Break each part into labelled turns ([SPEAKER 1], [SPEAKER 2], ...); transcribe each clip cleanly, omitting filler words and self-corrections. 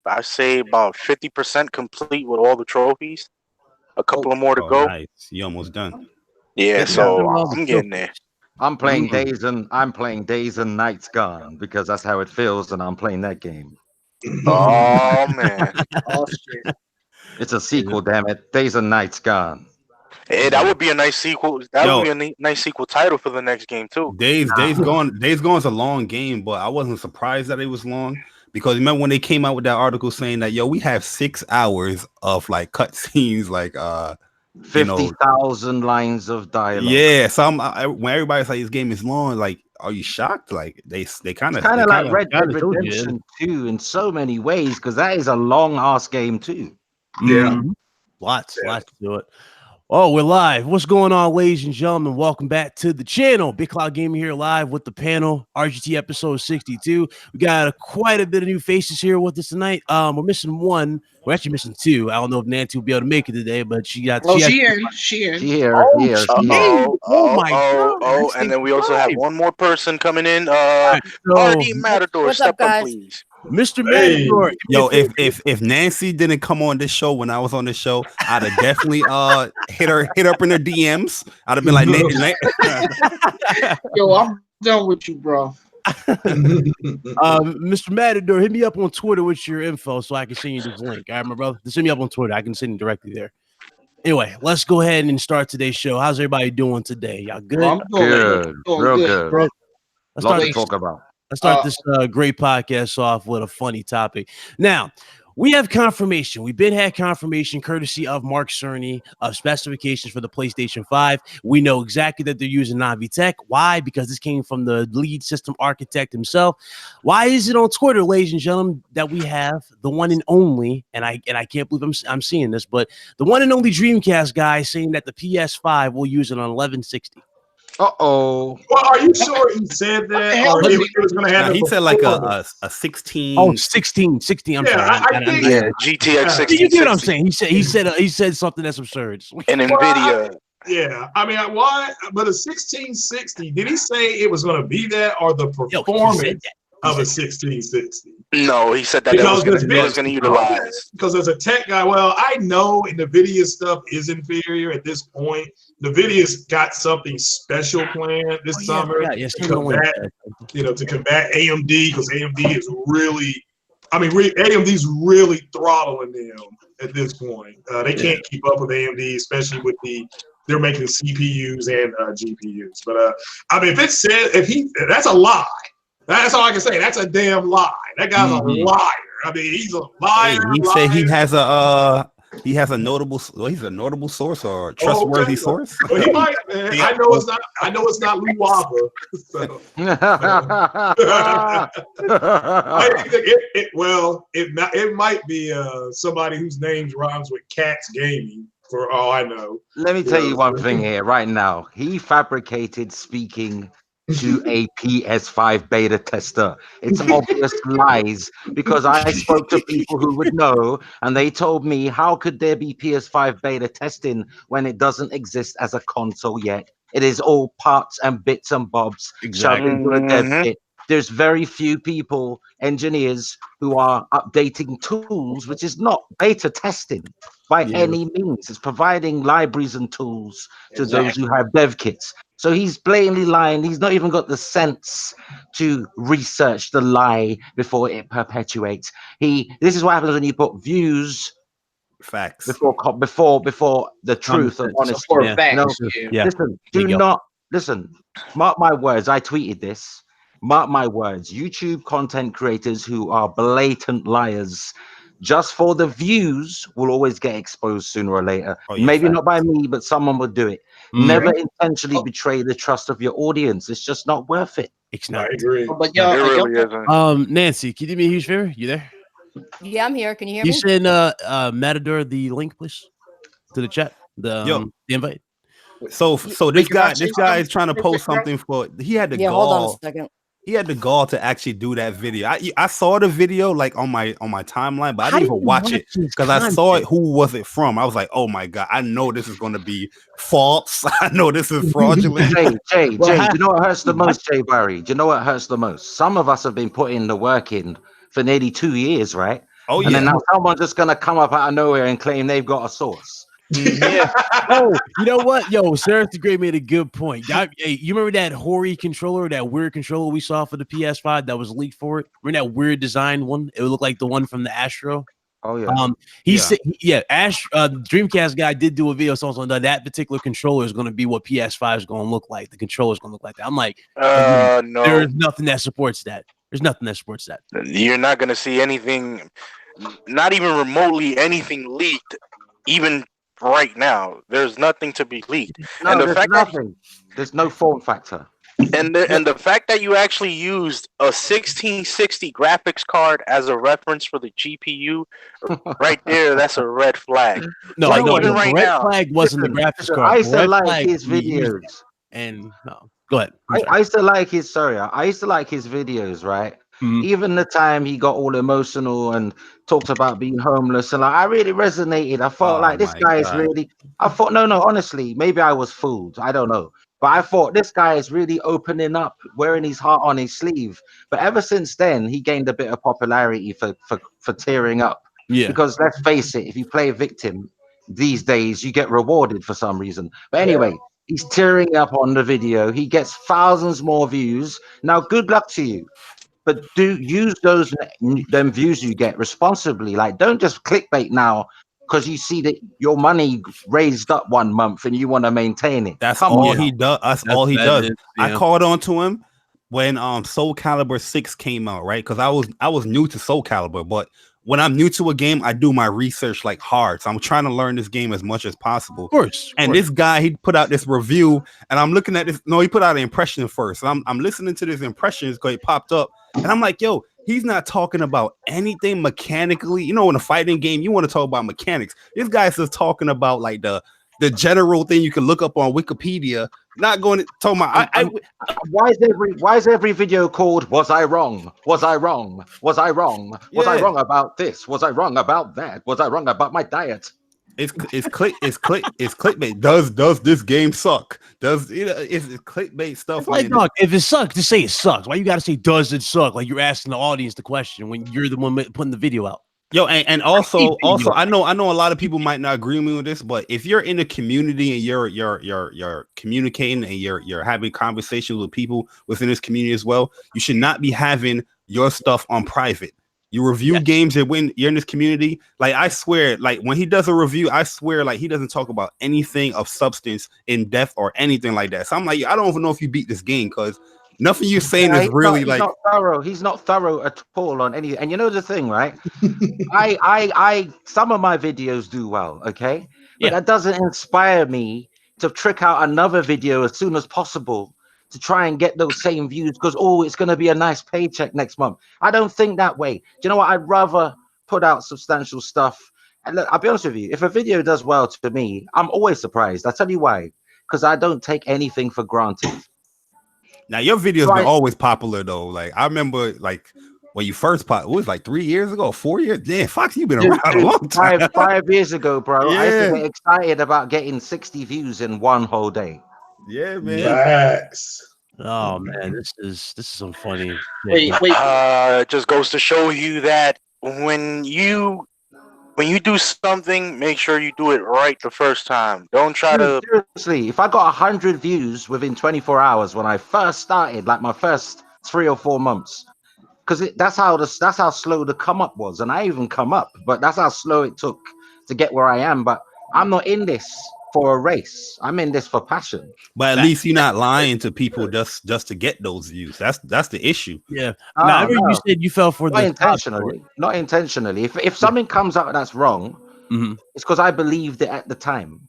[SPEAKER 1] I say about 50% complete with all the trophies. A couple of more to go.
[SPEAKER 2] Nice. You almost done.
[SPEAKER 1] Yeah, so I'm getting there.
[SPEAKER 3] I'm playing Days and Nights Gone because that's how it feels, and I'm playing that game.
[SPEAKER 1] Oh man.
[SPEAKER 4] Oh shit.
[SPEAKER 3] It's a sequel, damn it. Days and Nights Gone.
[SPEAKER 1] Hey, that would be a nice sequel. That would be a nice sequel title for the next game too.
[SPEAKER 2] Days Gone's a long game, but I wasn't surprised that it was long because remember when they came out with that article saying that we have 6 hours of like cutscenes, like
[SPEAKER 3] 50,000 lines of dialogue.
[SPEAKER 2] Yeah, so when everybody's like this game is long, like, are you shocked? Like they kind of
[SPEAKER 3] like Red Dead Redemption 2 in so many ways because that is a long ass game too.
[SPEAKER 5] Yeah,
[SPEAKER 6] lots to do it. Oh, we're live. What's going on, ladies and gentlemen? Welcome back to the channel. Big Cloud Gaming here live with the panel. RGT episode 62. We got quite a bit of new faces here with us tonight. We're missing one. We're actually missing two. I don't know if Nancy will be able to make it today, but she got.
[SPEAKER 4] Oh, she
[SPEAKER 6] here. Oh my God.
[SPEAKER 1] And then we also have one more person coming in. Party Matador,
[SPEAKER 7] what's
[SPEAKER 1] step
[SPEAKER 7] up, guys?
[SPEAKER 1] up, please.
[SPEAKER 6] Mr. Matador.
[SPEAKER 2] Yo, if Nancy didn't come on this show when I was on the show, I'd have definitely hit up in her DMs. I'd have been like,
[SPEAKER 4] yo, I'm done with you, bro.
[SPEAKER 6] Mr. Matador, hit me up on Twitter with your info so I can send you this link. All right, my brother, just hit me up on Twitter. I can send you directly there. Anyway, let's go ahead and start today's show. How's everybody doing today? Y'all good?
[SPEAKER 3] I'm good. Real good.
[SPEAKER 6] Bro,
[SPEAKER 3] Lots to talk about.
[SPEAKER 6] Let's start this great podcast off with a funny topic. Now, we have confirmation. We've had confirmation courtesy of Mark Cerny of specifications for the PlayStation 5. We know exactly that they're using Navi Tech. Why? Because this came from the lead system architect himself. Why is it on Twitter, ladies and gentlemen, that we have the one and only, and I can't believe I'm seeing this, but the one and only Dreamcast guy saying that the PS5 will use it on 1160.
[SPEAKER 5] Well, are you sure he said that? Or he was going to have
[SPEAKER 2] he said like a 16.
[SPEAKER 6] Oh, 16. I'm sorry.
[SPEAKER 1] GTX 16.
[SPEAKER 6] You get what I'm saying? He said something that's absurd.
[SPEAKER 1] And NVIDIA.
[SPEAKER 5] Yeah, I mean, why? But a 1660. Did he say it was going to be that, or the performance of a 1660?
[SPEAKER 1] No, he said that it was going to utilize.
[SPEAKER 5] Because as a tech guy, well, I know NVIDIA stuff is inferior at this point. NVIDIA's got something special planned this summer to combat AMD, because AMD is really, AMD's really throttling them at this point. They can't keep up with AMD, especially with they're making CPUs and GPUs. But that's a lie. That's all I can say. That's a damn lie. That guy's a liar. I mean, he's a liar.
[SPEAKER 2] He said he has a notable. Well, he's a notable source or a trustworthy source.
[SPEAKER 5] Well, he might. Man. I know it's not Lou Waba. So. It might be somebody whose name rhymes with Cats Gaming. For all I know.
[SPEAKER 3] Let me tell you one thing here right now. He fabricated speaking to a PS5 beta tester. It's obvious lies, because I spoke to people who would know, and they told me, how could there be PS5 beta testing when it doesn't exist as a console yet? It is all parts and bits and bobs shoved into a dev kit. There's very few people, engineers, who are updating tools, which is not beta testing by any means. It's providing libraries and tools to those who have dev kits. So he's blatantly lying. He's not even got the sense to research the lie before it perpetuates. This is what happens when you put views,
[SPEAKER 2] facts
[SPEAKER 3] before the truth and honesty. Listen. Mark my words. I tweeted this. Mark my words. YouTube content creators who are blatant liars, just for the views, will always get exposed sooner or later. Maybe not by me, but someone will do it. Never intentionally betray the trust of your audience. It's just not worth it.
[SPEAKER 6] It's not.
[SPEAKER 5] I agree.
[SPEAKER 4] But
[SPEAKER 6] Nancy, can you do me a huge favor? You there?
[SPEAKER 7] Yeah, I'm here. Can you hear me?
[SPEAKER 6] You send Matador the link, please, to the chat. The invite.
[SPEAKER 2] So this guy is trying to post something for. He had the
[SPEAKER 7] hold on a second.
[SPEAKER 2] He had the gall to actually do that video. I saw the video like on my timeline, but I didn't even watch it because I saw it. Who was it from? I was like, oh my God, I know this is going to be false. I know this is fraudulent.
[SPEAKER 3] Jay, do you know what hurts the most, Jay Barry? Do you know what hurts the most? Some of us have been putting the work in for nearly 2 years, right?
[SPEAKER 2] Oh
[SPEAKER 3] And then
[SPEAKER 2] yeah.
[SPEAKER 3] now someone's just gonna come up out of nowhere and claim they've got a source.
[SPEAKER 6] Yeah. Oh, you know what? Yo, Sarah the Great made a good point. Hey, you remember that hoary controller, that weird controller we saw for the PS5 that was leaked for it? Remember that weird design one? It would look like the one from the Astro.
[SPEAKER 3] Oh yeah.
[SPEAKER 6] He said, Dreamcast guy did do a video on that particular controller is going to be what PS5 is going to look like. The controller is going to look like that. I'm like,
[SPEAKER 1] no,
[SPEAKER 6] there's nothing that supports that. There's nothing that supports that.
[SPEAKER 1] You're not going to see anything, not even remotely anything leaked, even right now. There's nothing to be leaked.
[SPEAKER 3] No,
[SPEAKER 1] and the
[SPEAKER 3] there's
[SPEAKER 1] fact
[SPEAKER 3] nothing. There's no form factor.
[SPEAKER 1] And the fact that you actually used a 1660 graphics card as a reference for the GPU, right there, that's a red flag.
[SPEAKER 6] No,
[SPEAKER 1] like,
[SPEAKER 6] no,
[SPEAKER 1] even
[SPEAKER 6] the
[SPEAKER 1] right
[SPEAKER 6] red
[SPEAKER 1] now,
[SPEAKER 6] flag wasn't the graphics card.
[SPEAKER 3] I used to
[SPEAKER 6] Red
[SPEAKER 3] like
[SPEAKER 6] flag,
[SPEAKER 3] his
[SPEAKER 6] he used
[SPEAKER 3] videos.
[SPEAKER 6] that. And no, go ahead.
[SPEAKER 3] I used to like his I used to like his videos, right? Even the time he got all emotional and talked about being homeless, and like, I really resonated. I felt like this guy is really. I thought, no, honestly, maybe I was fooled. I don't know, but I thought this guy is really opening up, wearing his heart on his sleeve. But ever since then, he gained a bit of popularity for tearing up.
[SPEAKER 6] Yeah.
[SPEAKER 3] Because let's face it, if you play a victim these days, you get rewarded for some reason. But anyway. Yeah. He's tearing up on the video. He gets thousands more views. Now, good luck to you. But do use them views you get responsibly. Like, don't just clickbait now because you see that your money raised up 1 month and you want to maintain it.
[SPEAKER 2] That's all he does. That's all he does.
[SPEAKER 6] Yeah.
[SPEAKER 2] I called on to him when Soul Calibur 6 came out, right? Because I was new to Soul Calibur, but when I'm new to a game, I do my research like hard. So I'm trying to learn this game as much as possible.
[SPEAKER 6] Of course.
[SPEAKER 2] And this guy, he put out this review, and I'm looking at this. No, he put out an impression first. And I'm listening to this impression because it popped up, and I'm like, yo, he's not talking about anything mechanically. You know, in a fighting game, you want to talk about mechanics. This guy's just talking about like the general thing you can look up on Wikipedia. Not going to talk about.
[SPEAKER 3] Why is every video called "Was I wrong? Was I wrong? Was I wrong? Was I wrong about this? Was I wrong about that? Was I wrong about my diet?"
[SPEAKER 2] It's clickbait. Does this game suck? It's clickbait stuff.
[SPEAKER 6] Like, dog, if it sucks, just say it sucks. Why you gotta say does it suck? Like you're asking the audience the question when you're the one putting the video out.
[SPEAKER 2] Yo, and also, I know a lot of people might not agree with me with this, but if you're in the community and you're communicating and you're having conversations with people within this community as well, you should not be having your stuff on private. You review games, and when you're in this community, like I swear, like when he does a review, I swear, like he doesn't talk about anything of substance in depth or anything like that. So I'm like, I don't even know if you beat this game because nothing you're saying is really
[SPEAKER 3] he's not thorough. He's not thorough at all on any. And you know the thing, right? I some of my videos do well, okay, but that doesn't inspire me to trick out another video as soon as possible to try and get those same views because it's going to be a nice paycheck next month. I don't think that way. Do you know what? I'd rather put out substantial stuff. And look, I'll be honest with you. If a video does well to me, I'm always surprised. I'll tell you why. Because I don't take anything for granted.
[SPEAKER 2] Now your videos been always popular though. Like I remember, like when you first popped, it was like 3 years ago, 4 years. Damn, Fox, you've been around a long time.
[SPEAKER 3] 5 years ago, bro. Yeah. I used to get excited about getting 60 views in one whole day.
[SPEAKER 2] Yeah, man.
[SPEAKER 5] Facts.
[SPEAKER 6] Oh man, this is some funny.
[SPEAKER 4] Wait.
[SPEAKER 1] It just goes to show you that when you do something, make sure you do it right the first time. Don't try to.
[SPEAKER 3] Seriously, if I got 100 views within 24 hours when I first started, like my first 3 or 4 months, because that's how slow the come up was, and I even come up, but that's how slow it took to get where I am. But I'm not in this for a race. I'm in this for passion.
[SPEAKER 2] But at least you're not lying to people just to get those views. That's the issue.
[SPEAKER 6] Yeah. Now, you said you fell for
[SPEAKER 3] not intentionally. Not intentionally. If something comes out that's wrong, it's because I believed it at the time.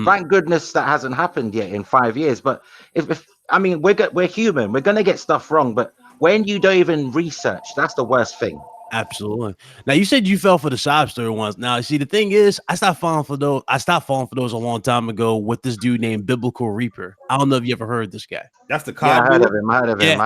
[SPEAKER 3] Thank goodness that hasn't happened yet in 5 years. But if I mean, we're human. We're gonna get stuff wrong. But when you don't even research, that's the worst thing.
[SPEAKER 6] Absolutely. Now you said you fell for the sob story once. Now, see, the thing is, I stopped falling for those a long time ago with this dude named Biblical Reaper. I don't know if you ever heard this guy.
[SPEAKER 2] That's the
[SPEAKER 3] I heard of him. I heard of him.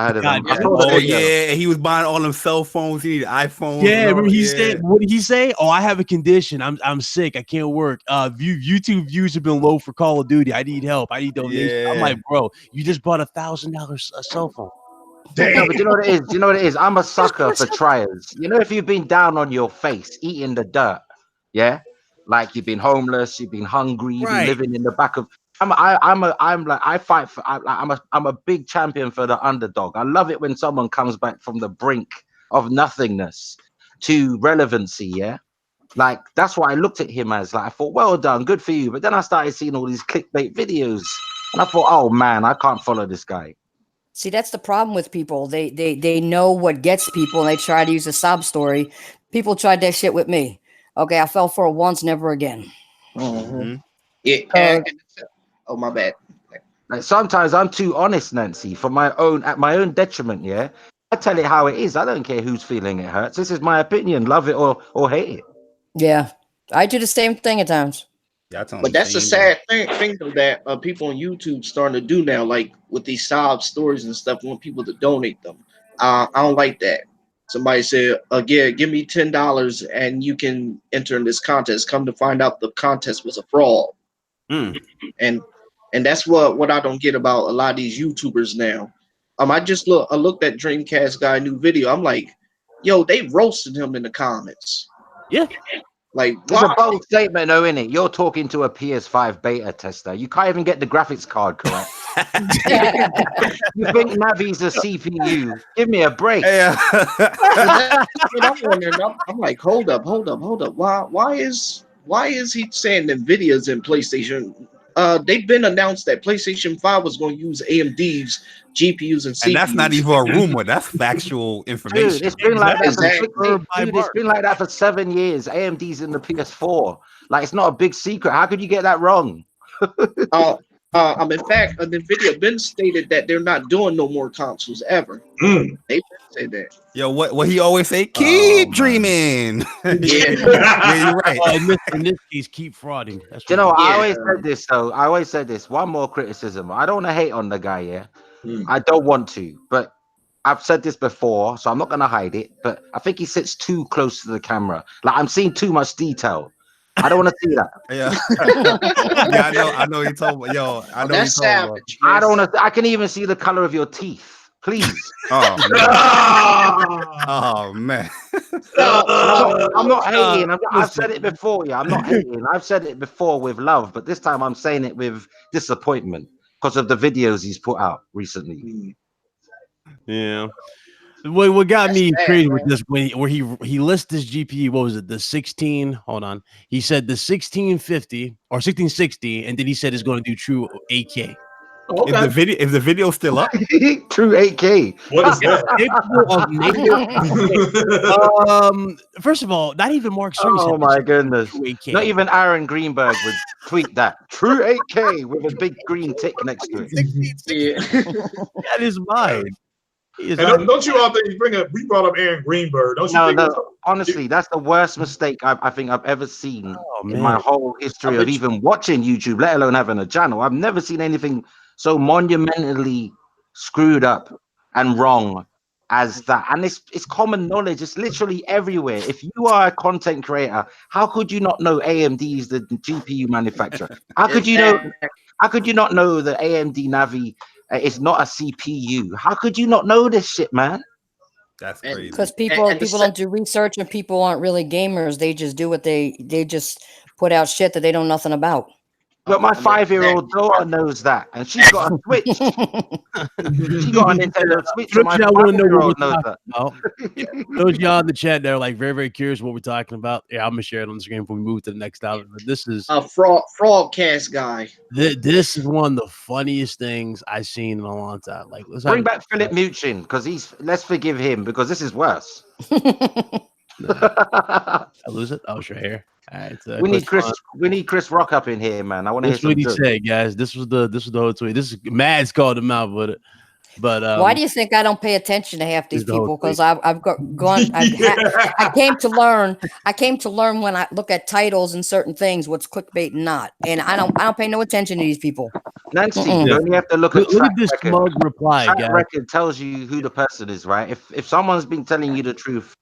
[SPEAKER 2] Oh yeah, he was buying all them cell phones. He needed iPhones.
[SPEAKER 6] Yeah, remember he said, what did he say? Oh, I have a condition. I'm sick. I can't work. YouTube views have been low for Call of Duty. I need help. I need donations. I'm like, bro, you just bought $1,000 cell phone.
[SPEAKER 3] No, but you know what it is? You know what it is? I'm a sucker for triers. You know, if you've been down on your face, eating the dirt, yeah, like you've been homeless, you've been hungry, you've been living in the back of. I fight for. I'm a big champion for the underdog. I love it when someone comes back from the brink of nothingness to relevancy. Yeah, like that's what I looked at him as. Like I thought, well done, good for you. But then I started seeing all these clickbait videos, and I thought, oh man, I can't follow this guy.
[SPEAKER 7] See, that's the problem with people. They know what gets people, and they try to use a sob story. People tried that shit with me. Okay, I fell for it once, never again.
[SPEAKER 4] Mm-hmm. Yeah. Oh, my bad.
[SPEAKER 3] Like sometimes I'm too honest, Nancy, for my own at my own detriment. Yeah, I tell it how it is. I don't care whose feeling it hurts. This is my opinion. Love it or hate it.
[SPEAKER 7] Yeah, I do the same thing at times.
[SPEAKER 4] But that's the sad thing though, that people on YouTube starting to do now, like with these sob stories and stuff. Want people to donate them. I don't like that. Somebody said, "Again, give me $10 and you can enter in this contest." Come to find out, the contest was a fraud. And that's what I don't get about a lot of these YouTubers now. I looked at Dreamcast guy new video. I'm like, yo, they roasted him in the comments.
[SPEAKER 6] Yeah.
[SPEAKER 4] Like,
[SPEAKER 3] it's a bold statement, though, isn't it? You're talking to a PS5 beta tester. You can't even get the graphics card correct. You think Navi's a CPU? Give me a break.
[SPEAKER 4] Yeah. I'm like, hold up. Why is he saying Nvidia's in PlayStation? They've been announced that PlayStation 5 was going to use AMD's GPUs and CPUs.
[SPEAKER 2] And that's not even a rumor. That's factual information.
[SPEAKER 3] Dude, it's been like it's been like that for 7 years. AMD's in the PS4. Like, it's not a big secret. How could you get that wrong?
[SPEAKER 4] In fact, Nvidia been stated that they're not doing no more consoles ever. They say that.
[SPEAKER 2] Yo, what he always say? Keep dreaming.
[SPEAKER 4] Yeah,
[SPEAKER 2] you're right.
[SPEAKER 6] In this case, keep frauding. That's
[SPEAKER 3] you know, I always said this though. I always said this. One more criticism. I don't want to hate on the guy. Yeah, I don't want to, but I've said this before, so I'm not gonna hide it. But I think he sits too close to the camera. Like, I'm seeing too much detail. I don't want to see that.
[SPEAKER 2] Yeah, I know. He told me, yo. I know.
[SPEAKER 4] That's savage.
[SPEAKER 3] I don't want to. I can even see the color of your teeth. Please.
[SPEAKER 2] Oh man.
[SPEAKER 3] I'm not hating. I've said it before. Yeah, I'm not hating. I've said it before with love, but this time I'm saying it with disappointment because of the videos he's put out recently.
[SPEAKER 6] Yeah. What got me crazy with this where he lists his GPU, what was it? The 16. Hold on. He said the 1650 or 1660, and then he said it's going to do true 8K.
[SPEAKER 2] Okay. Is the video still up?
[SPEAKER 3] True 8K.
[SPEAKER 5] What is that?
[SPEAKER 6] First of all, not even Mark Cerny.
[SPEAKER 3] Oh my goodness. Not even Aaron Greenberg would tweet that. True 8K with a big green tick next to it.
[SPEAKER 6] That is mine.
[SPEAKER 5] And don't you all think we brought up Aaron Greenberg? Don't you think?
[SPEAKER 3] Honestly, that's the worst mistake I think I've ever seen in my whole history of even watching YouTube, let alone having a channel. I've never seen anything so monumentally screwed up and wrong as that. And it's common knowledge. It's literally everywhere. If you are a content creator, how could you not know AMD is the GPU manufacturer? How could you not know the AMD Navi is not a CPU? How could you not know this shit, man?
[SPEAKER 2] That's crazy.
[SPEAKER 7] Because people don't do research, and people aren't really gamers. They just do what they just put out shit that they know nothing about.
[SPEAKER 3] But my 5-year-old daughter knows that, and she's got a Switch. She got a Nintendo Switch. So my 5-year-old knows that.
[SPEAKER 6] Those y'all in the chat, they're like very, very curious what we're talking about. Yeah, I'm gonna share it on the screen before we move to the next topic. But this is
[SPEAKER 4] a fraudcast guy.
[SPEAKER 6] This is one of the funniest things I've seen in a long time. Like, let's
[SPEAKER 3] bring back Philip Muchin, because let's forgive him, because this is worse.
[SPEAKER 6] I lose it. Oh, sure. Here. All right.
[SPEAKER 3] We need Chris Rock up in here, man. I want to hear
[SPEAKER 6] what he said, guys. This was the whole tweet. This is Mads called him out with it. But
[SPEAKER 7] why do you think I don't pay attention to half these people? Because I came to learn. I came to learn when I look at titles and certain things what's clickbait and not, and I don't pay no attention to these people.
[SPEAKER 3] Nancy, you only have to look at
[SPEAKER 6] this smug reply.
[SPEAKER 3] Track record tells you who the person is, right? If someone's been telling you the truth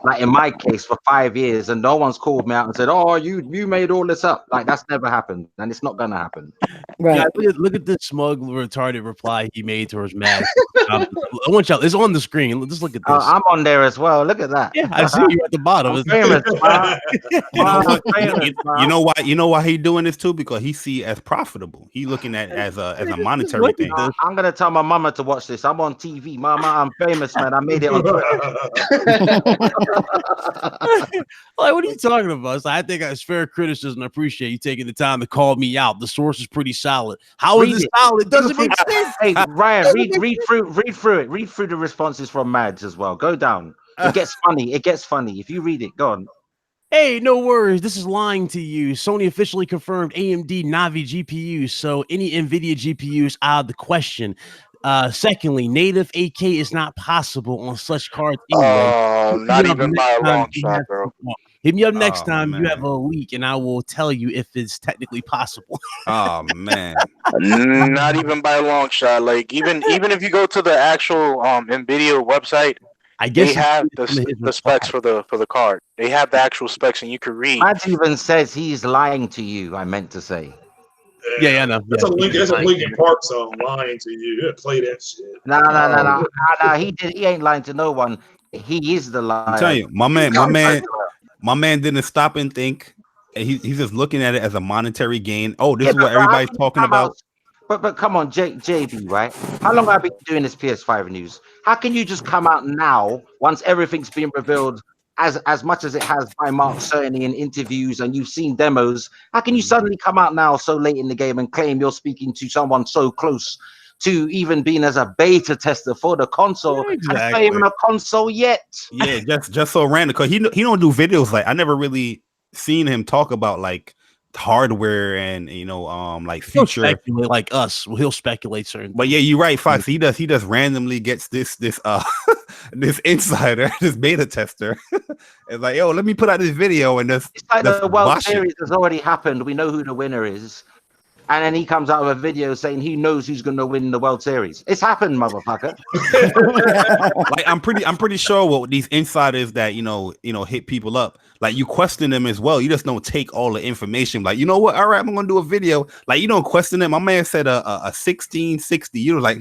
[SPEAKER 3] like in my case, for 5 years, and no one's called me out and said, "Oh, you made all this up." Like that's never happened, and it's not gonna happen.
[SPEAKER 7] Right.
[SPEAKER 6] Yeah, look at this smug, retarded reply he made towards Matt. I want y'all. It's on the screen. Just look at this.
[SPEAKER 3] I'm on there as well. Look at that.
[SPEAKER 6] Yeah, I see you at the bottom.
[SPEAKER 3] I'm famous, man.
[SPEAKER 2] You know why he doing this too? Because he see it as profitable. He looking at it as a monetary thing.
[SPEAKER 3] I'm gonna tell my mama to watch this. I'm on TV, mama. I'm famous, man. I made it on Twitter.
[SPEAKER 6] Like, what are you talking about? So I think it's fair criticism. I appreciate you taking the time to call me out. The source is pretty solid. How is it solid? It doesn't make sense.
[SPEAKER 3] Hey, Ryan, read through the responses from Mads as well. Go down. It gets funny. It gets funny. If you read it, go on.
[SPEAKER 6] Hey, no worries. This is lying to you. Sony officially confirmed AMD Navi GPUs, so any NVIDIA GPUs out of the question. Secondly, native 8K is not possible on such cards anyway.
[SPEAKER 1] Not even by a long shot, bro.
[SPEAKER 6] Hit me up next time you have a leak, and I will tell you if it's technically possible.
[SPEAKER 2] Oh man,
[SPEAKER 1] not even by a long shot. Like even if you go to the actual NVIDIA website, I guess they have the specs for the card. They have the actual specs, and you can read.
[SPEAKER 3] Matt even says he's lying to you. I meant to say.
[SPEAKER 6] Yeah, I know.
[SPEAKER 5] That's a Linkin Park song, lying to you. You play that shit.
[SPEAKER 3] No. He ain't lying to no one. He is the liar.
[SPEAKER 2] I'm telling you, my man didn't stop and think. And he's just looking at it as a monetary gain. Oh, this is what everybody's talking about.
[SPEAKER 3] But come on, JB, right? How long have I been doing this PS5 news? How can you just come out now once everything's been revealed as much as it has by Mark Cerny in interviews and you've seen demos? How can you suddenly come out now so late in the game and claim you're speaking to someone so close to even being as a beta tester for the console? Yeah, exactly. It's not even a console yet.
[SPEAKER 2] Yeah, just so random, because he don't do videos like, I never really seen him talk about like hardware and like future.
[SPEAKER 6] He'll speculate like us. He'll speculate certain.
[SPEAKER 2] But yeah, you're right, Fox. He does randomly gets this this insider, this beta tester. It's like, yo, let me put out this video, and this.
[SPEAKER 3] It's like the World Series has already happened. We know who the winner is, and then he comes out with a video saying he knows who's going to win the World Series. It's happened, motherfucker.
[SPEAKER 2] Like I'm pretty sure what these insiders that hit people up. Like you question them as well. You just don't take all the information. Like, you know what? All right, I'm gonna do a video. Like you don't question them. My man said a 1660. You was like,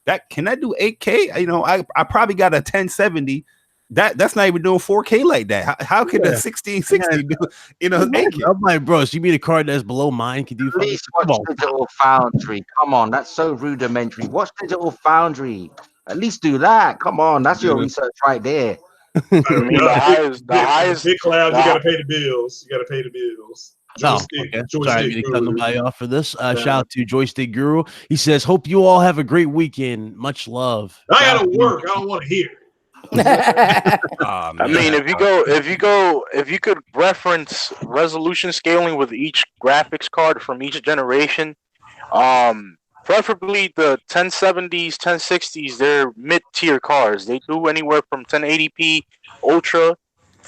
[SPEAKER 2] that can I do 8K? I probably got a 1070. That's not even doing 4K like that. How can the 1660 do 8K?
[SPEAKER 6] I'm like, bro, so you mean a card that's below mine can do?
[SPEAKER 3] Please watch Digital Foundry. Come on, that's so rudimentary. Watch Digital Foundry. At least do that. Come on, that's your research right there.
[SPEAKER 1] I mean, the highest
[SPEAKER 5] big cloud. You gotta pay the bills.
[SPEAKER 6] Okay. Sorry to cut nobody off for this. Shout out to Joystick Guru. He says, "Hope you all have a great weekend. Much love."
[SPEAKER 5] I gotta work. I don't want to hear.
[SPEAKER 1] I mean, if you could reference resolution scaling with each graphics card from each generation, preferably the 1070s, 1060s, they're mid-tier cards. They do anywhere from 1080p Ultra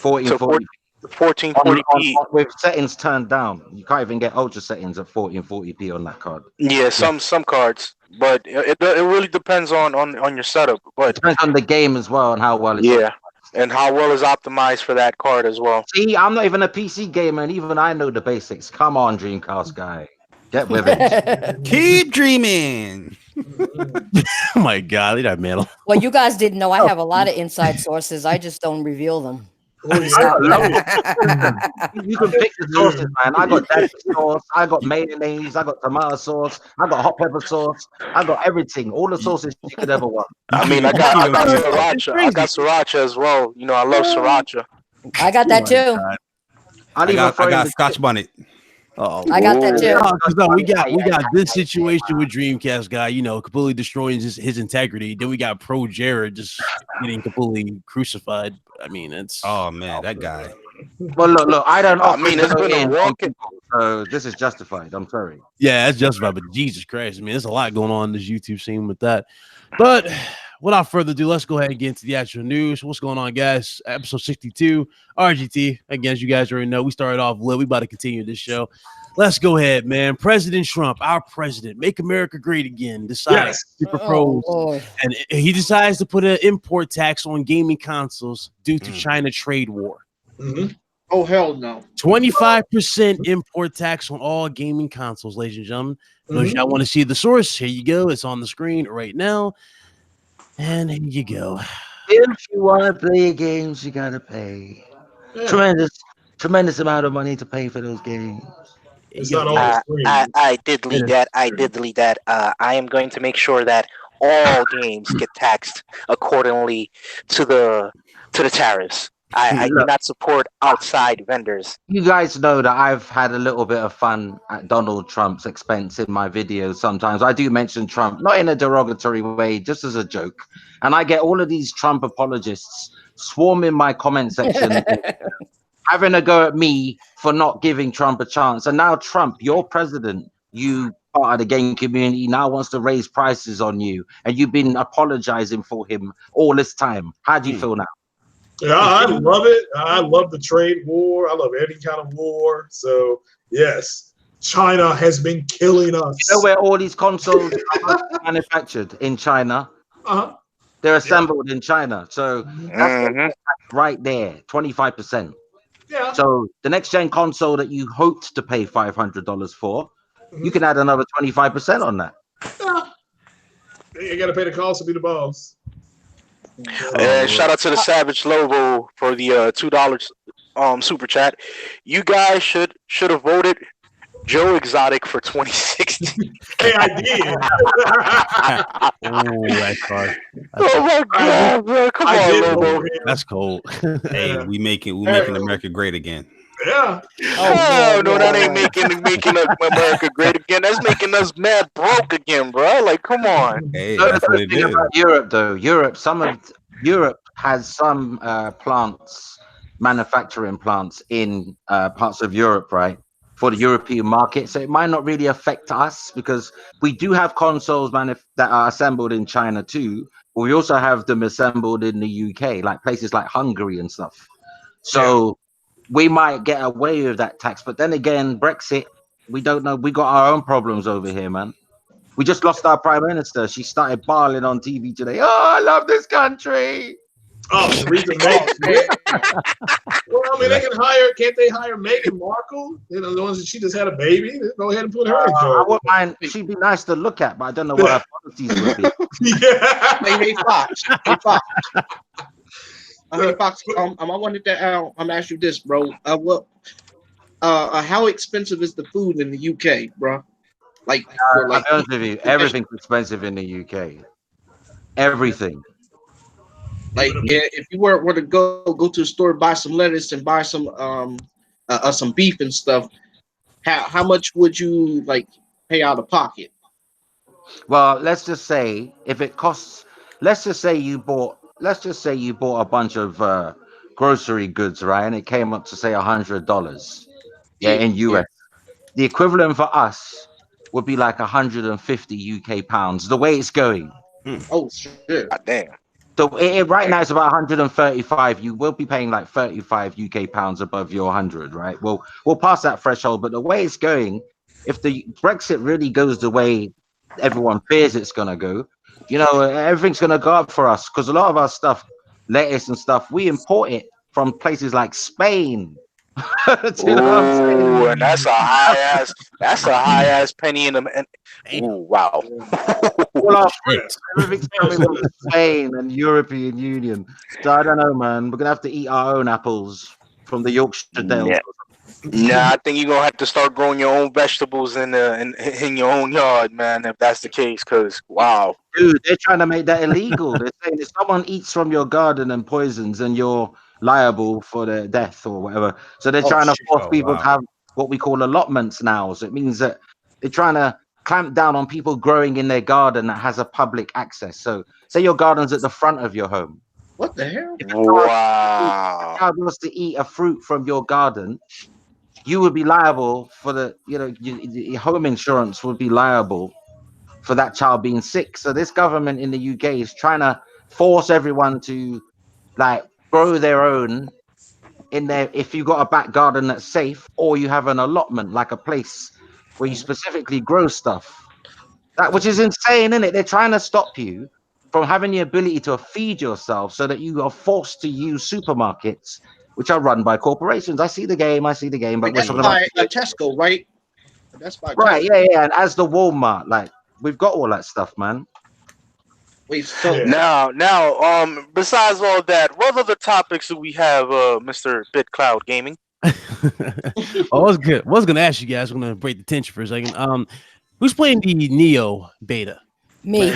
[SPEAKER 1] to 1440p.
[SPEAKER 3] With settings turned down. You can't even get Ultra settings at 1440p on that card.
[SPEAKER 1] Yeah, some cards. But it really depends on your setup. But it
[SPEAKER 3] depends on the game as well and how well it's
[SPEAKER 1] optimized. And how well is optimized for that card as well.
[SPEAKER 3] See, I'm not even a PC gamer, and even I know the basics. Come on, Dreamcast guy. Get with it.
[SPEAKER 2] Keep dreaming.
[SPEAKER 6] Oh my God, leave that man.
[SPEAKER 7] Well, you guys didn't know I have a lot of inside sources. I just don't reveal them.
[SPEAKER 3] You can pick the sauces, man. I got that sauce, I got mayonnaise, I got tomato sauce, I got hot pepper sauce, I got everything, all the sauces you could ever want.
[SPEAKER 1] I mean, I got sriracha. I got sriracha as well. I love sriracha.
[SPEAKER 7] I got that too.
[SPEAKER 2] I got Scotch bonnet.
[SPEAKER 7] I got that too.
[SPEAKER 6] No, we got this situation with Dreamcast guy, completely destroying his integrity. Then we got Pro Jared just getting completely crucified. I mean, it's
[SPEAKER 2] that guy.
[SPEAKER 3] Well, look. I don't know.
[SPEAKER 1] I mean, it's been a walking.
[SPEAKER 3] So this is justified. I'm sorry.
[SPEAKER 6] Yeah, that's justified. But Jesus Christ, I mean, there's a lot going on in this YouTube scene with that. But without further ado, let's go ahead and get into the actual news. What's going on, guys? Episode 62, RGT. Again, as you guys already know, we started off lit. We about to continue this show. Let's go ahead, man. President Trump, our president, make America great again, decides to propose, and he decides to put an import tax on gaming consoles due to China trade war.
[SPEAKER 4] Oh, hell no.
[SPEAKER 6] 25% import tax on all gaming consoles, ladies and gentlemen. If y'all want to see the source, here you go. It's on the screen right now. And here you go.
[SPEAKER 3] If you want to play games, you got to pay. Tremendous amount of money to pay for those games.
[SPEAKER 5] It's not on the screen.
[SPEAKER 1] I did delete that. I am going to make sure that all games get taxed accordingly to the tariffs. I do not support outside vendors.
[SPEAKER 3] You guys know that I've had a little bit of fun at Donald Trump's expense in my videos sometimes. I do mention Trump, not in a derogatory way, just as a joke. And I get all of these Trump apologists swarming my comment section, having a go at me for not giving Trump a chance. And now Trump, your president, you part of the game community, now wants to raise prices on you. And you've been apologizing for him all this time. How do you feel now?
[SPEAKER 5] Yeah, I love it. I love the trade war. I love any kind of war. So, yes, China has been killing us.
[SPEAKER 3] You know where all these consoles are manufactured? In China. They're assembled in China. So, that's right there, 25%.
[SPEAKER 5] Yeah.
[SPEAKER 3] So, the next-gen console that you hoped to pay $500 for, you can add another 25% on that.
[SPEAKER 5] Yeah. You got to pay the cost to be the boss.
[SPEAKER 1] And shout out to the Savage Lobo for the $2 super chat. You guys should have voted Joe Exotic for 2016.
[SPEAKER 5] Hey, I did.
[SPEAKER 6] Oh, that's hard.
[SPEAKER 1] Oh my god, bro! Come on, Lobo.
[SPEAKER 6] That's cold.
[SPEAKER 2] Hey, we making America great again.
[SPEAKER 5] Yeah.
[SPEAKER 1] Oh no, that ain't making America great again. That's making us mad broke again, bro. Like, come on.
[SPEAKER 2] Hey,
[SPEAKER 3] So
[SPEAKER 2] that's
[SPEAKER 3] the
[SPEAKER 2] what it
[SPEAKER 3] thing
[SPEAKER 2] is.
[SPEAKER 3] about Europe, though, Europe has some manufacturing plants in parts of Europe, right, for the European market. So it might not really affect us because we do have consoles that are assembled in China too. But we also have them assembled in the UK, like places like Hungary and stuff. So we might get away with that tax. But then again, Brexit, we don't know. We got our own problems over here, man. We just lost our prime minister. She started bawling on TV today. Oh, I love this country.
[SPEAKER 5] Oh, the reason well, I mean, can't they hire Meghan Markle? You know, the ones that she just had a baby. Go ahead and put her in charge.
[SPEAKER 3] I wouldn't mind. She'd be nice to look at, but I don't know what her policies would be.
[SPEAKER 4] Hey, Fox. Hey, Fox. I wanted to I'm asking you this, bro. How expensive is the food in the UK, bro? Like,
[SPEAKER 3] I'll be honest with you, everything's expensive in the UK. Everything.
[SPEAKER 4] Like, if you were to go to the store, buy some lettuce and buy some beef and stuff, how much would you like pay out of pocket?
[SPEAKER 3] Well, let's just say if it costs, let's just say you bought a bunch of grocery goods, right, and it came up to say $100, in US. The equivalent for us would be like 150 UK pounds. The way it's going.
[SPEAKER 4] Oh shit!
[SPEAKER 1] God damn.
[SPEAKER 3] So right now it's about 135. You will be paying like 35 UK pounds above your 100, right? We'll pass that threshold. But the way it's going, if the Brexit really goes the way everyone fears it's gonna go, you know, everything's gonna go up for us because a lot of our stuff, lettuce and stuff, we import it from places like Spain.
[SPEAKER 1] Ooh, and that's a high ass penny in them. Ooh, wow.
[SPEAKER 3] Well, everything's coming from Spain and European Union. So I don't know, man. We're gonna have to eat our own apples from the Yorkshire Dales.
[SPEAKER 1] Nah, I think you're gonna have to start growing your own vegetables in your own yard, man. If that's the case, because wow,
[SPEAKER 3] dude, they're trying to make that illegal. They're saying if someone eats from your garden and poisons, then you're liable for their death or whatever. So they're trying to force people to have what we call allotments now. So it means that they're trying to clamp down on people growing in their garden that has a public access. So say your garden's at the front of your home.
[SPEAKER 4] What the hell?
[SPEAKER 1] Wow.
[SPEAKER 3] If a child wants to eat a fruit from your garden, you would be liable for your home insurance would be liable for that child being sick. So this government in the UK is trying to force everyone to like grow their own in there. If you got a back garden that's safe, or you have an allotment like a place where you specifically grow stuff, that which is insane, isn't it? They're trying to stop you from having the ability to feed yourself, so that you are forced to use supermarkets which are run by corporations. I see the game, but
[SPEAKER 4] that's by Tesco, right? That's by
[SPEAKER 3] right,
[SPEAKER 4] Tesco.
[SPEAKER 3] yeah, and as the Walmart, like we've got all that stuff, man.
[SPEAKER 4] Wait, so
[SPEAKER 1] now, besides all that, what other topics do we have, Mr. BitCloud Gaming?
[SPEAKER 6] I was good. Was gonna ask you guys. I'm gonna break the tension for a second. Who's playing the Neo beta?
[SPEAKER 7] Me.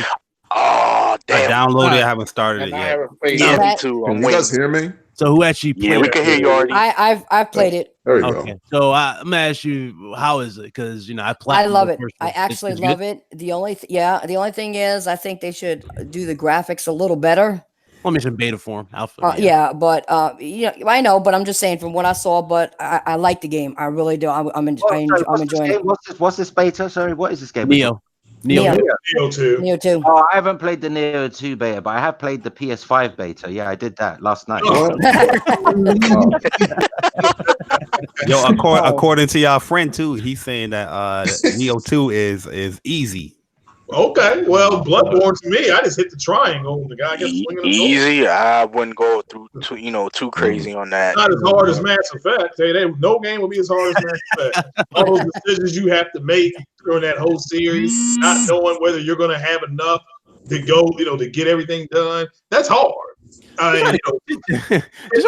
[SPEAKER 1] Oh, damn!
[SPEAKER 2] I downloaded it. I haven't started it yet.
[SPEAKER 1] Yeah, me too.
[SPEAKER 8] Can you guys hear me?
[SPEAKER 6] So who actually played?
[SPEAKER 1] Yeah, we can hear you already.
[SPEAKER 7] I've played it.
[SPEAKER 8] There you
[SPEAKER 6] Okay,
[SPEAKER 8] go.
[SPEAKER 6] so I'm gonna ask you, how is it? Because
[SPEAKER 7] I love it. I
[SPEAKER 6] It's
[SPEAKER 7] actually
[SPEAKER 6] good?
[SPEAKER 7] love it. The only thing is, I think they should do the graphics a little better.
[SPEAKER 6] Well, I mean, it's in beta form, alpha.
[SPEAKER 7] Yeah, but I know, but I'm just saying from what I saw. But I like the game. I really do. I'm enjoying it.
[SPEAKER 3] What's this beta? Sorry, what is this game?
[SPEAKER 6] Neo
[SPEAKER 5] 2.
[SPEAKER 7] Neo 2.
[SPEAKER 3] Oh, I haven't played the Neo 2 beta, but I have played the PS5 beta. Yeah, I did that last night.
[SPEAKER 2] Yo, according to y'all friend too, he's saying that Neo 2 is easy.
[SPEAKER 5] Okay, well, Bloodborne to me, I just hit the triangle. The guy gets swinging the
[SPEAKER 1] Easy. I wouldn't go through too crazy on that.
[SPEAKER 5] Not as hard as Mass Effect. No game will be as hard as Mass Effect. All those decisions you have to make during that whole series, not knowing whether you're going to have enough to go, to get everything done. That's hard.
[SPEAKER 6] Just out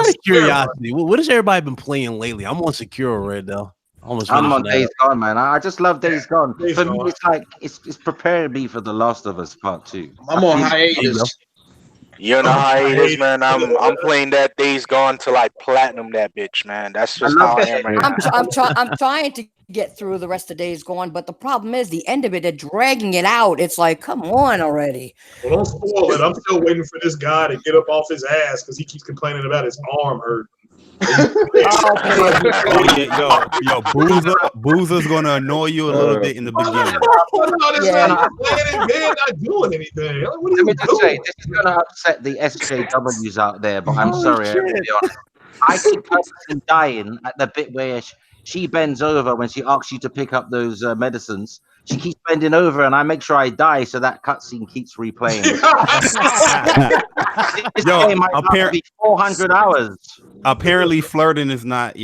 [SPEAKER 6] of curiosity, what has everybody been playing lately? I'm on Secure right now.
[SPEAKER 3] I'm on Days Gone, man. I just love Days Gone. For me, it's like it's preparing me for The Last of Us Part 2.
[SPEAKER 4] I'm on hiatus.
[SPEAKER 1] You're on a hiatus, man. I'm playing that Days Gone till I platinum that bitch, man. That's just how I am right now.
[SPEAKER 7] I'm trying to get through the rest of Days Gone, but the problem is the end of it. They're dragging it out. It's like, come on already.
[SPEAKER 5] Well, don't spoil it. I'm still waiting for this guy to get up off his ass because he keeps complaining about his arm hurt.
[SPEAKER 2] Boozer's gonna annoy you a little bit in the beginning.
[SPEAKER 5] Not doing anything.
[SPEAKER 3] Let me just say, this is gonna upset the SJWs out there, but I'm sorry, to be honest. I keep personally dying at the bit where she bends over when she asks you to pick up those medicines. She keeps bending over, and I make sure I die so that cutscene keeps replaying. This game might not be 400 hours.
[SPEAKER 2] Apparently, flirting is not,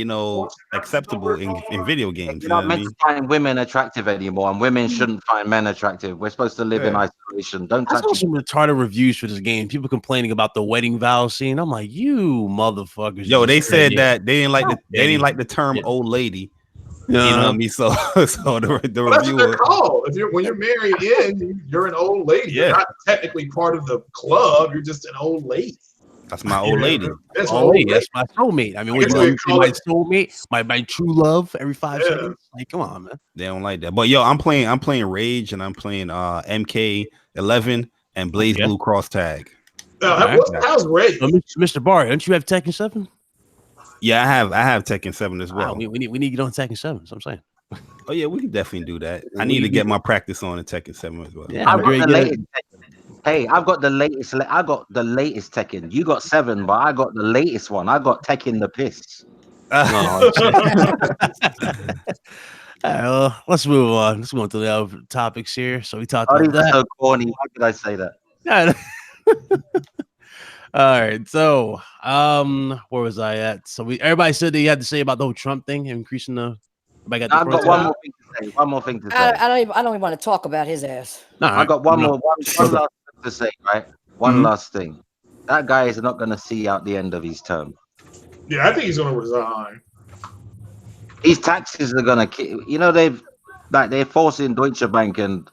[SPEAKER 2] acceptable in video games.
[SPEAKER 3] You're not meant to find women attractive anymore, and women shouldn't find men attractive. We're supposed to live in isolation. Don't touch
[SPEAKER 6] some retarded reviews for this game. People complaining about the wedding vow scene. I'm like, you motherfuckers.
[SPEAKER 2] Yo, they said that they didn't like the term old lady. You know what I mean? So the
[SPEAKER 5] well, that's
[SPEAKER 2] reviewer.
[SPEAKER 5] What they're called. When you're married you're an old lady.
[SPEAKER 2] Yeah.
[SPEAKER 5] You're not technically part of the club. You're just an old lady.
[SPEAKER 2] That's my old lady.
[SPEAKER 5] That's
[SPEAKER 6] that's my soulmate. I mean, when you say my soulmate, my true love every 5 seconds. Like, come on, man.
[SPEAKER 2] They don't like that. But yo, I'm playing Rage and I'm playing MK11 and Blaze Blue Cross Tag.
[SPEAKER 5] How's Rage?
[SPEAKER 6] Mr. Barr, don't you have Tekken 7?
[SPEAKER 2] Yeah, I have Tekken 7 as well.
[SPEAKER 6] We need to get on Tekken 7. That's what I'm saying.
[SPEAKER 2] Oh yeah, we can definitely do that. I need to get my practice on in Tekken 7 as well.
[SPEAKER 3] Yeah, I've got the latest. I got the latest Tekken. You got 7, but I got the latest one. I got Tekken the Piss.
[SPEAKER 6] Let's move on. Let's go into the other topics here. So we talked about that.
[SPEAKER 3] So corny. Why did I say that?
[SPEAKER 6] All right, so where was I at? So everybody said that you had to say about the whole Trump thing, increasing the.
[SPEAKER 3] I've got one more thing to say. One more thing to say.
[SPEAKER 7] I don't even want to talk about his ass.
[SPEAKER 3] I got one last thing to say. Right, one last thing. That guy is not going to see out the end of his term.
[SPEAKER 5] Yeah, I think he's going to resign.
[SPEAKER 3] His taxes are going to. They're forcing Deutsche Bank and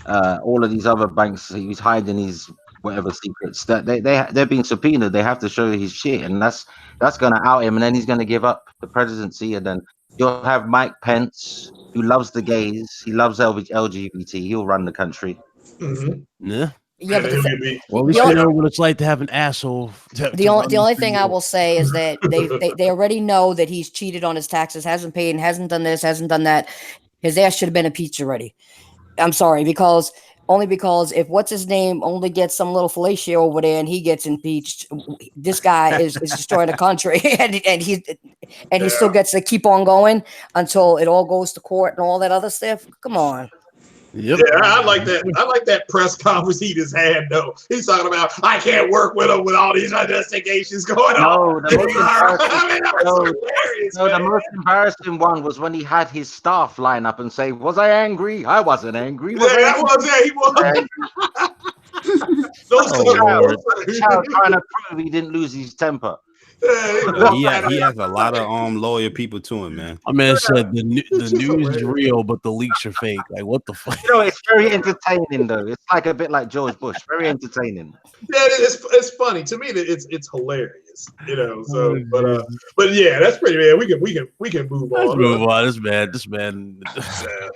[SPEAKER 3] all of these other banks. He's hiding his whatever secrets that they're being subpoenaed. They have to show his shit, and that's going to out him, and then he's going to give up the presidency, and then you'll have Mike Pence, who loves the gays, he loves LGBT, he'll run the country.
[SPEAKER 5] Mm-hmm.
[SPEAKER 6] Yeah.
[SPEAKER 7] Well,
[SPEAKER 6] we should know what it's like to have an asshole.
[SPEAKER 7] The only thing I will say is that they already know that he's cheated on his taxes, hasn't paid, and hasn't done this, hasn't done that. His ass should have been impeached already. I'm sorry, because Only because if what's his name only gets some little fellatio over there and he gets impeached, this guy is destroying the country, and he still gets to keep on going until it all goes to court and all that other stuff. Come on.
[SPEAKER 6] Yep.
[SPEAKER 5] Yeah, I like that. I like that press conference he just had, though. He's talking about, I can't work with him with all these investigations going on.
[SPEAKER 3] The most embarrassing one was when he had his staff line up and say, "Was I angry? I wasn't angry."
[SPEAKER 5] He was. Those
[SPEAKER 3] child trying to prove he didn't lose his temper.
[SPEAKER 2] He has a lot of loyal people to him, man.
[SPEAKER 6] My man said the news is real, but the leaks are fake. Like, what the fuck?
[SPEAKER 3] You know, it's very entertaining though. It's like a bit like George Bush. Very entertaining.
[SPEAKER 5] Yeah, it's funny to me. That it's hilarious, you know. So, but yeah, that's pretty man. We can move on.
[SPEAKER 6] Let's move on. This man,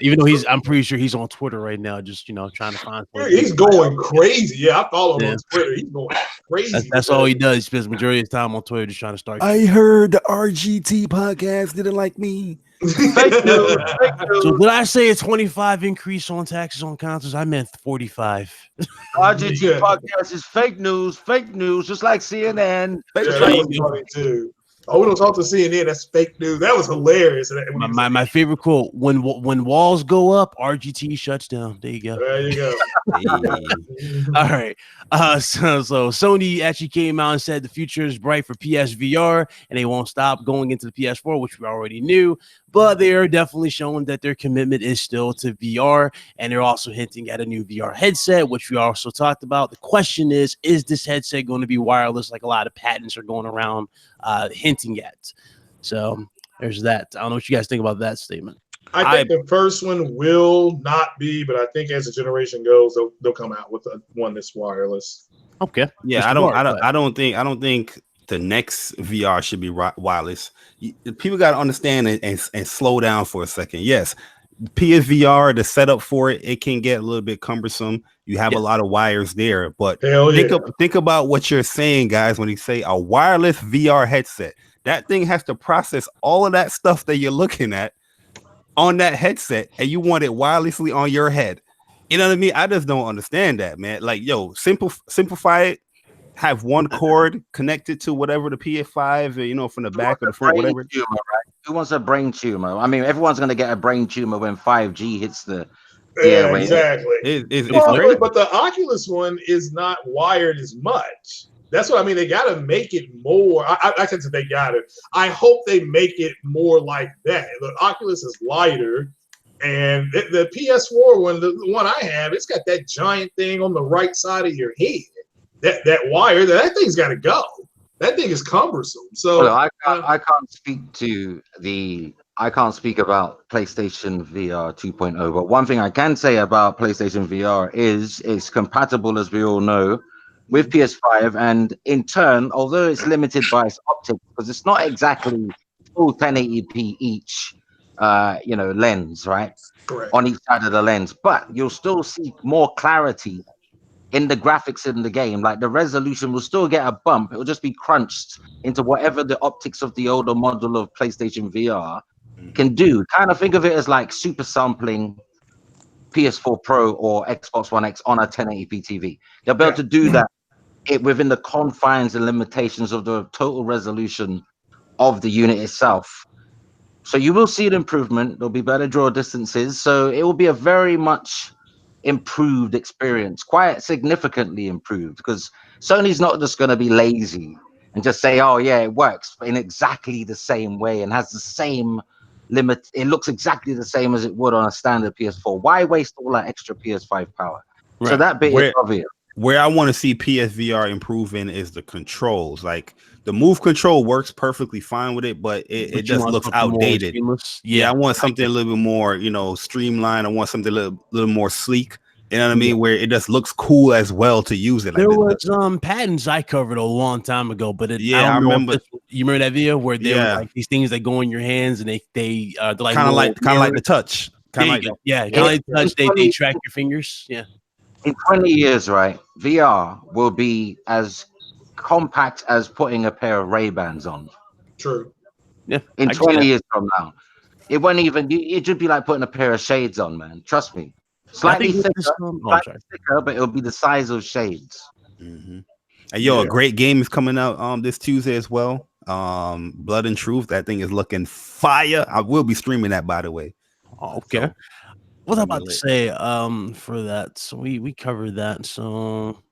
[SPEAKER 6] even though I'm pretty sure he's on Twitter right now, just trying to find.
[SPEAKER 5] He's going crazy. Yeah, I follow him on Twitter. He's going crazy.
[SPEAKER 6] That's all he does. He spends the majority of his time on Twitter just trying to start.
[SPEAKER 2] I heard the RGT podcast didn't like me.
[SPEAKER 3] Fake news.
[SPEAKER 6] So did I say a 25 increase on taxes on consoles? I meant 45.
[SPEAKER 3] RGT podcast is fake news, just like CNN.
[SPEAKER 5] Funny too. Oh, we don't talk to CNN. That's fake news. That was hilarious.
[SPEAKER 6] My favorite quote: when walls go up, RGT shuts down. There you go.
[SPEAKER 5] There you go.
[SPEAKER 6] All right. So Sony actually came out and said the future is bright for PSVR, and they won't stop going into the PS4, which we already knew. But they are definitely showing that their commitment is still to VR, and they're also hinting at a new VR headset, which we also talked about. The question is this headset going to be wireless, like a lot of patents are going around hinting at? So there's that. I don't know what you guys think about that statement.
[SPEAKER 5] I think the first one will not be, but I think as the generation goes, they'll come out with one that's wireless.
[SPEAKER 6] Okay.
[SPEAKER 2] Yeah, I don't think the next VR should be wireless. People got to understand and slow down for a second. Yes, PSVR, the setup for it can get a little bit cumbersome. You have a lot of wires there, but think about what you're saying, guys, when you say a wireless VR headset. That thing has to process all of that stuff that you're looking at on that headset, and you want it wirelessly on your head. You know what I mean? I just don't understand that, man. Like, simplify it. Have one cord connected to whatever the PS5, from the back or the front, whatever.
[SPEAKER 3] Tumor, right? Who wants a brain tumor? I mean, everyone's going to get a brain tumor when 5G hits the.
[SPEAKER 5] Yeah, exactly.
[SPEAKER 2] But
[SPEAKER 5] the Oculus one is not wired as much. That's what I mean. They got to make it more. I said they got it. I hope they make it more like that. The Oculus is lighter. And the PS4 one, the one I have, it's got that giant thing on the right side of your head. That wire, that thing's got to go. That thing is cumbersome. So
[SPEAKER 3] I can't speak about PlayStation VR 2.0, but one thing I can say about PlayStation VR is it's compatible, as we all know, with PS5, and in turn, although it's limited by its optics, because it's not exactly full 1080p each, lens, right?
[SPEAKER 5] Correct.
[SPEAKER 3] On each side of the lens, but you'll still see more clarity in the graphics in the game. Like, the resolution will still get a bump. It will just be crunched into whatever the optics of the older model of PlayStation VR can do. Kind of think of it as like super sampling PS4 Pro or Xbox One X on a 1080p TV. They'll be able to do that within the confines and limitations of the total resolution of the unit itself. So you will see an improvement. There'll be better draw distances. So it will be a very much improved experience, quite significantly improved, because Sony's not just going to be lazy and just say, oh yeah, it works in exactly the same way and has the same limit. It looks exactly the same as it would on a standard PS4. Why waste all that extra PS5 power? Right. So that bit is obvious.
[SPEAKER 2] Where I want to see PSVR improving is the controls. Like, the move control works perfectly fine with it, but it just looks outdated. Yeah, I want something a little bit more, streamlined. I want something a little more sleek. You know what I mean? Where it just looks cool as well to use it.
[SPEAKER 6] There was patents I covered a long time ago, but I remember. You remember that video where they were like these things that go in your hands and they're like
[SPEAKER 2] kind of like the touch. Kind of
[SPEAKER 6] like touch. They track your fingers. Yeah.
[SPEAKER 3] In 20 years, right, VR will be as compact as putting a pair of Ray-Bans on.
[SPEAKER 5] True.
[SPEAKER 6] Yeah.
[SPEAKER 3] In 20 years from now, it won't even. It should be like putting a pair of shades on, man. Trust me. Slightly thicker, but it'll be the size of shades.
[SPEAKER 2] Mm-hmm. Hey, yo, a great game is coming out this Tuesday as well. Blood and Truth. That thing is looking fire. I will be streaming that, by the way.
[SPEAKER 6] Okay. So, what was I about to say for that? So we covered that. So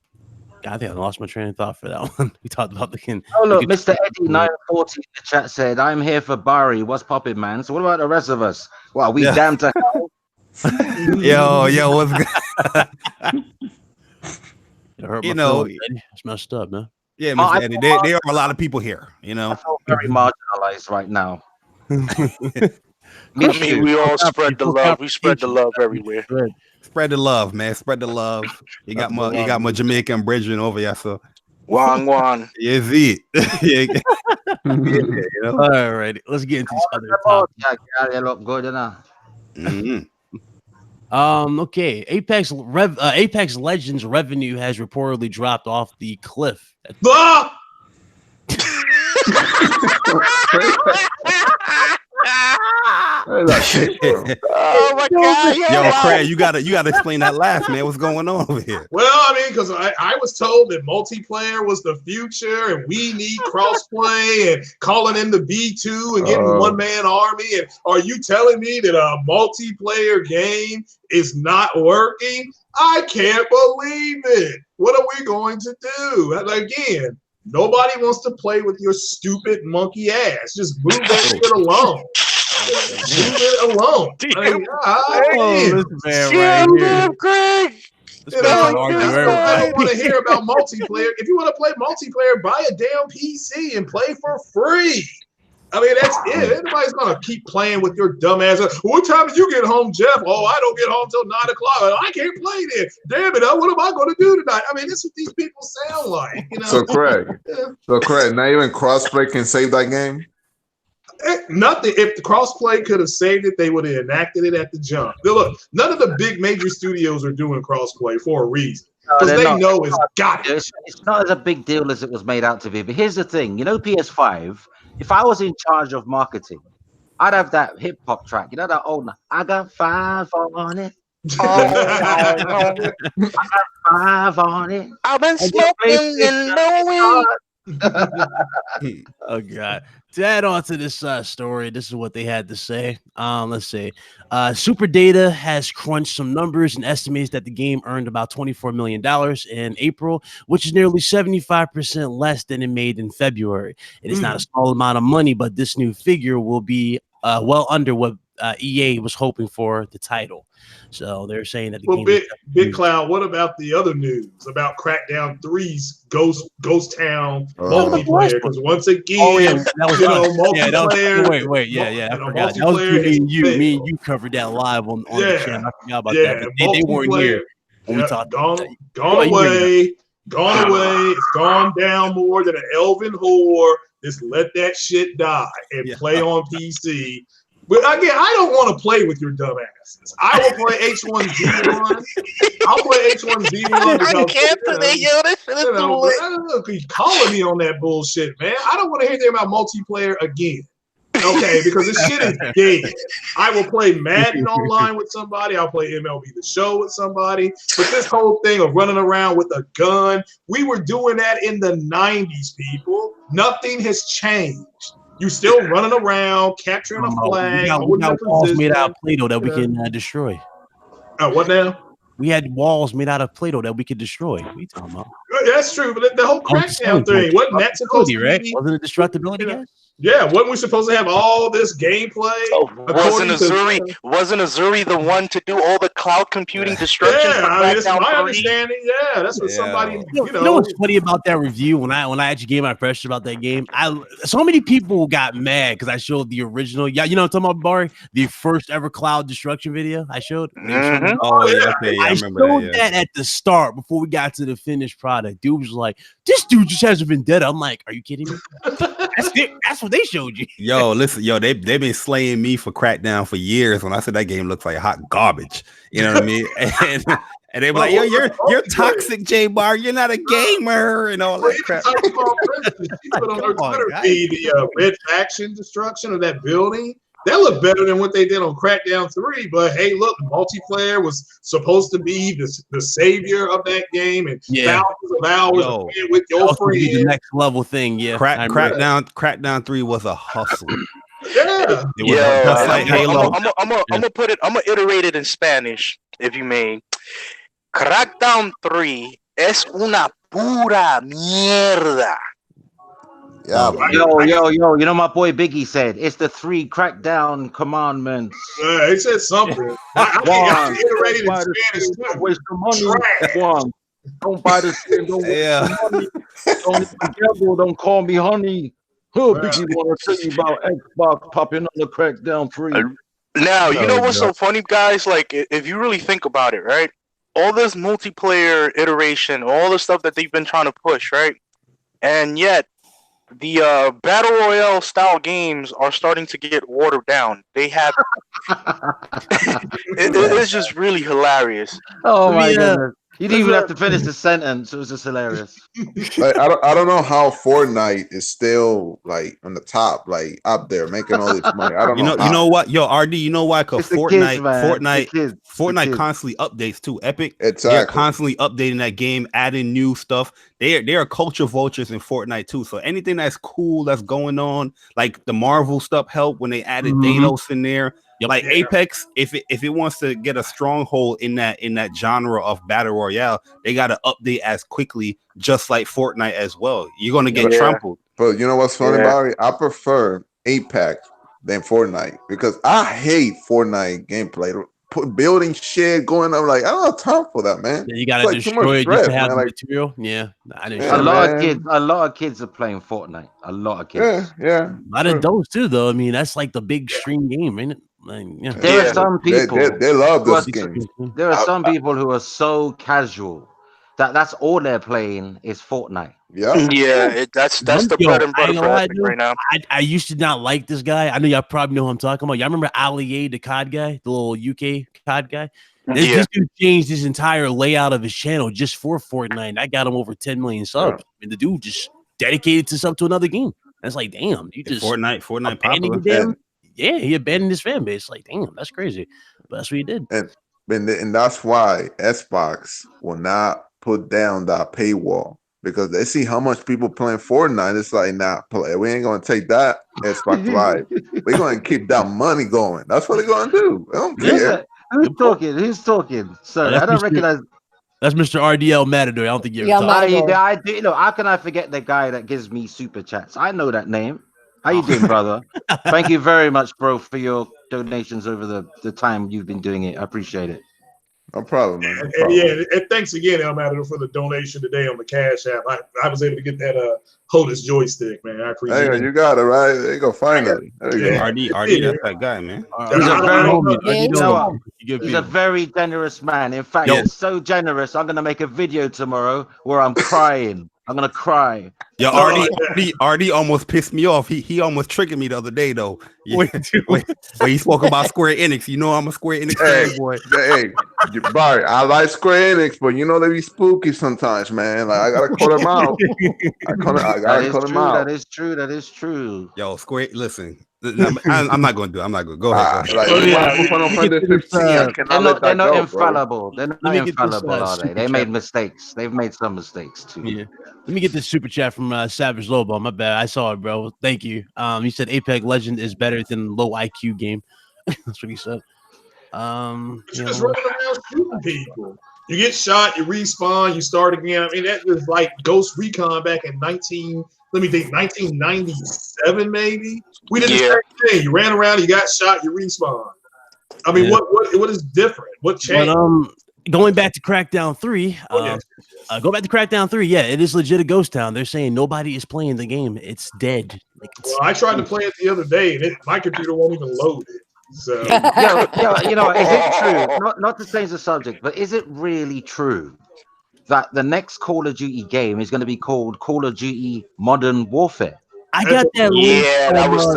[SPEAKER 6] I think I lost my train of thought for that one. We talked about the
[SPEAKER 3] Oh look, Mr. Eddie 940 in the chat said, "I'm here for Barry. What's poppin', man?" So what about the rest of us? Well, we damn to hell.
[SPEAKER 2] yo, what's good?
[SPEAKER 6] You know, it's messed up, man.
[SPEAKER 2] Yeah, Mr. Eddie, there are a lot of people here. You know,
[SPEAKER 3] I feel very marginalized right now.
[SPEAKER 1] I mean, we all spread the love. We spread the love everywhere.
[SPEAKER 2] Spread the love, man. Spread the love. You got my Jamaican brethren over here, so
[SPEAKER 1] Wang.
[SPEAKER 2] Yes, it. Yeah,
[SPEAKER 6] you know? All right, let's get into this other topic.
[SPEAKER 3] Yeah, look good enough.
[SPEAKER 6] Okay. Apex Legends revenue has reportedly dropped off the cliff.
[SPEAKER 1] Oh my God!
[SPEAKER 2] Yo, Craig, you gotta explain that last, man. What's going on over here?
[SPEAKER 5] Well, I mean, because I was told that multiplayer was the future, and we need crossplay and calling in the B2 and getting one-man army. And are you telling me that a multiplayer game is not working? I can't believe it. What are we going to do? And again, nobody wants to play with your stupid monkey ass. Just move that shit alone. Leave it alone. I don't want to hear about multiplayer. If you want to play multiplayer, buy a damn PC and play for free. I mean, that's it. Everybody's gonna keep playing with your dumb ass. What time did you get home, Jeff? Oh, I don't get home till 9 o'clock. I can't play then. Damn it! What am I going to do tonight? I mean, that's what these people sound like. You know?
[SPEAKER 8] So Craig, not even crossplay can save that game.
[SPEAKER 5] Nothing. If the crossplay could have saved it, they would have enacted it at the jump. Look, none of the big major studios are doing crossplay for a reason. Because they know it's got it.
[SPEAKER 3] It's not as a big deal as it was made out to be. But here's the thing, you know, PS5, if I was in charge of marketing, I'd have that hip hop track. You know that old I got 5 on it. I got 5 on it.
[SPEAKER 1] I've been smoking and knowing.
[SPEAKER 6] Oh God. To add on to this story, this is what they had to say. Let's see. Super Data has crunched some numbers and estimates that the game earned about $24 million in April, which is nearly 75% less than it made in February. It is not a small amount of money, but this new figure will be well under what EA was hoping for the title. So they're saying that the game
[SPEAKER 5] Big Cloud, what about the other news about Crackdown 3's Ghost Town multiplayer? Because once again, multiplayer.
[SPEAKER 6] I forgot. That was me and you covered that live on the channel. I forgot about that. They weren't here when we talked.
[SPEAKER 5] Gone away. It's gone down more than an elven whore. Just let that shit die and play on PC. But again, I don't want to play with your dumb asses. I will play H1Z1. I'll play H1Z1 because
[SPEAKER 1] I can't today, yo. This shit is too late.
[SPEAKER 5] I don't know, he's calling me on that bullshit, man. I don't want to hear anything about multiplayer again. Okay, because this shit is dead. I will play Madden online with somebody. I'll play MLB The Show with somebody. But this whole thing of running around with a gun, we were doing that in the 90s, people. Nothing has changed. You still running around, capturing a flag.
[SPEAKER 6] We got walls made out of Play-Doh that we can destroy.
[SPEAKER 5] What now?
[SPEAKER 6] We had walls made out of Play-Doh that we could destroy. What are you talking about?
[SPEAKER 5] That's true, but the whole Crackdown thing, wasn't that supposed to be?
[SPEAKER 6] Right? Wasn't it destructibility, guys?
[SPEAKER 5] Yeah, wasn't we supposed to have all this gameplay?
[SPEAKER 1] Wasn't Azuri the one to do all the cloud computing destruction?
[SPEAKER 5] Yeah, I mean, that's my understanding. Yeah, that's what somebody,
[SPEAKER 6] you know what's funny about that review when I actually gave my impression about that game? So many people got mad because I showed the original. Yeah, you know what I'm talking about, Barry? The first ever cloud destruction video I showed.
[SPEAKER 2] Mm-hmm. Oh yeah, I
[SPEAKER 6] remember that at the start before we got to the finished product. Dude was like, "This dude just has a vendetta." I'm like, "Are you kidding me?" That's what they showed you.
[SPEAKER 2] Yo, listen, they've been slaying me for Crackdown for years. When I said that game looks like hot garbage, you know what I mean? And they were like, "Yo, you're toxic, J Bar. You're not a gamer," and all that crap.
[SPEAKER 5] She put on her Twitter feed the red faction destruction of that building. that looked better than what they did on Crackdown 3. But hey, look, the multiplayer was supposed to be the savior of that game, and thousands of hours of playing with your friends.
[SPEAKER 6] The next level thing, yeah.
[SPEAKER 2] Crackdown 3 was a hustle.
[SPEAKER 5] Yeah,
[SPEAKER 1] I'm gonna iterate it in Spanish, if you may. Crackdown 3 es una pura mierda.
[SPEAKER 8] Yeah,
[SPEAKER 3] yo, you know my boy Biggie said it's the 3 crackdown commandments.
[SPEAKER 5] He said something. I iterated in Spanish too.
[SPEAKER 3] Waste the money. One. Don't buy the skin. Don't waste the money. Don't call me honey. Who Biggie want to tell you about Xbox popping on the Crackdown 3?
[SPEAKER 1] Now you know what's so funny, guys? Like if you really think about it, right? All this multiplayer iteration, all the stuff that they've been trying to push, right? And yet the battle royale style games are starting to get watered down. They have it's just really hilarious.
[SPEAKER 3] Oh my goodness. You didn't even have to finish the sentence. It was just hilarious.
[SPEAKER 8] Like, I don't know how Fortnite is still like on the top, like up there making all this money. I don't know.
[SPEAKER 2] You know what? Yo, RD, you know why? Because Fortnite constantly updates too. Epic, they're constantly updating that game, adding new stuff. They are culture vultures in Fortnite too. So anything that's cool that's going on, like the Marvel stuff, helped when they added Thanos in there. Like Apex, if it wants to get a stronghold in that genre of battle royale, they got to update as quickly, just like Fortnite as well. You're gonna get trampled.
[SPEAKER 8] But you know what's funny about it? I prefer Apex than Fortnite because I hate Fortnite gameplay. Building shit, going up, like I don't have time for that, man.
[SPEAKER 6] Yeah, you gotta destroy it just to have the material. Yeah,
[SPEAKER 3] a lot of kids are playing Fortnite. A lot of kids.
[SPEAKER 8] Yeah.
[SPEAKER 6] A lot of those too, though. I mean, that's like the big stream game, ain't it?
[SPEAKER 3] There are some people
[SPEAKER 8] they love this game.
[SPEAKER 3] There are some people who are so casual that's all they're playing is Fortnite.
[SPEAKER 1] That's the bread and butter for Epic right now.
[SPEAKER 6] I used to not like this guy. I know y'all probably know who I'm talking about. Y'all remember Ali A, the COD guy, the little UK COD guy? This dude changed his entire layout of his channel just for Fortnite. I got him over 10 million subs. And the dude just dedicated himself to another game. That's like, damn, you just
[SPEAKER 2] Fortnite popular.
[SPEAKER 6] Yeah, he abandoned his fan base. Like, damn, that's crazy. But that's what he did.
[SPEAKER 8] And that's why Xbox will not put down that paywall because they see how much people playing Fortnite. It's like, nah, we ain't gonna take that Xbox Live. We're gonna keep that money going. That's what they're gonna do. I don't care.
[SPEAKER 3] Who's talking? Sorry, I don't recognize.
[SPEAKER 6] That's Mr. RDL Matador. I don't think you're
[SPEAKER 3] I do. Look, how can I forget the guy that gives me super chats? I know that name. How you doing, brother? Thank you very much, bro, for your donations over the time you've been doing it. I appreciate it.
[SPEAKER 8] No problem, man.
[SPEAKER 5] And thanks again, El Matador, for the donation today on the Cash App. I was able to get that HOTUS joystick, man. I appreciate it.
[SPEAKER 8] You got it, right? There you go, finally. There you
[SPEAKER 2] go. RD, that's that guy, man.
[SPEAKER 3] He's a very generous man. In fact, he's so generous, I'm going to make a video tomorrow where I'm crying. I'm gonna cry.
[SPEAKER 2] Yo, RD almost pissed me off. He almost triggered me the other day though. When he spoke about Square Enix. You know I'm a Square Enix fanboy.
[SPEAKER 8] Hey, Barry, I like Square Enix, but you know they be spooky sometimes, man. Like I gotta call them out. I gotta call them out.
[SPEAKER 3] That is true. That is true.
[SPEAKER 2] Yo, Square, listen. I'm not going to do it. I'm not going to go ahead.
[SPEAKER 3] They're not infallible. They're not infallible, are they? They made mistakes. They've made some mistakes too.
[SPEAKER 6] Yeah. Let me get this super chat from Savage Lobo. My bad. I saw it, bro. Thank you. He said Apex Legend is better than low IQ game. That's what he said.
[SPEAKER 5] Just running around shooting people. You get shot, you respawn, you start again. I mean, that was like Ghost Recon back in 1997, maybe. We did the same thing. You ran around, you got shot, you respawn. I mean, what is different? What changed?
[SPEAKER 6] But, going back to Crackdown 3, go back to Crackdown 3. Yeah, it is legit a ghost town. They're saying nobody is playing the game. It's dead.
[SPEAKER 5] Well, I tried to play it the other day, and my computer won't even load it. So,
[SPEAKER 3] is it true? Not to change the subject, but is it really true that the next Call of Duty game is going to be called Call of Duty Modern Warfare?
[SPEAKER 6] I got that.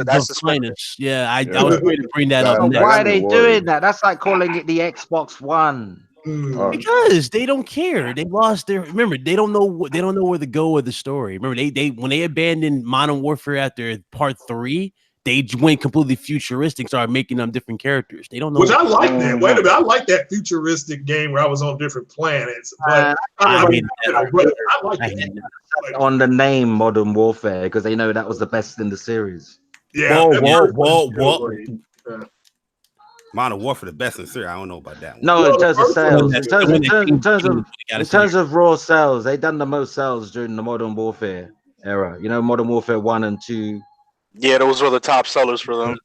[SPEAKER 1] That's the
[SPEAKER 6] finest. Yeah, I was going to bring that up.
[SPEAKER 3] Why are they doing that? That's like calling it the Xbox One.
[SPEAKER 6] Because they don't care. They lost their. Remember, they don't know where to go with the story. Remember, they when they abandoned Modern Warfare after Part 3. they went completely futuristic, started making them different characters. They don't know.
[SPEAKER 5] Which I like that. Wait a minute, I like that futuristic game where I was on different planets. But I like
[SPEAKER 3] it. On the name Modern Warfare because they know that was the best in the series.
[SPEAKER 5] Yeah.
[SPEAKER 2] Whoa. Modern Warfare, the best in the series. I don't know about that one.
[SPEAKER 3] No, in terms of sales, in terms of raw sales, they done the most sales during the Modern Warfare era. You know, Modern Warfare 1 and 2.
[SPEAKER 1] Yeah, those were the top sellers for them.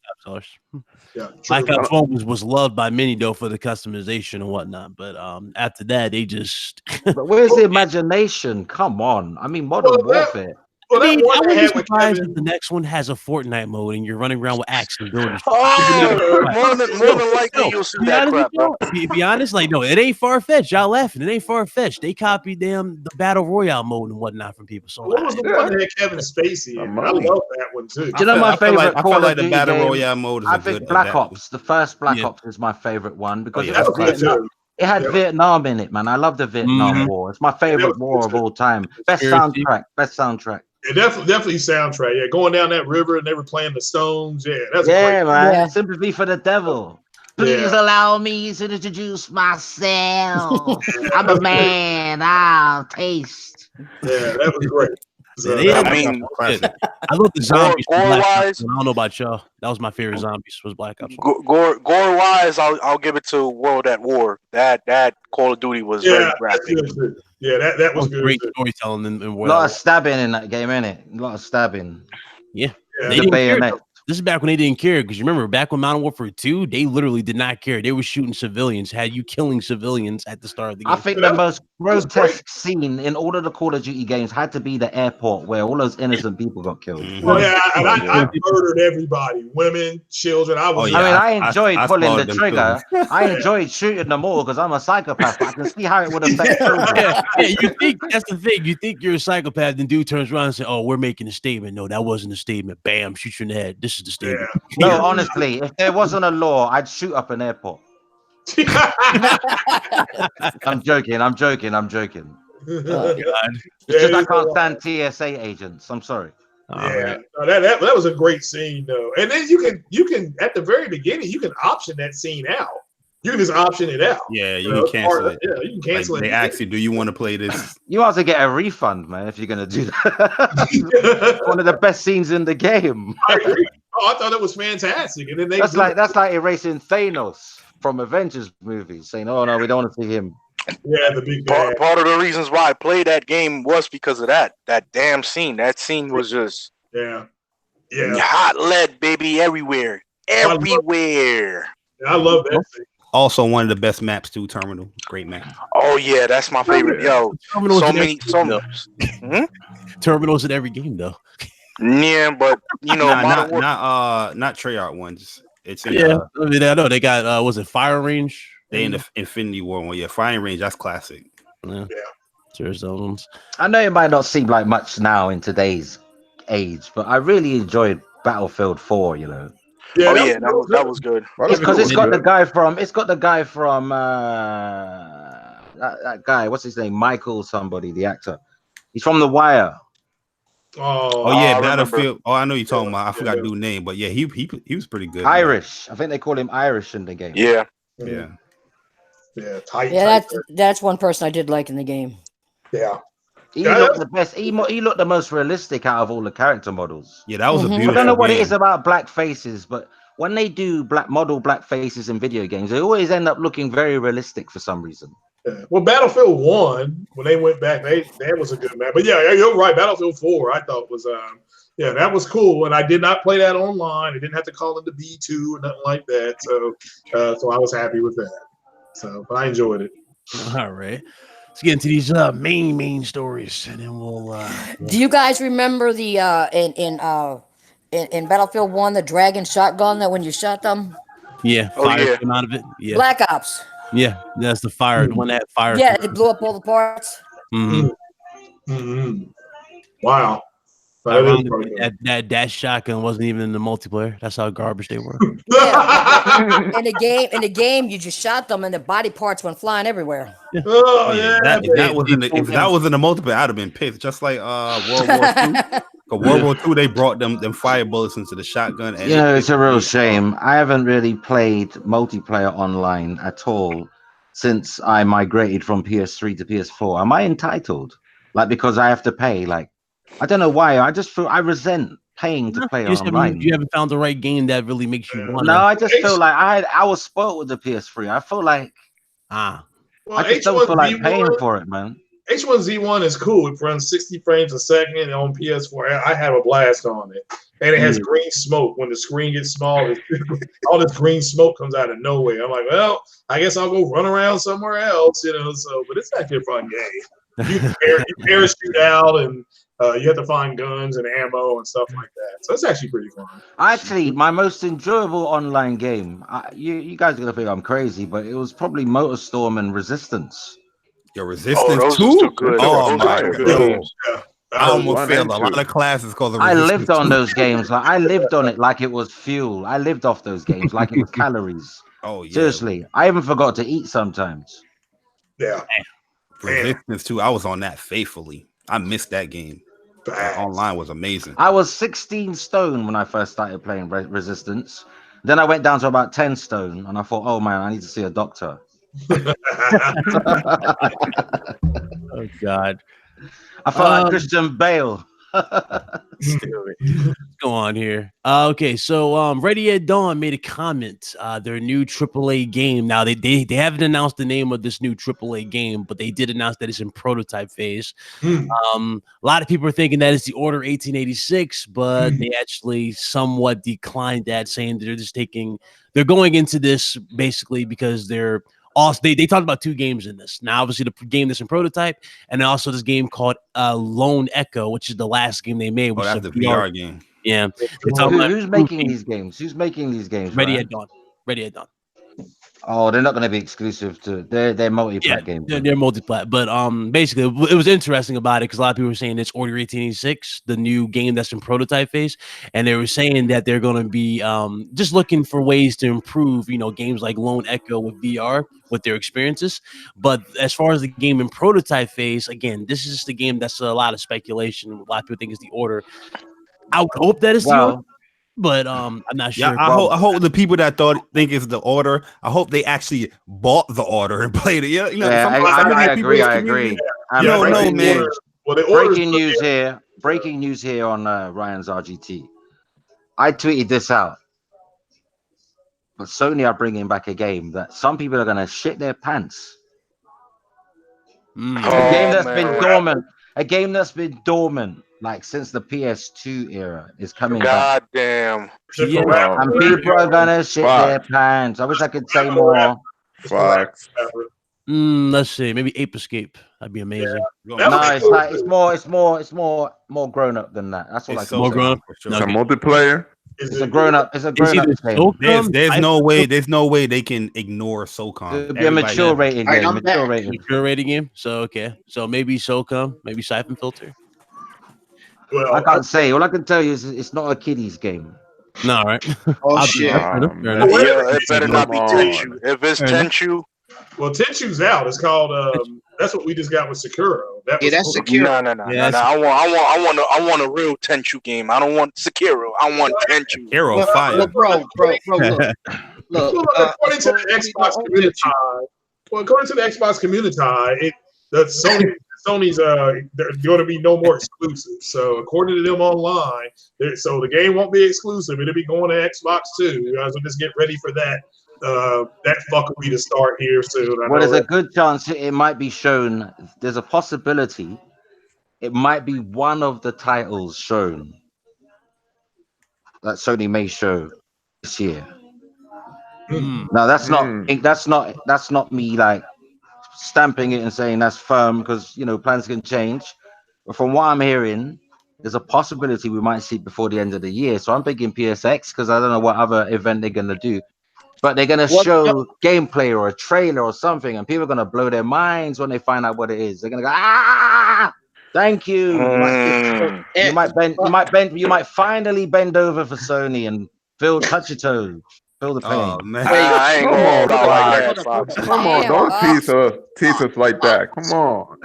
[SPEAKER 5] Yeah,
[SPEAKER 6] Black Ops 1 was loved by many though for the customization and whatnot, but after that they just.
[SPEAKER 3] But where's the imagination? Come on, I mean Modern Warfare.
[SPEAKER 5] Well,
[SPEAKER 6] I wouldn't be surprised if the next one has a Fortnite mode and you're running around with axe and building.
[SPEAKER 1] More than likely you'll see that crap.
[SPEAKER 6] Be honest, like no, it ain't far fetched. Y'all laughing? It ain't far fetched. They copied the battle royale mode and whatnot from people. So
[SPEAKER 5] what was the one that had Kevin Spacey? I love that one too.
[SPEAKER 3] Do you know my favorite?
[SPEAKER 2] I feel like the battle royale mode is.
[SPEAKER 3] I think Black Ops, the first Black Ops, is my favorite one because it had Vietnam in it, man. I love the Vietnam War. It's my favorite war of all time. Best soundtrack.
[SPEAKER 5] Yeah, definitely soundtrack. Yeah, going down that river and they were playing the Stones. Yeah, that's
[SPEAKER 3] great. Man.
[SPEAKER 7] Yeah.
[SPEAKER 3] Sympathy for the devil. Please allow me to introduce myself. I'm a man. I'll taste.
[SPEAKER 5] Yeah, that was great. So,
[SPEAKER 6] I love the zombies. I don't know about y'all. That was my favorite zombies. Was Black Ops.
[SPEAKER 1] Gore wise, I'll give it to World at War. That Call of Duty was very graphic.
[SPEAKER 5] Yeah, that was good.
[SPEAKER 6] Great storytelling in
[SPEAKER 3] World. A lot of stabbing in that game, innit? A lot of stabbing.
[SPEAKER 6] Yeah. They didn't care. This is back when they didn't care because you remember back when Modern Warfare 2, they literally did not care. They were shooting civilians, had you killing civilians at the start of the game.
[SPEAKER 3] I think the most grotesque scene in all of the Call of Duty games had to be the airport where all those innocent people got killed.
[SPEAKER 5] Oh yeah, I murdered everybody, women, children.
[SPEAKER 3] I enjoyed pulling the trigger. I enjoyed shooting them all because I'm a psychopath. I can see how it would affect children.
[SPEAKER 6] Yeah, you think that's the thing. You think you're a psychopath, then dude turns around and says, "Oh, we're making a statement." No, that wasn't a statement. Bam, shoot you in the head. This is the statement.
[SPEAKER 3] Yeah. No, honestly, if there wasn't a law, I'd shoot up an airport. I'm joking.
[SPEAKER 6] Oh,
[SPEAKER 3] it's just I can't stand TSA agents. I'm sorry.
[SPEAKER 5] Yeah, that was a great scene though. And then you can at the very beginning you can option that scene out. You can just option it out.
[SPEAKER 2] Yeah, you can cancel it.
[SPEAKER 5] Yeah, you can cancel it.
[SPEAKER 2] They ask you, do you want to play this?
[SPEAKER 3] You also get a refund, man, if you're gonna do that. One of the best scenes in the game.
[SPEAKER 5] I agree. Oh, I thought it was fantastic. And then that's
[SPEAKER 3] like erasing Thanos from Avengers movies, saying, "Oh no, we don't want to see him."
[SPEAKER 5] Yeah, the big
[SPEAKER 1] part of the reasons why I played that game was because of that damn scene. That scene was just hot lead, baby, everywhere. I
[SPEAKER 5] love that scene.
[SPEAKER 2] Also, one of the best maps too. Terminal, great map.
[SPEAKER 1] Oh yeah, that's my favorite. Yo,
[SPEAKER 6] Terminals in every game though.
[SPEAKER 1] Yeah, but you know,
[SPEAKER 2] not Treyarch ones. It's
[SPEAKER 6] I know they got was it Fire Range?
[SPEAKER 2] They in the Infinity War one. Yeah, Fire Range, that's classic.
[SPEAKER 6] Yeah. There's those ones.
[SPEAKER 3] I know it might not seem like much now in today's age, but I really enjoyed Battlefield 4, you know.
[SPEAKER 1] Yeah, that was good.
[SPEAKER 3] Because it's got the guy from that guy, what's his name? Michael somebody, the actor. He's from The Wire.
[SPEAKER 2] Oh yeah, Battlefield. Oh, I know you're talking about. I forgot dude's name, but yeah, he was pretty good.
[SPEAKER 3] Irish. I think they call him Irish in the game.
[SPEAKER 1] Yeah.
[SPEAKER 7] That's one person I did like in the game.
[SPEAKER 5] Yeah.
[SPEAKER 3] He looked the best. He looked the most realistic out of all the character models.
[SPEAKER 2] Yeah, that was a beautiful.
[SPEAKER 3] I don't know what it is about black faces, but when they do black faces in video games, they always end up looking very realistic for some reason.
[SPEAKER 5] Yeah. Well, Battlefield 1, when they went back, that was a good map. But yeah, you're right. Battlefield 4, I thought was that was cool. And I did not play that online. I didn't have to call into B2 or nothing like that. So I was happy with that. So, but I enjoyed it.
[SPEAKER 6] All right. Let's get into these main stories, and then we'll.
[SPEAKER 7] Do you guys remember the in Battlefield 1 the dragon shotgun that when you shot them?
[SPEAKER 6] Yeah, fire came out of it. Yeah,
[SPEAKER 7] Black Ops.
[SPEAKER 6] Yeah, that's the fire. The one that had fire.
[SPEAKER 7] Yeah, it blew up all the parts.
[SPEAKER 5] Wow.
[SPEAKER 6] That shotgun wasn't even in the multiplayer. That's how garbage they were.
[SPEAKER 7] Yeah. In the game, you just shot them and the body parts went flying everywhere.
[SPEAKER 5] Yeah. Oh yeah.
[SPEAKER 2] If that was in the multiplayer, I'd have been pissed. Just like World War II. 'Cause World War II, they brought them fire bullets into the shotgun. And
[SPEAKER 3] it's a real shame. I haven't really played multiplayer online at all since I migrated from PS3 to PS4. Am I entitled? Like, because I have to pay? Like, I don't know why. I just feel I resent paying to play online.
[SPEAKER 6] You haven't found the right game that really makes you want.
[SPEAKER 3] No, I just feel like I was spoiled with the PS3. I feel like
[SPEAKER 5] well,
[SPEAKER 3] I just don't feel like paying for it, man.
[SPEAKER 5] H1Z1 is cool. It runs 60 frames a second on PS4. I have a blast on it. And it has green smoke. When the screen gets small, all this green smoke comes out of nowhere. I'm like, well, I guess I'll go run around somewhere else, but it's actually a fun game. You parachute out and you have to find guns and ammo and stuff like that. So it's actually pretty fun.
[SPEAKER 3] Actually, my most enjoyable online game, you guys are going to think I'm crazy, but it was probably MotorStorm and Resistance.
[SPEAKER 2] Your Resistance too? Oh my god! I almost failed a lot of classes because
[SPEAKER 3] I lived on those games. Like I lived on it like it was fuel. I lived off those games like it was calories.
[SPEAKER 2] Oh yeah.
[SPEAKER 3] Seriously, I even forgot to eat sometimes.
[SPEAKER 5] Yeah.
[SPEAKER 2] Resistance 2, I was on that faithfully. I missed that game. Online was amazing.
[SPEAKER 3] I was 16 stone when I first started playing Resistance. Then I went down to about 10 stone, and I thought, oh man, I need to see a doctor.
[SPEAKER 6] Oh God!
[SPEAKER 3] I felt like Christian Bale.
[SPEAKER 6] Go on here. Okay, so Ready at Dawn made a comment. Their new AAA game. Now they haven't announced the name of this new AAA game, but they did announce that it's in prototype phase. A lot of people are thinking that it's the Order 1886, but they actually somewhat declined that, saying that they're going into this basically because they're also they talked about 2 games in this. Now, obviously, the game that's in prototype, and also this game called Lone Echo, which is the last game they made.
[SPEAKER 2] That's the VR game.
[SPEAKER 6] Yeah.
[SPEAKER 3] Who's making these games? Who's making these games?
[SPEAKER 6] Ready at Dawn. Ready at Dawn.
[SPEAKER 3] Oh, they're not going to be exclusive to they're multi-plat games.
[SPEAKER 6] They're multi-plat, but basically it was interesting about it because a lot of people were saying it's Order 1886, the new game that's in prototype phase, and they were saying that they're going to be just looking for ways to improve, games like Lone Echo with VR with their experiences. But as far as the game in prototype phase, again, this is just a game that's a lot of speculation. A lot of people think it's the Order. I would hope that it's the Order. But I'm not sure.
[SPEAKER 2] Yeah, I hope the people that think it's the Order, I hope they actually bought the Order and played it.
[SPEAKER 3] I agree.
[SPEAKER 2] Man.
[SPEAKER 3] Breaking news here on Ryan's RGT. I tweeted this out. But Sony are bringing back a game that some people are going to shit their pants. A game that's been dormant. Like since the PS2 era is coming back.
[SPEAKER 1] Damn.
[SPEAKER 3] And people are gonna shit their pants. I wish I could say more.
[SPEAKER 8] Facts.
[SPEAKER 6] Let's see. Maybe Ape Escape. That'd be amazing.
[SPEAKER 3] Yeah. No, it's more grown up than that. That's what I can
[SPEAKER 6] more grown up.
[SPEAKER 8] It's a multiplayer.
[SPEAKER 3] It's a grown up. It's a grown up game.
[SPEAKER 2] There's no way they can ignore SOCOM.
[SPEAKER 3] It'll be a mature rated game.
[SPEAKER 6] Mature rated game. So okay. So maybe SOCOM, maybe Siphon Filter.
[SPEAKER 5] Well,
[SPEAKER 3] I can't say. All I can tell you is it's not a kiddies game.
[SPEAKER 6] No, right?
[SPEAKER 4] Oh shit!
[SPEAKER 1] It better not be Tenchu. If it's Tenchu,
[SPEAKER 5] well, Tenchu's out. It's called. That's what we just got with Sekiro.
[SPEAKER 4] That's Sekiro.
[SPEAKER 1] No. I want a real Tenchu game. I don't want Sekiro. I want Tenchu.
[SPEAKER 2] Hero fire.
[SPEAKER 4] Look, bro. Look.
[SPEAKER 5] According to the Xbox community, Sony's there going to be no more exclusives. So according to them online, so the game won't be exclusive. It'll be going to Xbox too. You guys will just get ready for that. That fuckery to start here soon.
[SPEAKER 3] Well, there's a good chance it might be shown. There's a possibility it might be one of the titles shown that Sony may show this year. Now that's not me like stamping it and saying that's firm because plans can change. But from what I'm hearing, there's a possibility we might see it before the end of the year. So I'm thinking PSX because I don't know what other event they're gonna do. But they're gonna show gameplay or a trailer or something, and people are gonna blow their minds when they find out what it is. They're gonna go, thank you. You might finally bend over for Sony and touch your toes. Feel the pain.
[SPEAKER 2] Oh man.
[SPEAKER 1] I ain't
[SPEAKER 8] Come
[SPEAKER 1] going
[SPEAKER 8] on,
[SPEAKER 1] out like
[SPEAKER 8] Fox.
[SPEAKER 1] that, Fox.
[SPEAKER 8] Come on, don't tease us like that. Come on.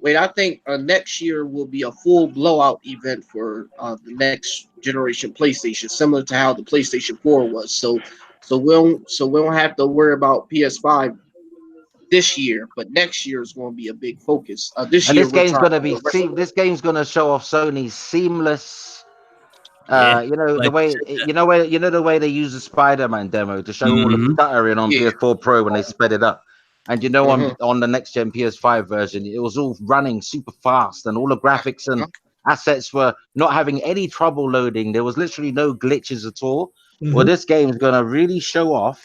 [SPEAKER 4] Wait, I think next year will be a full blowout event for the next generation PlayStation, similar to how the PlayStation 4 was. So we don't have to worry about PS5 this year, but next year is going to be a big focus. This
[SPEAKER 3] And
[SPEAKER 4] year
[SPEAKER 3] this game's gonna be this game's gonna show off Sony's seamless. You know the way the way they use the Spider-Man demo to show all the stuttering on PS4 Pro when they sped it up, and on the next gen PS5 version, it was all running super fast, and all the graphics and assets were not having any trouble loading. There was literally no glitches at all. Well, this game is gonna really show off.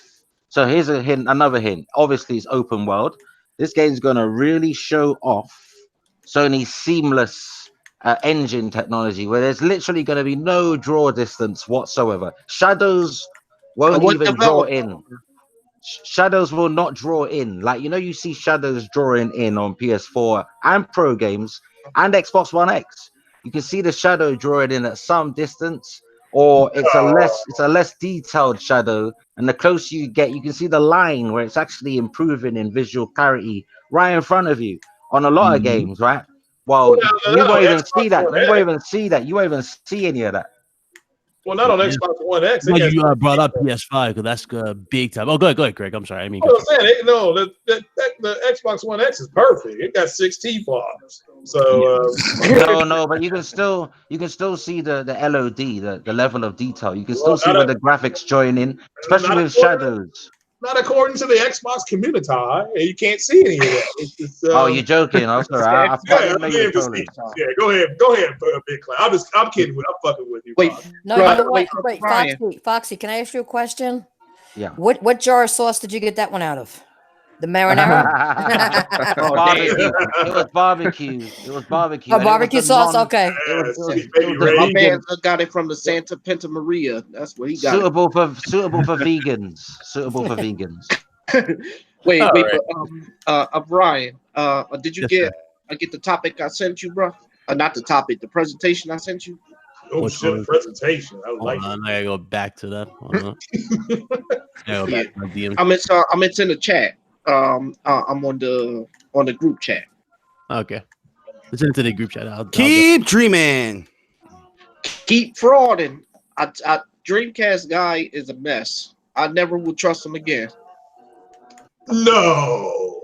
[SPEAKER 3] So here's a hint, another hint. Obviously, it's open world. This game's gonna really show off Sony's seamless engine technology, where there's literally going to be no draw distance whatsoever. Shadows won't even draw in. Shadows will not draw in. Like, you see shadows drawing in on PS4 and Pro games and Xbox One X. You can see the shadow drawing in at some distance, or it's a less detailed shadow. And the closer you get, you can see the line where it's actually improving in visual clarity right in front of you on a lot of games, right? Well, you won't even see that. You won't even see that. You won't even see any of that.
[SPEAKER 5] Well, not on Xbox One X.
[SPEAKER 6] Well, you brought up PS5 because that's big time. Oh, go ahead, Greg. I'm sorry. I mean,
[SPEAKER 5] I'm saying the Xbox One X is perfect. It got 6 T-flops. So
[SPEAKER 3] no, but you can still see the LOD, the level of detail. You can still see where the graphics join in, especially with shadows.
[SPEAKER 5] Not according to the Xbox community. You can't see any of that.
[SPEAKER 3] Oh, you're joking. I'm sorry.
[SPEAKER 5] Yeah, go ahead, Big Cloud. I'm kidding. I'm fucking with you.
[SPEAKER 7] Wait, Foxy, can I ask you a question?
[SPEAKER 3] Yeah.
[SPEAKER 7] What jar of sauce did you get that one out of? The marinara?
[SPEAKER 3] It was barbecue.
[SPEAKER 7] Oh, barbecue sauce. Okay.
[SPEAKER 4] My man got it from the Santa Penta Maria. That's what he got.
[SPEAKER 3] Suitable for vegans. Suitable for vegans.
[SPEAKER 4] Wait. But, Brian, did you get the topic I sent you, bro? Not the topic, the presentation I sent you.
[SPEAKER 5] Oh shit, presentation. I like it.
[SPEAKER 6] I gotta go back to that.
[SPEAKER 4] It's in the chat. I'm on the group chat.
[SPEAKER 6] Okay, it's into the group chat.
[SPEAKER 2] Keep dreaming.
[SPEAKER 4] Keep frauding. Dreamcast guy is a mess. I never will trust him again.
[SPEAKER 5] No.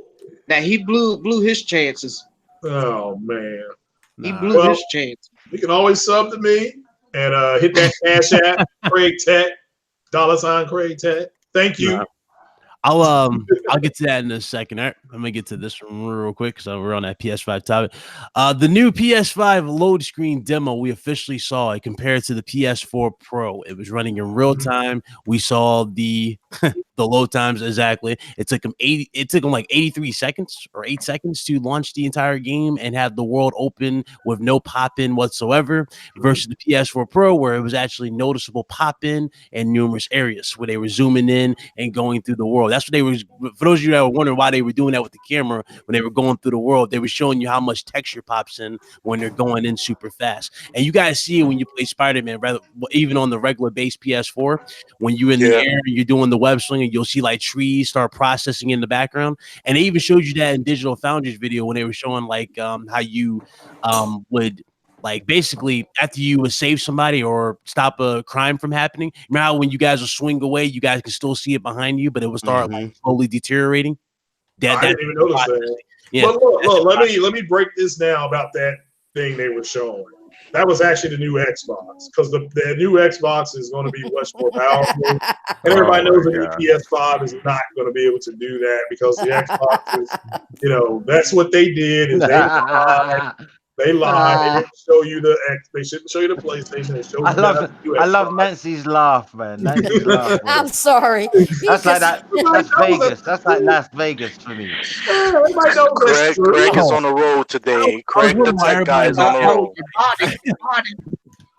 [SPEAKER 4] Now he blew his chances.
[SPEAKER 5] Oh man.
[SPEAKER 4] He blew his chance.
[SPEAKER 5] You can always sub to me and hit that Cash App, Craig Tech, $ Craig Tech. Thank you.
[SPEAKER 6] I'll get to that in a second. All right, I'm gonna get to this one real quick because we're on that PS5 topic. The new PS5 load screen demo we officially saw it compared to the PS4 Pro. It was running in real time. We saw the load times exactly. It took them like 83 seconds or 8 seconds to launch the entire game and have the world open with no pop-in whatsoever. Versus the PS4 Pro, where it was actually noticeable pop-in in numerous areas where they were zooming in and going through the world. That's what they were. For those of you that were wondering why they were doing that with the camera when they were going through the world, they were showing you how much texture pops in when they're going in super fast. And you guys see it when you play Spider-Man, rather even on the regular base PS4, when you're in the air and you're doing the web sling, and you'll see like trees start processing in the background. And they even showed you that in Digital Foundry's video when they were showing like how you would. Like basically after you would save somebody or stop a crime from happening, remember how when you guys will swing away, you guys can still see it behind you, but it will start like slowly deteriorating.
[SPEAKER 5] I didn't even notice that. Yeah. But look, let me break this down about that thing they were showing. That was actually the new Xbox, because the new Xbox is going to be much more powerful. And everybody knows that the PS5 is not going to be able to do that, because the Xbox is, that's what they did. Is they lied. They didn't show you the X. They shouldn't show you the PlayStation. They showed
[SPEAKER 3] I love Nancy's laugh, man. Nancy's laugh.
[SPEAKER 7] I'm sorry.
[SPEAKER 3] That's like that. That's Vegas. That's like Las Vegas for me.
[SPEAKER 1] Greg is on the road today. Craig the tech guy is on the road.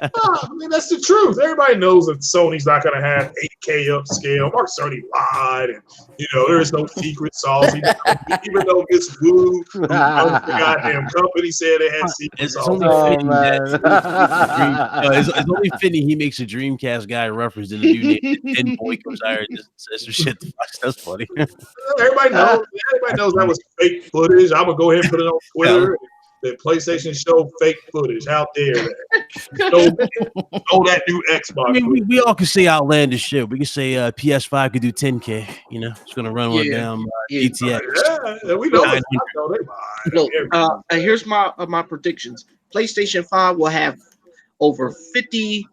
[SPEAKER 5] I mean, that's the truth. Everybody knows that Sony's not going to have 8K upscale. Mark Cerny lied, and there is no secret sauce. Even though Miss Wu, who owns the goddamn company, said they had secret sauce.
[SPEAKER 6] It's only fitting he makes a Dreamcast guy reference in the new name. And boy comes out and just says some shit. That's funny.
[SPEAKER 5] Everybody knows. Everybody knows that was fake footage. I'm gonna go ahead and put it on Twitter. The PlayStation showed fake footage. How dare that? Show that new Xbox.
[SPEAKER 6] I mean, we all can say outlandish shit. We can say PS5 could do 10K. It's gonna run one down ETX.
[SPEAKER 5] Yeah, we know.
[SPEAKER 4] Here's my predictions. PlayStation 5 will have over 50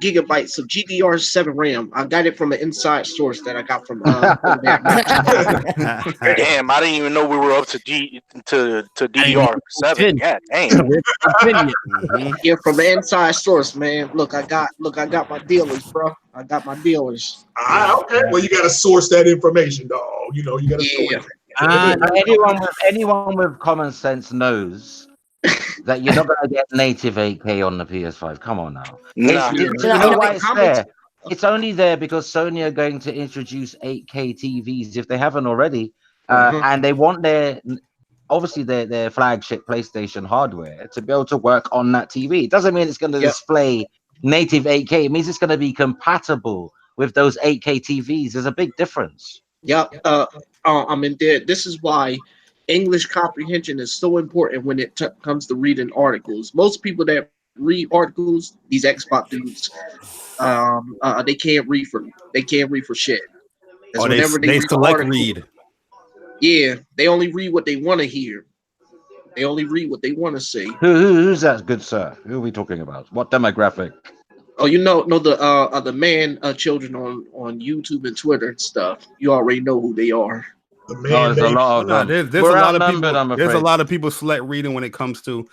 [SPEAKER 4] gigabytes of GDR7 RAM. I got it from an inside source that I got from.
[SPEAKER 1] Damn, I didn't even know we were up to DDR7. Yeah, damn.
[SPEAKER 4] Yeah, from the inside source, man. Look, I got my dealers, bro. I got my dealers.
[SPEAKER 5] Okay, well, you got to source that information, dog. You got to source it.
[SPEAKER 3] Anyone with common sense knows that you're not going to get native 8K on the PS5. Come on now. You know why it's there? It's only there because Sony are going to introduce 8K TVs if they haven't already, and they want their flagship PlayStation hardware to be able to work on that TV. It doesn't mean it's going to display native 8K. It means it's going to be compatible with those 8K TVs. There's a big difference.
[SPEAKER 4] Yep. This is why English comprehension is so important when it comes to reading articles. Most people that read articles, these Xbox dudes, they can't read for shit.
[SPEAKER 2] They select read.
[SPEAKER 4] Yeah, they only read what they want to hear. They only read what they want to see.
[SPEAKER 3] Who's that, good sir? Who are we talking about? What demographic?
[SPEAKER 4] Oh, the man children on YouTube and Twitter and stuff. You already know who they are.
[SPEAKER 2] There's a lot of people select reading when it comes to.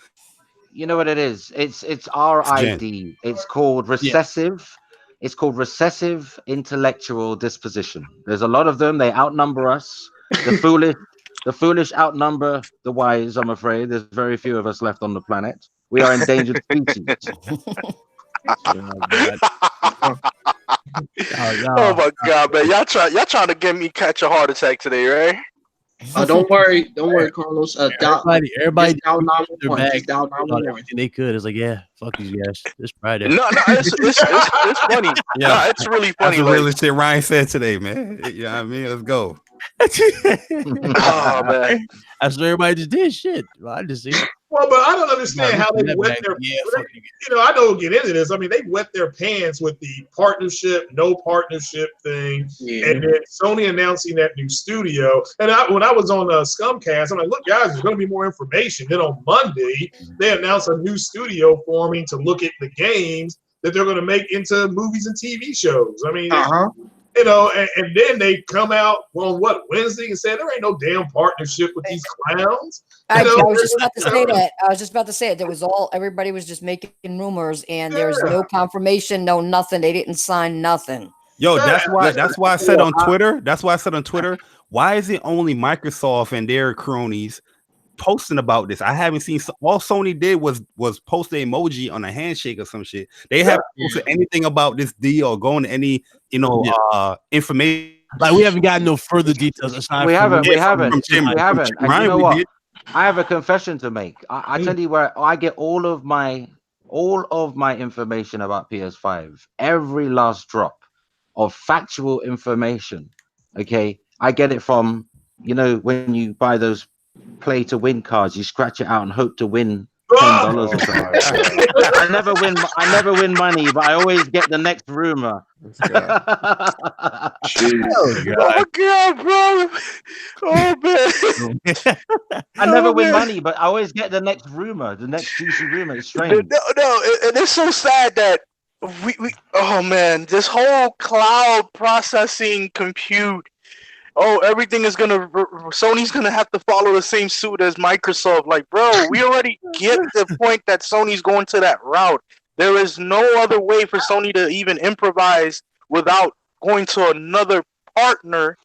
[SPEAKER 3] You know what it is? It's RID. It's called recessive. Yeah. It's called recessive intellectual disposition. There's a lot of them. They outnumber us. The foolish outnumber the wise. I'm afraid there's very few of us left on the planet. We are endangered species.
[SPEAKER 1] Oh my god, man! Y'all trying to get me catch a heart attack today, right?
[SPEAKER 4] Don't worry, Carlos.
[SPEAKER 6] Everybody down their bag. Everything they could. It's like, yeah, fuck these guys. It's Friday.
[SPEAKER 1] No, it's funny. Yeah, no, it's really funny.
[SPEAKER 2] That's the realest shit Ryan said today, man. You know what I mean? Let's go.
[SPEAKER 1] Oh man,
[SPEAKER 6] that's what everybody just did. Shit, well, I just see.
[SPEAKER 5] Well, but I don't understand how they wet their. I don't get into this. I mean, they wet their pants with the partnership, no partnership thing, and then Sony announcing that new studio. And when I was on Scumcast, I'm like, look, guys, there's going to be more information. Then on Monday, they announced a new studio forming to look at the games that they're going to make into movies and TV shows. I mean. And then they come out on Wednesday and say there ain't no damn partnership with these clowns.
[SPEAKER 7] I was just about to say that. I was just about to say it. Everybody was just making rumors, and there's no confirmation, no nothing. They didn't sign nothing.
[SPEAKER 2] Yo, that's why I said on Twitter. That's why I said on Twitter. Why is it only Microsoft and their cronies posting about this? I haven't seen. All Sony did was post an emoji on a handshake or some shit. They haven't posted anything about this deal or going to any information.
[SPEAKER 6] Like, we haven't gotten no further details aside.
[SPEAKER 3] We haven't. And you know what? I have a confession to make. I tell you where I get all of my information about PS5. Every last drop of factual information. Okay, I get it from when you buy those play to win cards, you scratch it out and hope to win $10 or something. I never win money, but I always get the next rumor.
[SPEAKER 1] Oh god, bro! Oh man!
[SPEAKER 3] I never win money, but I always get the next rumor, the next juicy rumor. It's strange.
[SPEAKER 1] No, and it's so sad that we oh man, this whole cloud processing compute. Oh, everything is Sony's gonna have to follow the same suit as Microsoft. Like, bro, we already get the point that Sony's going to that route. There is no other way for Sony to even improvise without going to another partner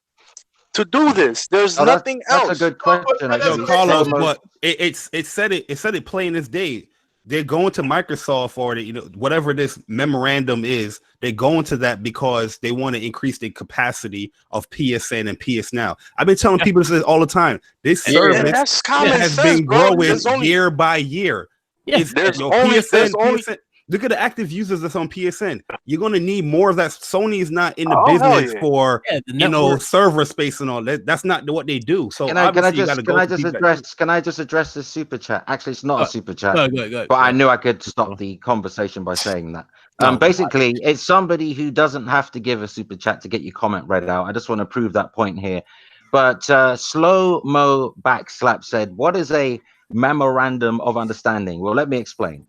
[SPEAKER 1] to do this. There's nothing else.
[SPEAKER 3] That's a good question.
[SPEAKER 2] Carlos, but it said it plain as day. they're going to Microsoft or whatever this memorandum is. They're going to that because they want to increase the capacity of PSN and PS Now. I've been telling people this all the time. This service has been growing year by year.
[SPEAKER 1] Yeah, there's only
[SPEAKER 2] PSN. Look at the active users that's on PSN. You're going to need more of that. Sony is not in the business for server space and all that. That's not what they do. So
[SPEAKER 3] can I just address this super chat? Actually, it's not a super chat, but I knew I could stop the conversation by saying that. Basically, it's somebody who doesn't have to give a super chat to get your comment read out. I just want to prove that point here. But Slow Mo Backslap said, "What is a memorandum of understanding?" Well, let me explain.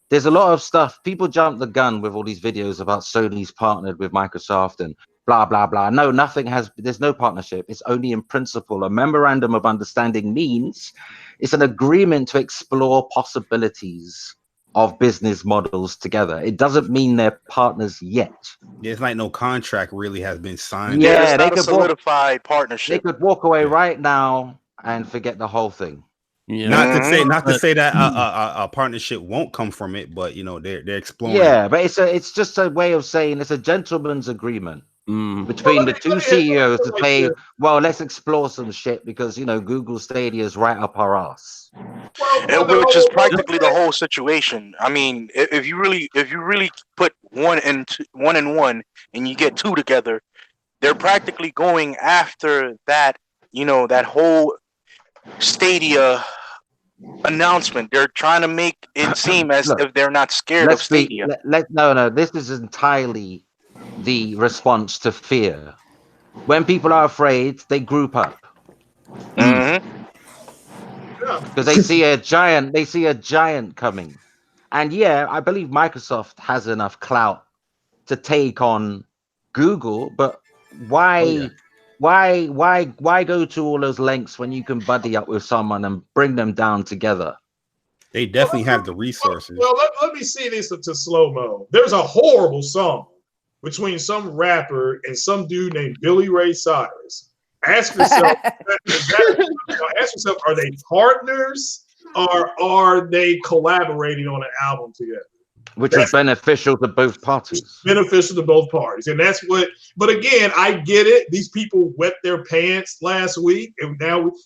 [SPEAKER 3] There's a lot of stuff. People jump the gun with all these videos about Sony's partnered with Microsoft and blah, blah, blah. No, there's no partnership. It's only in principle. A memorandum of understanding means it's an agreement to explore possibilities of business models together. It doesn't mean they're partners yet.
[SPEAKER 2] There's like no contract really has been signed.
[SPEAKER 1] Yeah, they could solidify partnership.
[SPEAKER 3] They could walk away right now and forget the whole thing.
[SPEAKER 2] Yeah. Not to say that a partnership won't come from it, but they're exploring.
[SPEAKER 3] Yeah, but it's just a way of saying it's a gentleman's agreement between the two CEOs to say, well, let's explore some shit because Google Stadia is right up our ass.
[SPEAKER 1] Which is practically the whole situation. I mean, if you really put one and one and you get two together, they're practically going after that. That whole Stadia announcement. They're trying to make it seem as if they're not scared of Stadia.
[SPEAKER 3] No, this is entirely the response to fear. When people are afraid, they group up. Because they see a giant coming. And yeah, I believe Microsoft has enough clout to take on Google, but why go to all those lengths when you can buddy up with someone and bring them down together?
[SPEAKER 2] They definitely have the resources.
[SPEAKER 5] Well, let me see this to Slow Mo. There's a horrible song between some rapper and some dude named Billy Ray Cyrus. Ask yourself, are they partners or are they collaborating on an album together?
[SPEAKER 3] Which is beneficial to both parties.
[SPEAKER 5] Beneficial to both parties. And that's what, but again, I get it. These people wet their pants last week, and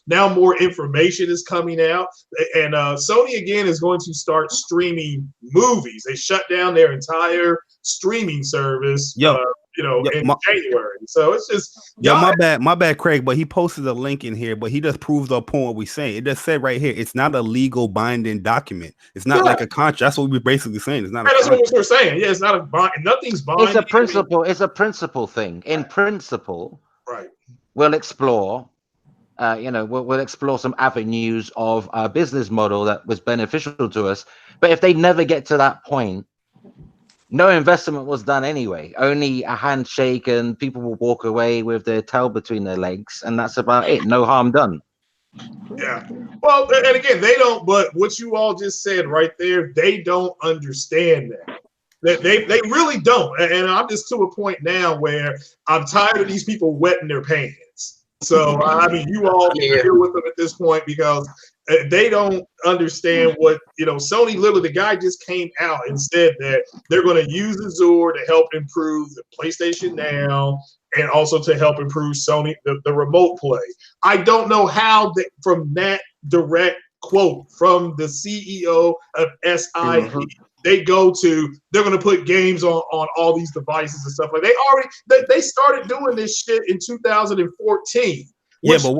[SPEAKER 5] now more information is coming out. And Sony, again, is going to start streaming movies. They shut down their entire streaming service. In January. So it's just
[SPEAKER 2] my bad, Craig. But he posted a link in here, but he just proves the point what we're saying. It just said right here, it's not a legal binding document. It's not like a contract. That's what we're basically saying. It's not.
[SPEAKER 5] That's what we're saying. Yeah, it's not a bind. Nothing's binding.
[SPEAKER 3] It's a principle. It's a principle thing. In principle,
[SPEAKER 5] right?
[SPEAKER 3] We'll explore. We'll explore some avenues of a business model that was beneficial to us. But if they never get to that point, no investment was done anyway. Only a handshake, and people will walk away with their tail between their legs, and that's about it. No harm done.
[SPEAKER 5] Yeah. Well, and again, they don't. But what you all just said right there, they don't understand that. They really don't. And I'm just to a point now where I'm tired of these people wetting their pants. So I mean, you all deal with them at this point because they don't understand what Sony. Literally, the guy just came out and said that they're going to use Azure to help improve the PlayStation Now and also to help improve Sony the remote play. I don't know how from that direct quote from the CEO of SIP. They go to they're going to put games on all these devices and stuff like they started doing this shit in 2014.
[SPEAKER 2] Yeah, but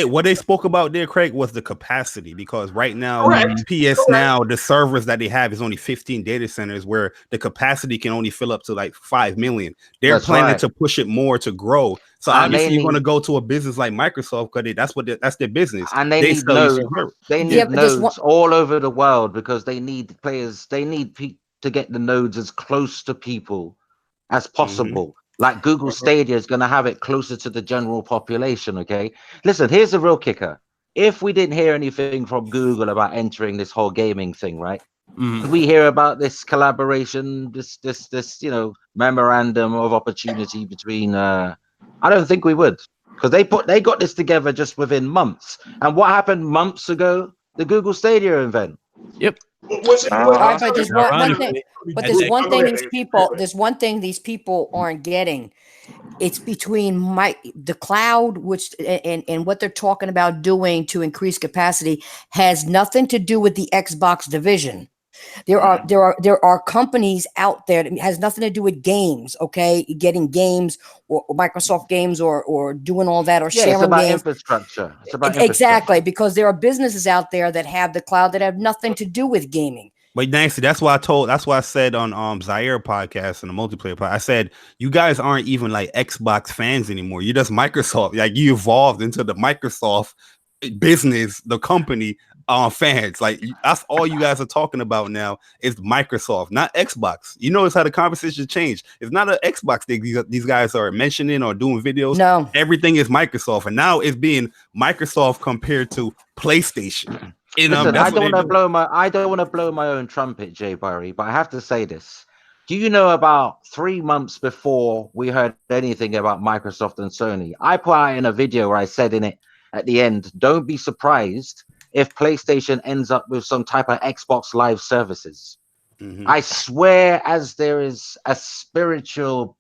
[SPEAKER 2] what they spoke about there, Craig, was the capacity, because right now PS Now, the servers that they have is only 15 data centers where the capacity can only fill up to like 5 million. They're planning to push it more to grow. So obviously you're going to go to a business like Microsoft because that's their business.
[SPEAKER 3] And they need nodes. They need nodes all over the world because they need players. They need to get the nodes as close to people as possible. Like Google Stadia is going to have it closer to the general population, okay? Listen, here's the real kicker. If we didn't hear anything from Google about entering this whole gaming thing, right? Could we hear about this collaboration, this memorandum of opportunity between... I don't think we would, because they got this together just within months. And what happened months ago? The Google Stadia event.
[SPEAKER 6] Yep.
[SPEAKER 7] But there's one thing. But there's one thing these people.
[SPEAKER 5] Anyway.
[SPEAKER 7] There's one thing these people aren't getting. It's between the cloud, which and what they're talking about doing to increase capacity has nothing to do with the Xbox division. There are companies out there that has nothing to do with games, okay? Getting games or Microsoft games or doing all that or sharing
[SPEAKER 3] it's about
[SPEAKER 7] games.
[SPEAKER 3] infrastructure. It's about
[SPEAKER 7] Exactly, because there are businesses out there that have the cloud that have nothing to do with gaming.
[SPEAKER 2] But Nancy, that's why I said on Zaire podcast and the multiplayer podcast, I said you guys aren't even like Xbox fans anymore. You're just Microsoft. Like you evolved into the Microsoft business, the company fans. Like that's all you guys are talking about now is Microsoft, not Xbox. You notice how the conversation changed. It's not an Xbox thing these guys are mentioning or doing videos.
[SPEAKER 7] No,
[SPEAKER 2] everything is Microsoft, and now it's being Microsoft compared to PlayStation.
[SPEAKER 3] Listen, I don't want to blow my own trumpet, Jay Barry, but I have to say this. Do you know about 3 months before we heard anything about Microsoft and Sony, I put out in a video where I said in it at the end, don't be surprised if PlayStation ends up with some type of Xbox Live services. I swear, as there is a spiritual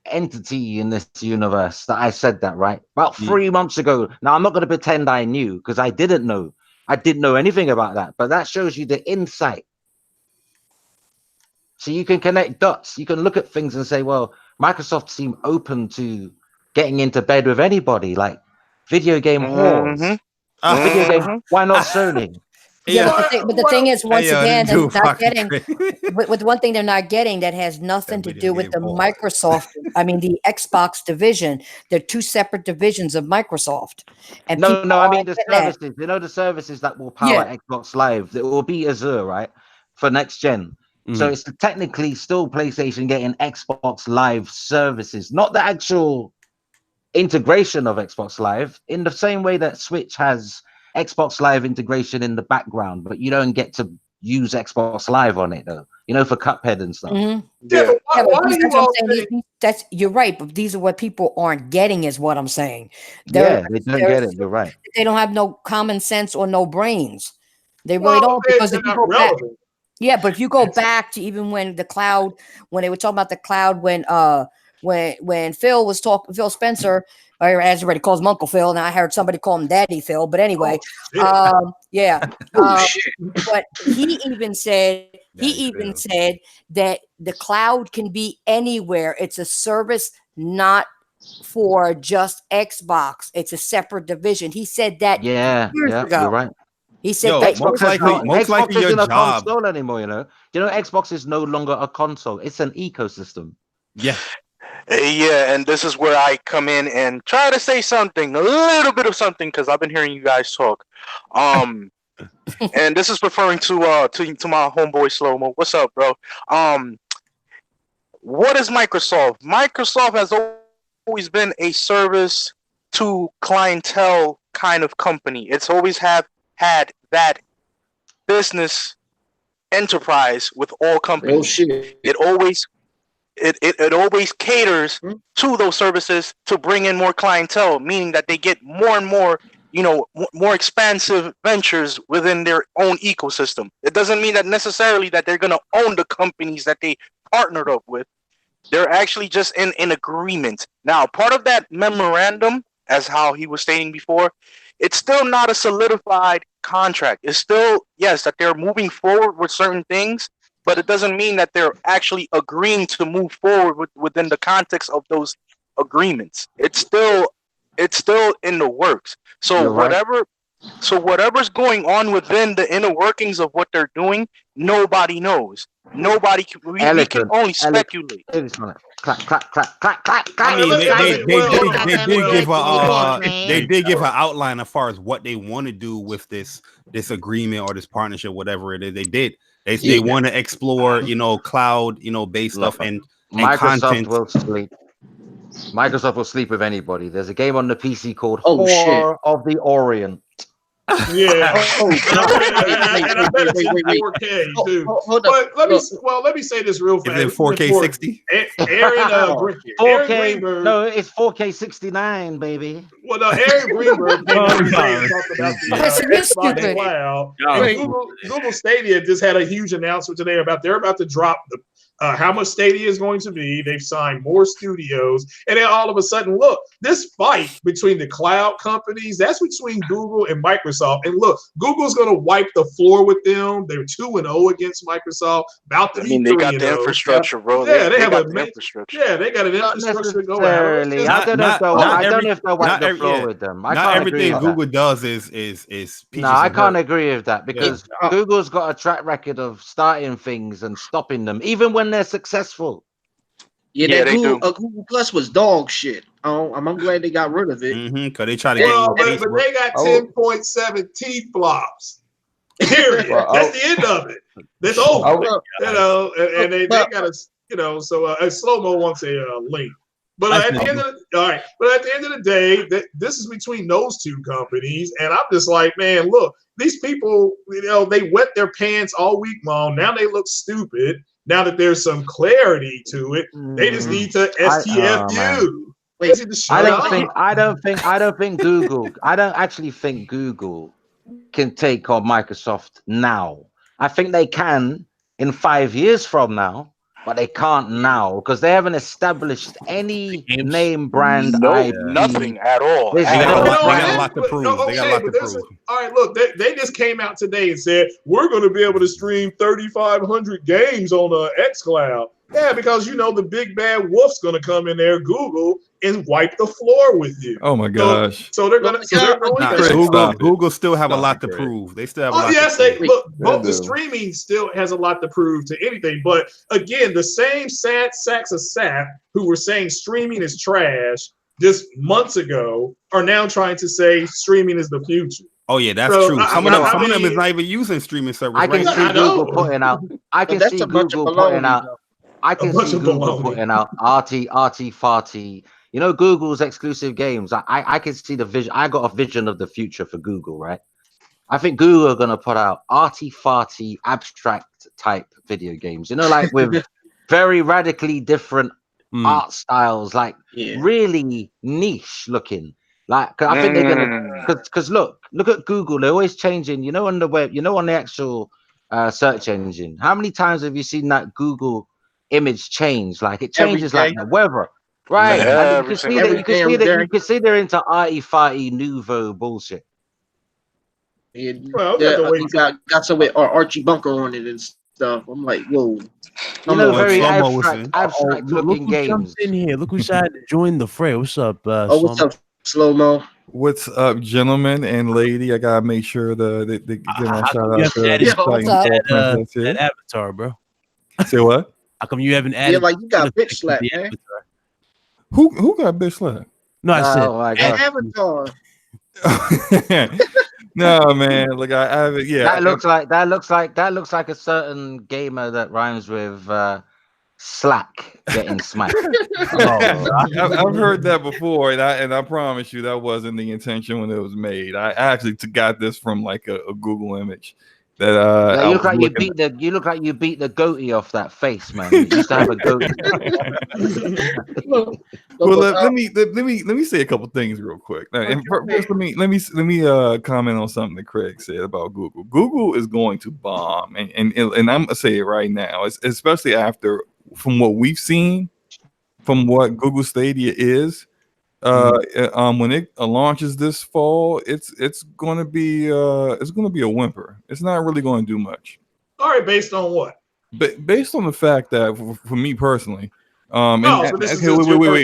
[SPEAKER 3] entity in this universe, that I said that, right? About 3 months ago. Now, I'm not going to pretend I knew because I didn't know. I didn't know anything about that, but that shows you the insight. So you can connect dots. You can look at things and say, well, Microsoft seem open to getting into bed with anybody, like video game whores. Video game, why not Sony?
[SPEAKER 7] Yeah, but the thing is, once again, they're not getting. With one thing they're not getting that has nothing to do with the Microsoft. I mean, the Xbox division. They're two separate divisions of Microsoft. And
[SPEAKER 3] no, I mean the services. You know the services that will power Xbox Live. That will be Azure, right, for next gen. So it's technically still PlayStation getting Xbox Live services, not the actual integration of Xbox Live. In the same way that Switch has Xbox Live integration in the background, but you don't get to use Xbox Live on it though. You know, for Cuphead and stuff.
[SPEAKER 7] You're right, but these are what people aren't getting, is what I'm saying.
[SPEAKER 3] They don't get it. You're right.
[SPEAKER 7] They don't have no common sense or no brains. They really don't, because if you go back, but if you go back to even when the cloud, when they were talking about the cloud, when Phil Spencer, or as everybody calls him Uncle Phil, and I heard somebody call him Daddy Phil, but anyway, but he even said that the cloud can be anywhere. It's a service, not for just Xbox. It's a separate division. He said that years ago.
[SPEAKER 3] You're right.
[SPEAKER 7] He said that
[SPEAKER 2] most likely your
[SPEAKER 3] isn't a
[SPEAKER 2] job
[SPEAKER 3] console anymore. You know, Xbox is no longer a console; it's an ecosystem.
[SPEAKER 2] Yeah.
[SPEAKER 1] Yeah, and this is where I come in and try to say something, a little bit of something, because I've been hearing you guys talk. And this is referring to my homeboy Slow-Mo. What's up, bro? What is Microsoft? Microsoft has always been a service to clientele kind of company. It's always had that business enterprise with all companies.
[SPEAKER 4] Oh shit!
[SPEAKER 1] It always caters to those services to bring in more clientele, meaning that they get more and more, more expansive ventures within their own ecosystem. It doesn't mean that necessarily that they're going to own the companies that they partnered up with. They're actually just in agreement. Now, part of that memorandum, as how he was stating before, it's still not a solidified contract. It's still, yes, that they're moving forward with certain things, but it doesn't mean that they're actually agreeing to move forward within the context of those agreements. It's still in the works. So whatever's going on within the inner workings of what they're doing, nobody knows. Nobody can. We can only speculate.
[SPEAKER 3] Clap, clap, clap, clap, clap.
[SPEAKER 2] I mean, they did give an outline as far as what they want to do with this agreement or this partnership, whatever it is. They did. They want to explore, cloud, based stuff and
[SPEAKER 3] Microsoft
[SPEAKER 2] content.
[SPEAKER 3] will sleep. Microsoft will sleep with anybody. There's a game on the PC called War of the Orient.
[SPEAKER 5] Yeah.
[SPEAKER 4] Oh,
[SPEAKER 5] And I bet it's in 4K too.
[SPEAKER 4] Hold up.
[SPEAKER 5] But let me say this real fast.
[SPEAKER 2] Is it 4K 60?
[SPEAKER 5] Aaron
[SPEAKER 3] 4K.
[SPEAKER 5] Greenberg.
[SPEAKER 3] No, it's 4K 69, baby.
[SPEAKER 5] Well, no, Aaron Greenberg came out today and talked about the Xbox Cloud. And Google Stadia just had a huge announcement today about they're about to drop the how much Stadia is going to be. They've signed more studios, and then all of a sudden, look, this fight between the cloud companies, that's between Google and Microsoft. And look, Google's going to wipe the floor with them. They're 2-0 against Microsoft. About to be 3-0.
[SPEAKER 1] They got the infrastructure, bro.
[SPEAKER 5] Yeah, they have
[SPEAKER 1] got the infrastructure.
[SPEAKER 5] Yeah, they got an infrastructure to go out.
[SPEAKER 3] I don't know if they'll wipe the floor with them.
[SPEAKER 2] Not everything Google does is
[SPEAKER 3] no, I can't agree with that because Google's got a track record of starting things and stopping them, even when they're successful.
[SPEAKER 4] Yeah, Google Plus was dog shit. I'm glad they got rid of it.
[SPEAKER 2] Because they try to get.
[SPEAKER 5] But they got 10.7 T flops. Period. That's the end of it. That's over. And they got a so Slow Mo wants a link. But at the end of the day, this is between those two companies, and I'm just like, man, look, these people, they wet their pants all week long. Now they look stupid. Now that there's some clarity to it, they just need to STFU.
[SPEAKER 3] I don't think Google. I don't actually think Google can take on Microsoft now. I think they can in 5 years from now, but they can't now because they haven't established any name brand.
[SPEAKER 1] Nothing at all.
[SPEAKER 2] They got a lot to prove.
[SPEAKER 5] All right, look, they just came out today and said we're going to be able to stream 3,500 games on xCloud. Yeah, because the big bad wolf's going to come in there, Google, and wipe the floor with you.
[SPEAKER 9] Oh my gosh!
[SPEAKER 5] So they're going to.
[SPEAKER 2] Google still have a lot to prove. They still have a lot.
[SPEAKER 5] Yes, both the streaming still has a lot to prove to anything. But again, the same sacks of sap who were saying streaming is trash just months ago are now trying to say streaming is the future.
[SPEAKER 2] Oh yeah, that's true. Some of them is not even using streaming service.
[SPEAKER 3] I can see Google putting out. I can see Google putting out. I can see Google putting out arty farty. Google's exclusive games. I can see the vision. I got a vision of the future for Google, right? I think Google are gonna put out arty farty abstract type video games. Like with very radically different art styles, like really niche looking. Like I think they're gonna because look at Google. They're always changing. On the web. On the actual search engine. How many times have you seen that Google image change? Like it changes like the weather, right? And you can see they're into arty farty nouveau bullshit.
[SPEAKER 4] Got some with Archie Bunker on it and stuff. I'm like, whoa.
[SPEAKER 3] Very abstract looking games.
[SPEAKER 6] Jumps in here. Look who decided to join the fray. What's up?
[SPEAKER 4] What's up, Slow Mo?
[SPEAKER 9] What's up, gentlemen and lady? I gotta make sure they give my shout out to
[SPEAKER 6] that avatar, bro.
[SPEAKER 9] Say what?
[SPEAKER 6] How come you haven't added?
[SPEAKER 4] Yeah, like you got bitch slapped, man.
[SPEAKER 9] Who got bitch slapped?
[SPEAKER 6] No, I said
[SPEAKER 4] Avatar.
[SPEAKER 9] No, man. Look, I haven't. Yeah,
[SPEAKER 3] that looks like a certain gamer that rhymes with Slack getting smacked.
[SPEAKER 9] I've heard that before, and I promise you that wasn't the intention when it was made. I actually got this from like a Google image. That
[SPEAKER 3] you look like you beat the goatee off that face, man. You used to have a goatee.
[SPEAKER 9] Well, let me say a couple things real quick. And first, let me comment on something that Craig said about Google. Google is going to bomb, and I'm gonna say it right now, especially after from what we've seen, from what Google Stadia is. When it launches this fall, it's going to be a whimper. It's not really going to do much.
[SPEAKER 5] All right, based on what?
[SPEAKER 9] But based on the fact that for me personally,
[SPEAKER 5] wait.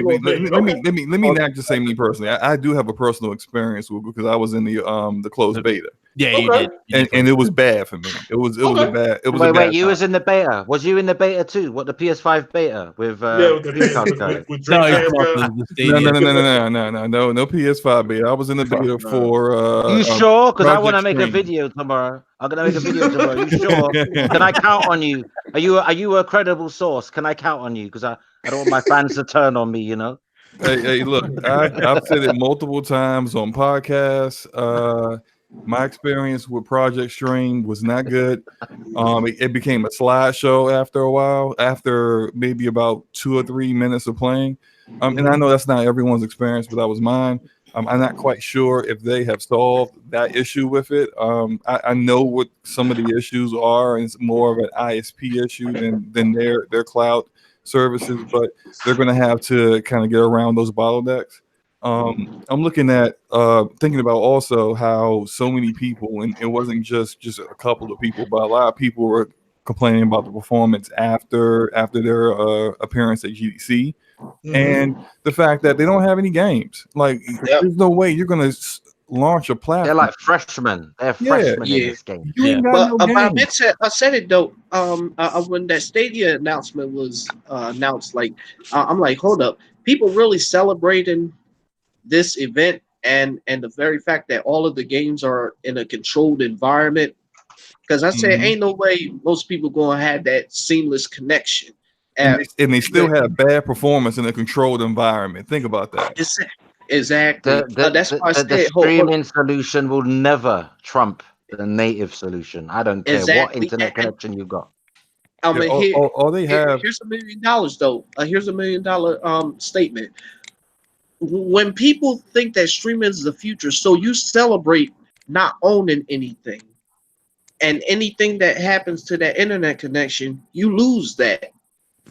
[SPEAKER 9] Let me not just say me personally. I do have a personal experience with because I was in the closed beta.
[SPEAKER 6] Yeah, you did.
[SPEAKER 9] And it was bad for me. It was a bad. It was
[SPEAKER 3] wait. You was in the beta. Was you in the beta too? What, the PS5 beta with no
[SPEAKER 9] PS5 beta. I was in the beta for.
[SPEAKER 3] You sure? Because I want to make a video tomorrow. I'm gonna make a video tomorrow. You sure? Can I count on you? Are you a credible source? Can I count on you? Because I don't want my fans to turn on me.
[SPEAKER 9] Hey, look, I've said it multiple times on podcasts. My experience with Project Stream was not good. It became a slideshow after a while, after maybe about 2 or 3 minutes of playing. And I know that's not everyone's experience, but that was mine. I'm not quite sure if they have solved that issue with it. I know what some of the issues are, and it's more of an ISP issue than their cloud services, but they're going to have to kind of get around those bottlenecks. I'm looking at thinking about also how so many people, and it wasn't just a couple of people, but a lot of people were complaining about the performance after their appearance at GDC. And the fact that they don't have any games. Like, there's no way you're gonna launch a platform.
[SPEAKER 3] They're like freshmen. They're freshmen in this game.
[SPEAKER 4] But I said it though. When that Stadia announcement was announced, like I'm like, hold up, people really celebrating this event and the very fact that all of the games are in a controlled environment. Because I said, ain't no way most people gonna have that seamless connection.
[SPEAKER 9] And they still have bad performance in a controlled environment. Think about that.
[SPEAKER 4] Exactly. That's why I said
[SPEAKER 3] the streaming solution will never trump the native solution. I don't care what internet connection you've got.
[SPEAKER 4] I mean,
[SPEAKER 3] here's
[SPEAKER 4] $1 million though. Here's $1 million statement. When people think that streaming is the future, so you celebrate not owning anything, and anything that happens to that internet connection, you lose that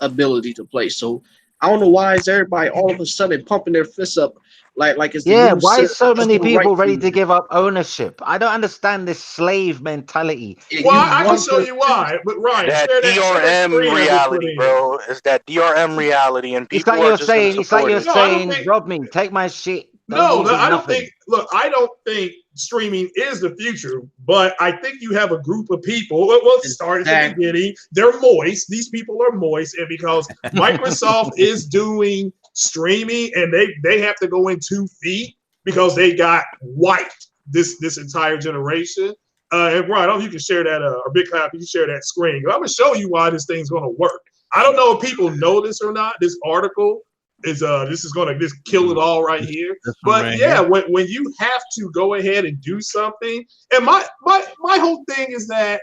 [SPEAKER 3] ability to play. So I don't know why is everybody all of a sudden pumping their fists up like it's why is so many people ready to give up ownership? I don't understand this slave mentality.
[SPEAKER 5] Well, I can show you why, but Ryan,
[SPEAKER 1] that DRM reality, bro. It's that DRM reality, and people
[SPEAKER 3] it's like you're saying, rob me, take my shit.
[SPEAKER 5] No, I don't think. Look, I don't think streaming is the future, but I think you have a group of people. We'll start at the beginning. They're moist. These people are moist, and because Microsoft is doing streaming, and they have to go in 2 feet because they got wiped this entire generation. And Brian, I don't know if you can share that, or Big Cloud, you can share that screen. I'm gonna show you why this thing's gonna work. I don't know if people know this or not. This article is this is gonna just kill it all right here. But yeah, when you have to go ahead and do something, and my whole thing is that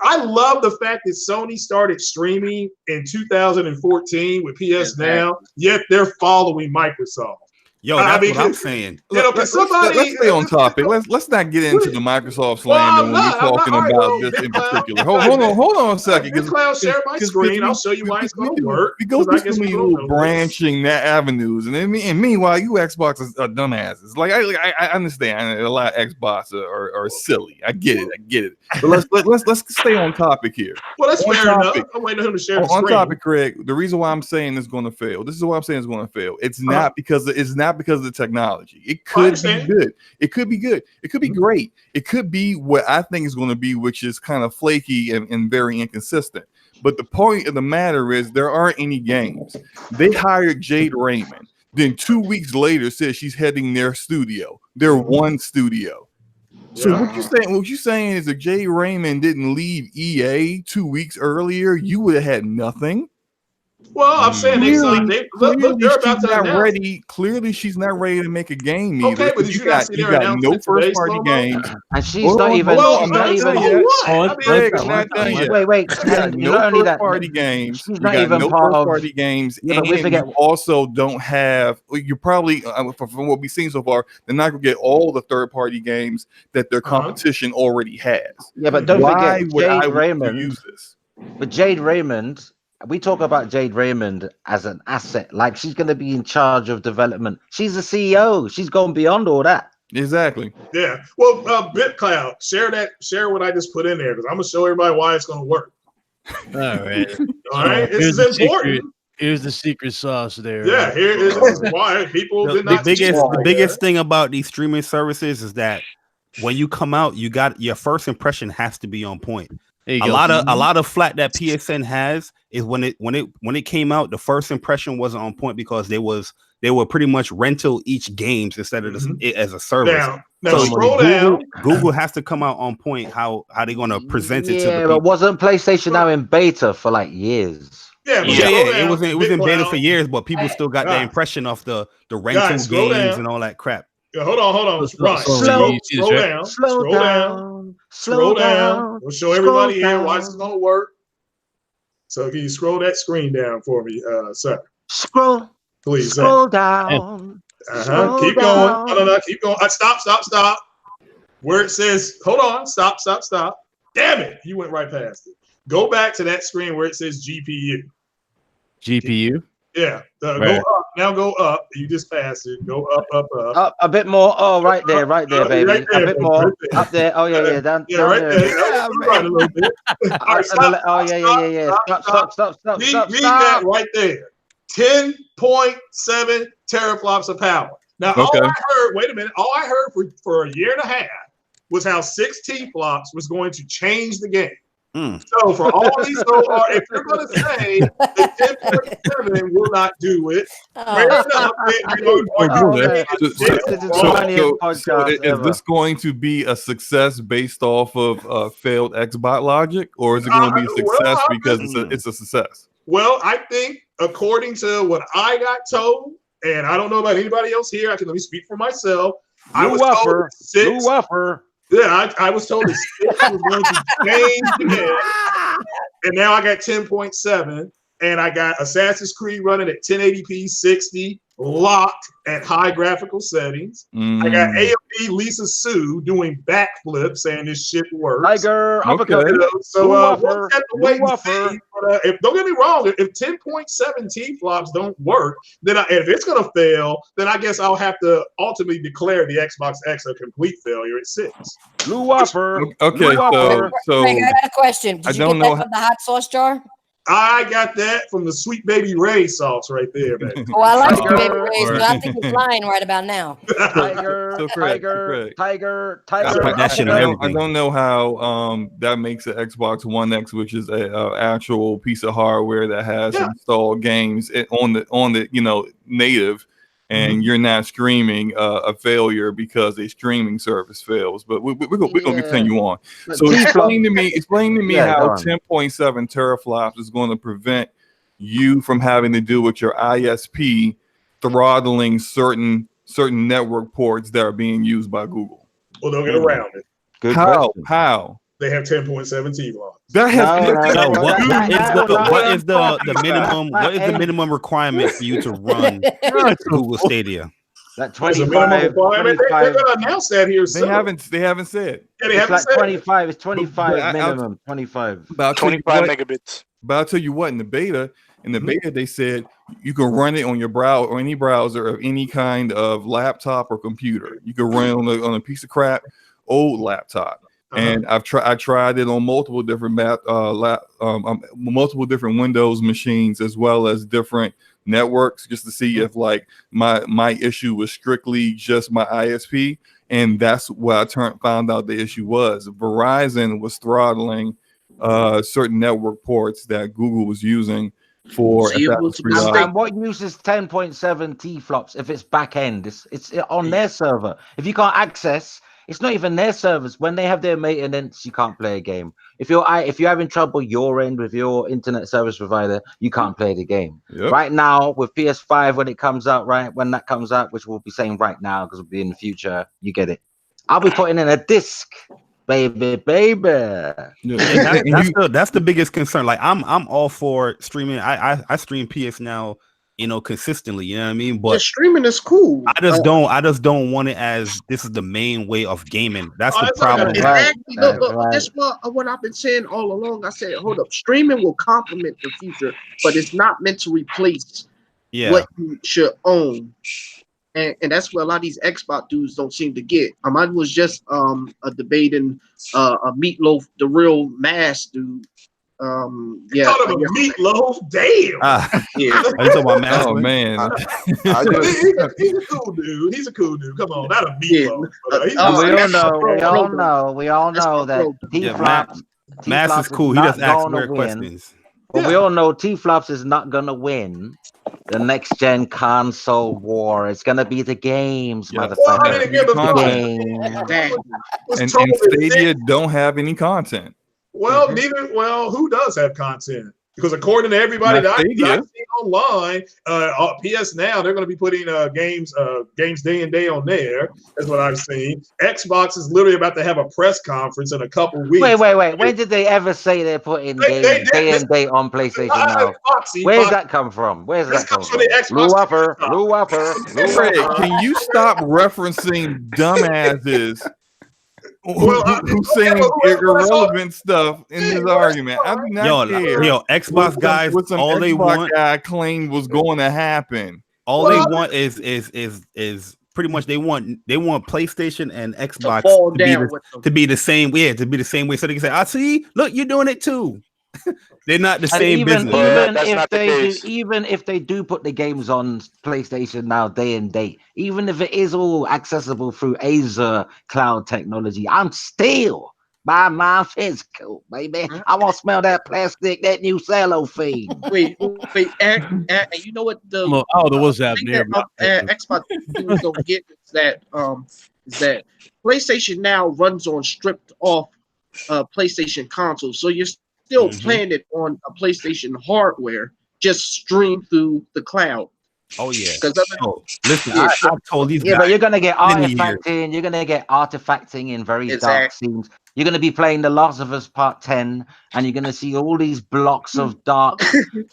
[SPEAKER 5] I love the fact that Sony started streaming in 2014 with PS Now, yet they're following Microsoft.
[SPEAKER 2] Yo, that's what I'm saying.
[SPEAKER 5] Let's
[SPEAKER 9] stay on topic. Let's not get into the Microsoft slander when we're talking about this in particular. Hold on a second.
[SPEAKER 5] Big Cloud, share my screen. I'll show you why it's going to work.
[SPEAKER 9] We go through some little branching avenues, and meanwhile, you Xbox are dumbasses. Like I understand a lot of Xbox are silly. I get it. But let's stay on topic here.
[SPEAKER 5] Well, that's fair enough. I'm waiting for him to share the screen.
[SPEAKER 9] On topic, Craig. The reason why I'm saying it's going to fail. This is why I'm saying it's going to fail. It's not because of the technology. It could be good. It could be good. It could be great. It could be what I think is going to be, which is kind of flaky and very inconsistent. But the point of the matter is there aren't any games. They hired Jade Raymond. Then 2 weeks later said she's heading their studio. Their one studio. So what you saying is if Jade Raymond didn't leave EA 2 weeks earlier, you would have had nothing.
[SPEAKER 5] Well, I'm saying they're about to
[SPEAKER 9] ready. Clearly, she's not ready to make a game either.
[SPEAKER 5] Okay, but you got
[SPEAKER 9] no first party games,
[SPEAKER 3] and she's not even.
[SPEAKER 9] Wait. No first party games.
[SPEAKER 3] She's not even part of
[SPEAKER 9] party games, and you also don't have. You probably, from what we've seen so far, they're not going to get all the third party games that their competition already has.
[SPEAKER 3] Yeah, but don't forget Jade Raymond.
[SPEAKER 9] Use this?
[SPEAKER 3] But Jade Raymond. We talk about Jade Raymond as an asset, like she's going to be in charge of development. She's the CEO. She's gone beyond all that.
[SPEAKER 9] Exactly.
[SPEAKER 5] Yeah. Well, BitCloud, share what I just put in there because I'm gonna show everybody why it's gonna work.
[SPEAKER 6] All right.
[SPEAKER 5] All right. This is important.
[SPEAKER 6] Here's the secret sauce there.
[SPEAKER 5] Yeah. Here is why people did not.
[SPEAKER 2] The biggest thing about these streaming services is that when you come out, you got your first impression has to be on point. A lot of flat that PSN has is when it came out, the first impression wasn't on point because they were pretty much rental each games instead of it as a service.
[SPEAKER 5] Now scroll down.
[SPEAKER 2] Google has to come out on point how they're gonna present it to the people.
[SPEAKER 3] But wasn't PlayStation now in beta for like years?
[SPEAKER 5] Yeah,
[SPEAKER 2] it was in beta for years, but people still got the impression of the rental games and all that crap.
[SPEAKER 5] Hold on. Scroll down. We'll show everybody here why this is gonna work. So can you scroll that screen down for me, sir? Please.
[SPEAKER 3] Scroll down.
[SPEAKER 5] Keep going. No. Keep going. Stop. Where it says, hold on. Stop. Damn it. You went right past it. Go back to that screen where it says GPU.
[SPEAKER 6] GPU?
[SPEAKER 5] Yeah. Go up. Now go up. You just passed it. Go up.
[SPEAKER 3] Up a bit more. Oh, right there, baby.
[SPEAKER 5] Right there,
[SPEAKER 3] a bit more. Right there. Up there. Oh, yeah. Down
[SPEAKER 5] right
[SPEAKER 3] there.
[SPEAKER 5] there. Right a little bit. All right, stop.
[SPEAKER 3] Oh, yeah. Stop.
[SPEAKER 5] Read that right there. 10.7 teraflops of power. Now, all I heard, wait a minute, all I heard for a year and a half was how 6 T-flops was going to change the game. So for all these, if you're going to say that 10.7 will not do it,
[SPEAKER 9] is this going to be a success based off of failed Xbox logic, or is it going to be a success because it's a success?
[SPEAKER 5] Well, I think according to what I got told, and I don't know about anybody else here, let me speak for myself. I was told 6. Yeah, I was told that 6 was going to change the game, and now I got 10.7, and I got Assassin's Creed running at 1080p 60, locked at high graphical settings. I got AMD Lisa Sue doing backflips, saying this shit works.
[SPEAKER 3] Tiger,
[SPEAKER 5] so we'll have to wait and see. But, don't get me wrong, if 10.7 T-flops don't work, then if it's going to fail, then I guess I'll have to ultimately declare the Xbox X a complete failure at 6.
[SPEAKER 3] Blue Whopper.
[SPEAKER 9] Okay, so
[SPEAKER 7] Greg, I got a question. Did you get that from the hot sauce jar?
[SPEAKER 5] I got that from the Sweet Baby Ray sauce right there, man.
[SPEAKER 7] Oh, I like Sweet Baby Ray's, but I think it's lying right about now.
[SPEAKER 3] Tiger.
[SPEAKER 9] I don't know how that makes an Xbox One X, which is a actual piece of hardware that has installed games on the native, and you're not streaming a failure because a streaming service fails. But we're gonna continue on. So explain to me how 10.7 teraflops is going to prevent you from having to do with your ISP throttling certain network ports that are being used by Google.
[SPEAKER 5] Well, they'll get around it.
[SPEAKER 3] Good
[SPEAKER 9] How?
[SPEAKER 3] question.
[SPEAKER 9] How?
[SPEAKER 5] They have 10.7 T-flops.
[SPEAKER 9] That has
[SPEAKER 6] what is the minimum? What is the minimum requirement for you to run Google Stadia?
[SPEAKER 3] That
[SPEAKER 5] 25.
[SPEAKER 3] 25.
[SPEAKER 5] They're going to announce that here soon.
[SPEAKER 9] They haven't said.
[SPEAKER 5] Yeah, they
[SPEAKER 3] It's
[SPEAKER 5] haven't
[SPEAKER 3] like
[SPEAKER 5] said
[SPEAKER 3] 25. It's 25 minimum. 25.
[SPEAKER 9] About
[SPEAKER 1] 25 megabits.
[SPEAKER 9] But I'll tell you what, in the beta, they said you can run it on your browser or any browser of any kind of laptop or computer. You can run it on a piece of crap old laptop. And I tried it on multiple different multiple different Windows machines, as well as different networks, just to see if like my issue was strictly just my ISP, and that's what I found out the issue was. Verizon was throttling certain network ports that Google was using for.
[SPEAKER 3] And what uses 10.7 T-flops if it's back end? It's on their server. If you can't access. It's not even their servers. When they have their maintenance, you can't play a game. If you're having trouble your end with your internet service provider, you can't play the game.
[SPEAKER 9] Yep.
[SPEAKER 3] Right now with PS5, when it comes out, when that comes out, which we'll be saying right now because it'll be in the future, you get it. I'll be putting in a disc, baby.
[SPEAKER 6] Yeah, that's the biggest concern. Like I'm all for streaming. I stream PS Now, consistently, you know what I mean? But
[SPEAKER 4] streaming is cool.
[SPEAKER 6] I just don't want it as this is the main way of gaming. That's the problem.
[SPEAKER 4] Exactly. That's what I've been saying all along. I said, hold up, streaming will complement the future, but it's not meant to replace what you should own. And that's what a lot of these Xbox dudes don't seem to get. I was just debating a Meatloaf, the real mass dude.
[SPEAKER 5] Meatloaf, damn.
[SPEAKER 6] Yeah.
[SPEAKER 9] Oh man,
[SPEAKER 5] he's a cool dude. He's a cool dude. Come on, not a Meatloaf.
[SPEAKER 3] We all know that T-flops.
[SPEAKER 6] Mass is cool. He just asks weird questions.
[SPEAKER 3] But we all know T-flops is not gonna win the next gen console war. It's gonna be the games, motherfucker.
[SPEAKER 9] And Stadia don't have any content.
[SPEAKER 5] Well, who does have content? Because according to everybody
[SPEAKER 9] Not
[SPEAKER 5] that I've
[SPEAKER 9] Stadia.
[SPEAKER 5] seen online, PS Now, they're going to be putting games day and day on there. That's what I've seen. Xbox is literally about to have a press conference in a couple weeks.
[SPEAKER 3] Wait. When did they ever say they're putting games day and day on PlayStation Now? Where's that come from? Where's that come from? Lou Upper.
[SPEAKER 9] Craig, can you stop referencing dumbasses who's saying irrelevant stuff in this argument? I do not care.
[SPEAKER 2] Yo, Xbox guys,
[SPEAKER 9] what some
[SPEAKER 2] all they
[SPEAKER 9] Xbox
[SPEAKER 2] want
[SPEAKER 9] guy claimed was going to happen.
[SPEAKER 2] All they want is pretty much they want PlayStation and Xbox to be the same way. To be the same way, so they can say, "I see, look, you're doing it too." They're not the same business.
[SPEAKER 3] Even if they do put the games on PlayStation Now day and date, even if it is all accessible through Azure cloud technology, I'm still by my physical, baby. I want to smell that plastic, that new cellophane.
[SPEAKER 4] Wait, and you know what the
[SPEAKER 6] what's happening there?
[SPEAKER 4] Xbox don't get is that PlayStation Now runs on stripped off PlayStation consoles, so you're still playing it on a PlayStation hardware, just streamed through the cloud.
[SPEAKER 2] Oh yeah.
[SPEAKER 3] Listen, I told these guys. But you're gonna get artifacting. You're gonna get artifacting in very dark scenes. You're gonna be playing The Last of Us Part 10, and you're gonna see all these blocks of dark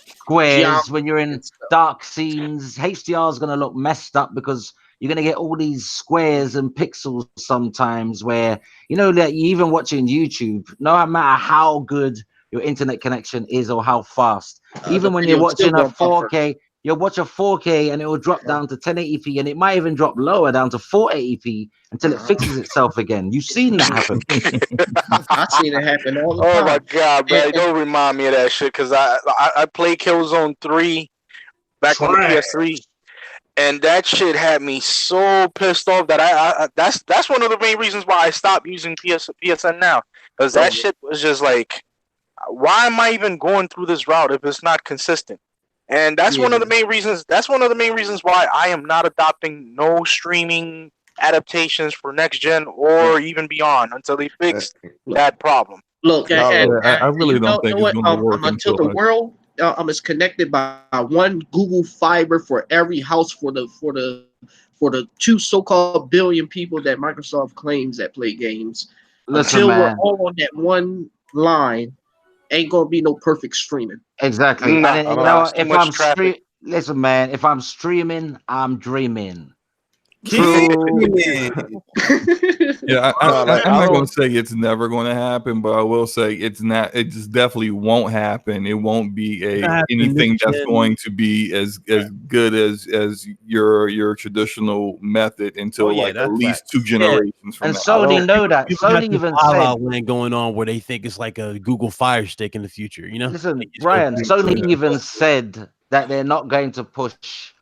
[SPEAKER 3] squares when you're in dark scenes. HDR is gonna look messed up because you're gonna get all these squares and pixels sometimes. Where that you even watching YouTube, no matter how good your internet connection is or how fast, even when you're watching a 4K. You'll watch a 4K and it will drop down to 1080p, and it might even drop lower down to 480p until it fixes itself again. You've seen that happen.
[SPEAKER 4] I've seen it happen all the time.
[SPEAKER 1] Oh my god, man! Don't remind me of that shit because I played Killzone 3 back on the PS3, and that shit had me so pissed off that I that's one of the main reasons why I stopped using PSN now, because that shit was just like, why am I even going through this route if it's not consistent? And that's one of the main reasons. That's one of the main reasons why I am not adopting no streaming adaptations for next gen or even beyond until they fix that problem.
[SPEAKER 4] Look,
[SPEAKER 9] I really don't think it's going to work
[SPEAKER 4] until the world is connected by one Google Fiber for every house for the 2 so-called billion people that Microsoft claims that play games. Until we're all on that one line, ain't gonna be no perfect streaming.
[SPEAKER 3] Exactly. Listen, man, if I'm streaming, I'm dreaming.
[SPEAKER 9] Yeah, I'm not going to say it's never going to happen, but I will say it's not. It just definitely won't happen. It won't be anything that's going to be as good as your traditional method until at least 2 generations from
[SPEAKER 3] now. And
[SPEAKER 9] now.
[SPEAKER 3] Sony know that. Sony even said
[SPEAKER 6] going on where they think it's like a Google Fire Stick in the future.
[SPEAKER 3] Listen, Brian. Sony even said that they're not going to push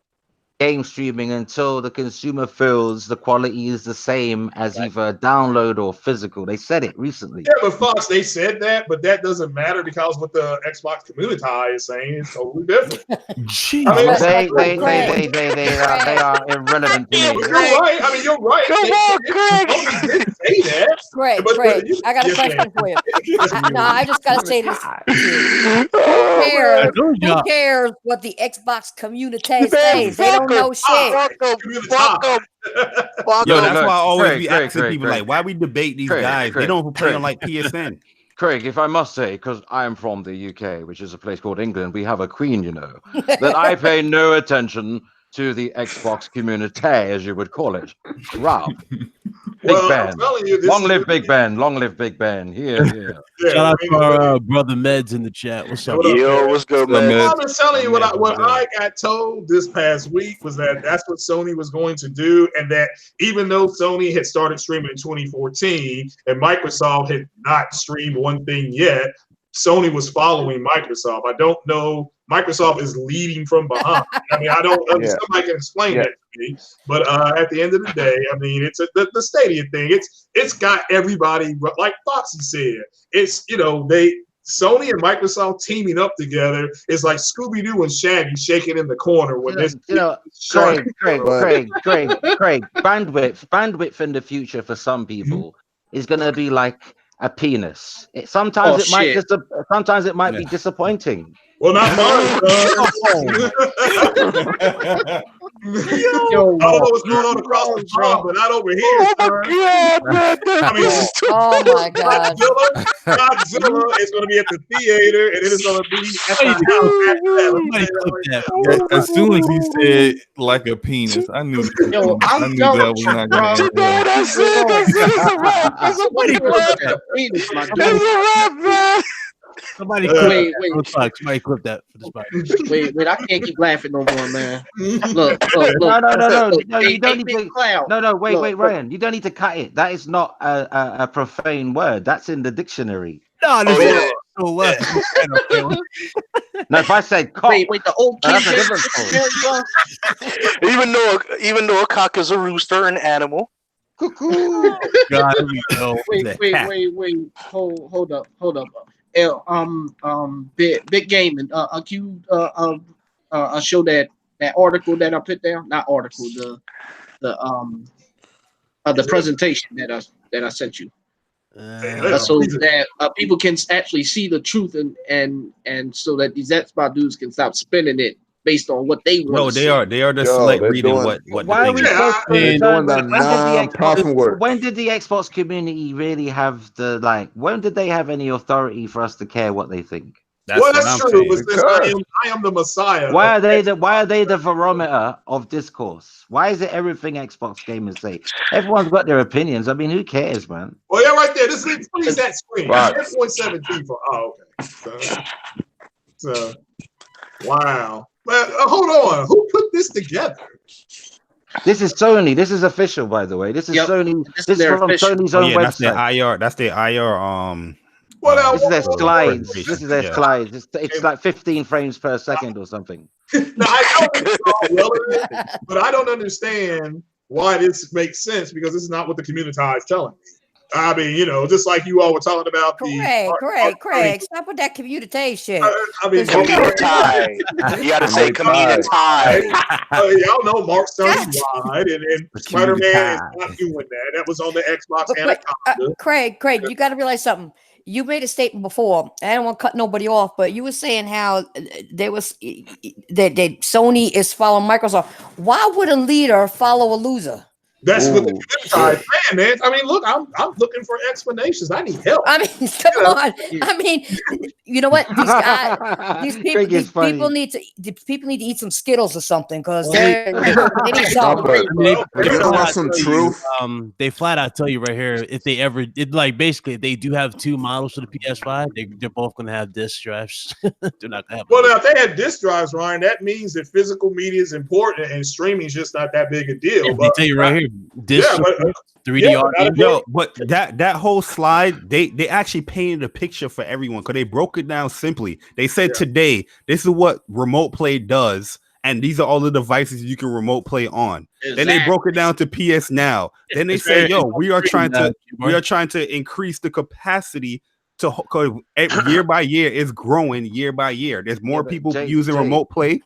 [SPEAKER 3] game streaming until the consumer feels the quality is the same as either download or physical. They said it recently.
[SPEAKER 5] Yeah, but Fox, they said that, but that doesn't matter because what the Xbox community is saying is totally different.
[SPEAKER 3] They are irrelevant to me.
[SPEAKER 5] You're right. I mean, you're right.
[SPEAKER 1] Come on, Craig.
[SPEAKER 5] Didn't say that.
[SPEAKER 7] Craig, I got a question for you. I just got to say this. Who cares what the Xbox community says? They don't know shit.
[SPEAKER 1] Fuck them.
[SPEAKER 2] Yo, that's why I always be asking people like, why we debate these guys? They don't play on like PSN.
[SPEAKER 3] Craig, if I must say, because I am from the UK, which is a place called England, we have a queen, that I pay no attention to the Xbox community, as you would call it. Rob. Big Ben. Long live Big Ben. Long live Big Ben. Here.
[SPEAKER 6] Shout out to our brother Meds in the chat. What's up?
[SPEAKER 1] Yo, what's good, man?
[SPEAKER 5] I'm just telling you what I got told this past week was that that's what Sony was going to do, and that even though Sony had started streaming in 2014 and Microsoft had not streamed one thing yet, Sony was following Microsoft. I don't know. Microsoft is leading from behind. I mean, I don't. Somebody can explain that to me. But at the end of the day, I mean, it's the Stadia thing. It's got everybody, like Foxy said. It's Sony and Microsoft teaming up together is like Scooby Doo and Shaggy shaking in the corner when this.
[SPEAKER 3] Craig. Bandwidth in the future for some people is gonna be like a penis. Sometimes it might
[SPEAKER 6] Yeah.
[SPEAKER 3] be disappointing.
[SPEAKER 5] Well, not mine, son. I don't know what's going on across the pond, but not over here, son. I mean,
[SPEAKER 7] Oh my God.
[SPEAKER 5] Godzilla is going to be at the theater, and then it's going to be at the house.
[SPEAKER 9] As soon as he said like a penis, I knew that was not going to happen.
[SPEAKER 1] That's it. It's a wrap. It's a wrap, man.
[SPEAKER 6] Somebody
[SPEAKER 4] wait.
[SPEAKER 6] Somebody clip that for the spot.
[SPEAKER 4] Wait, I can't keep laughing no more, man. Look.
[SPEAKER 3] No, you don't need to.
[SPEAKER 4] Clown.
[SPEAKER 3] No, wait, Ryan. You don't need to cut it. That is not a profane word. That's in the dictionary.
[SPEAKER 6] No, this is so what?
[SPEAKER 3] No, if I said cock,
[SPEAKER 4] wait, the old kid.
[SPEAKER 3] that's a different story.
[SPEAKER 1] Even though a cock is a rooster, an animal.
[SPEAKER 4] Cuckoo.
[SPEAKER 6] God, we go.
[SPEAKER 4] Wait. Hold up. Big gaming. Can you show that article that I put down? Not article, the presentation that I sent you. So that people can actually see the truth and so that these Xbox dudes can stop spinning it based on what they want.
[SPEAKER 2] No, they are just select reading what
[SPEAKER 3] Why are we supposed to
[SPEAKER 8] doing that non-profit work?
[SPEAKER 3] When did the Xbox community really have when did they have any authority for us to care what they think?
[SPEAKER 5] That's true. But since I am the Messiah.
[SPEAKER 3] Why are they the barometer of discourse? Why is it everything Xbox gamers say? Everyone's got their opinions. I mean, who cares, man?
[SPEAKER 5] Well, yeah, right there. This is that screen.
[SPEAKER 8] Right.
[SPEAKER 5] 10.17 for. Oh, okay. So, wow. But hold on. Who put this together?
[SPEAKER 3] This is Sony. This is official, by the way. This is Sony. This is from Sony's own website.
[SPEAKER 2] That's their IR.
[SPEAKER 3] This is their slides. This is their slides. It's like 15 frames per second or something.
[SPEAKER 5] Now, I know it's all relevant, but I don't understand why this makes sense because this is not what the community is telling me. I mean, just like you all were talking about
[SPEAKER 7] Craig, stop with that commutation.
[SPEAKER 5] I mean,
[SPEAKER 1] community. You got to say community.
[SPEAKER 5] Y'all know Mark's telling you why, and Spider-Man is not doing that. That was on the Xbox Anaconda.
[SPEAKER 7] Craig, you got to realize something. You made a statement before. I don't want to cut nobody off, but you were saying how there was that Sony is following Microsoft. Why would a leader follow a loser?
[SPEAKER 5] That's what the community is saying, man. I mean, look, I'm looking for explanations. I need help.
[SPEAKER 7] I mean, come on. I mean, you know what? These people need to eat some Skittles or something because they need something.
[SPEAKER 8] Some truth.
[SPEAKER 6] They flat out tell you right here if they ever basically they do have two models for the PS5. They're both going to have disk drives. They're not going to have.
[SPEAKER 5] Well, now if they had disk drives, Ryan, that means that physical media is important and streaming is just not that big a deal.
[SPEAKER 6] They tell you right here. This 3D audio.
[SPEAKER 2] But that whole slide, they actually painted a picture for everyone because they broke it down simply. They said today, this is what remote play does, and these are all the devices you can remote play on. Exactly. Then they broke it down to PS Now. Then they say, we are trying to increase the capacity to year by year is growing year by year. There's more people using remote play.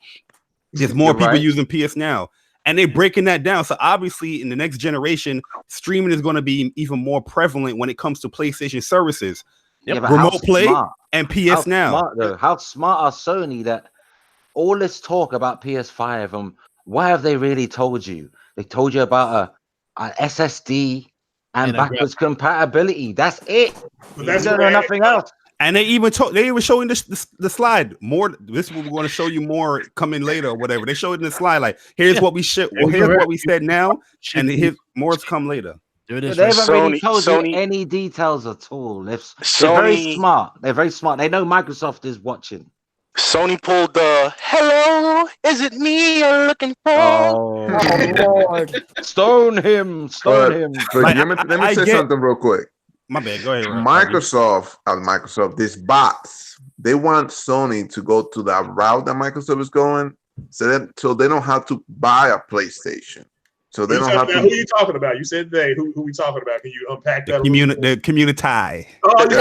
[SPEAKER 2] There's more people using PS Now. And they're breaking that down. So obviously, in the next generation, streaming is going to be even more prevalent when it comes to PlayStation services. Remote play and PS Now.
[SPEAKER 3] How smart are Sony that all this talk about PS5 and what have they really told you? They told you about a SSD and backwards compatibility. That's it. You don't know nothing else.
[SPEAKER 2] And they even showing the slide more. This is what we're going to show you more coming later or whatever. They showed in the slide like here's what we here's what we said now, and here's more to come later.
[SPEAKER 3] They haven't really told you any details at all. They're very smart. They're very smart. They know Microsoft is watching.
[SPEAKER 1] Sony pulled the hello, is it me you're looking for?
[SPEAKER 3] Oh Lord. Stone him.
[SPEAKER 8] But let me say something real quick.
[SPEAKER 2] My bad. Go ahead.
[SPEAKER 8] Microsoft, these bots, they want Sony to go to that route that Microsoft is going, so they don't have to buy a PlayStation. So they don't have to.
[SPEAKER 5] Who are you talking about? You said they. Who we talking about? Can you unpack that?
[SPEAKER 2] The community.
[SPEAKER 5] Oh, okay.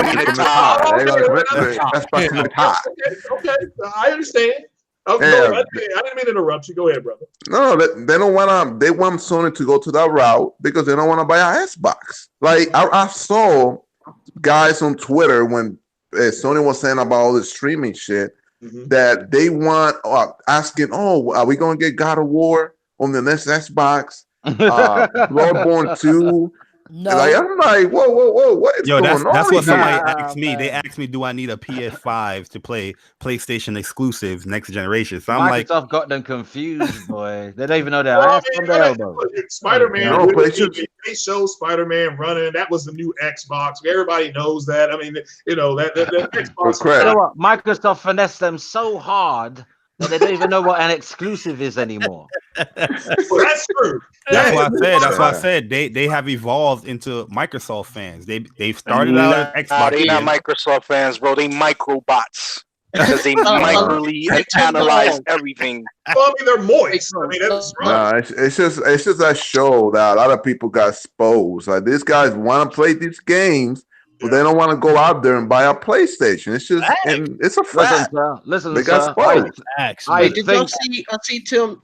[SPEAKER 5] I understand. Okay, I didn't mean to interrupt you. Go ahead, brother.
[SPEAKER 8] No, they don't want to. They want Sony to go to that route because they don't want to buy an Xbox. Like I saw guys on Twitter when Sony was saying about all this streaming shit that they want asking, oh, are we gonna get God of War on the next Xbox? Bloodborne 2.
[SPEAKER 7] No.
[SPEAKER 8] Like, I'm like, whoa, what is going on?
[SPEAKER 2] That's what
[SPEAKER 8] here?
[SPEAKER 2] somebody asked me. They asked me, do I need a PS5 to play PlayStation exclusives next generation? So I'm
[SPEAKER 3] Microsoft
[SPEAKER 2] like,
[SPEAKER 3] got them confused, boy. They don't even know their ass from their elbow.
[SPEAKER 5] Spider-Man, they show Spider-Man running. That was the new Xbox. Everybody knows that. I mean, you know, that Xbox.
[SPEAKER 3] You know what? Microsoft finessed them so hard that they don't even know what an exclusive is anymore.
[SPEAKER 5] Well, that's true.
[SPEAKER 2] That's why I said they have evolved into Microsoft fans. They've started out as Xbox.
[SPEAKER 1] They're not Microsoft fans, bro. They microbots. Because they microly analyze everything.
[SPEAKER 5] Well, I mean, they're moist. I mean, that's right.
[SPEAKER 8] It's just a show that a lot of people got exposed. Like, these guys want to play these games, but they don't want to go out there and buy a PlayStation. It's just, it's a fact.
[SPEAKER 3] Listen,
[SPEAKER 8] they got exposed.
[SPEAKER 4] Did y'all see? I see Tim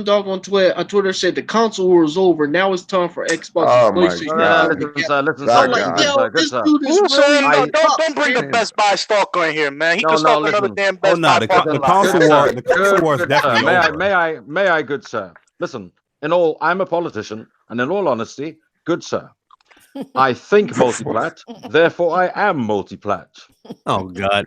[SPEAKER 4] Dog on Twitter said the console war is over. Now it's time for Xbox.
[SPEAKER 8] Oh my God!
[SPEAKER 3] Listen,
[SPEAKER 4] I'm like, yo, this dude is really
[SPEAKER 1] don't bring the Best Buy stock on here, man. He can stalk another damn Best Buy.
[SPEAKER 2] The console war is definitely over.
[SPEAKER 3] May I, good sir? Listen, I'm a politician, and in all honesty, good sir, I think multiplat, therefore I am multiplat.
[SPEAKER 6] Oh God!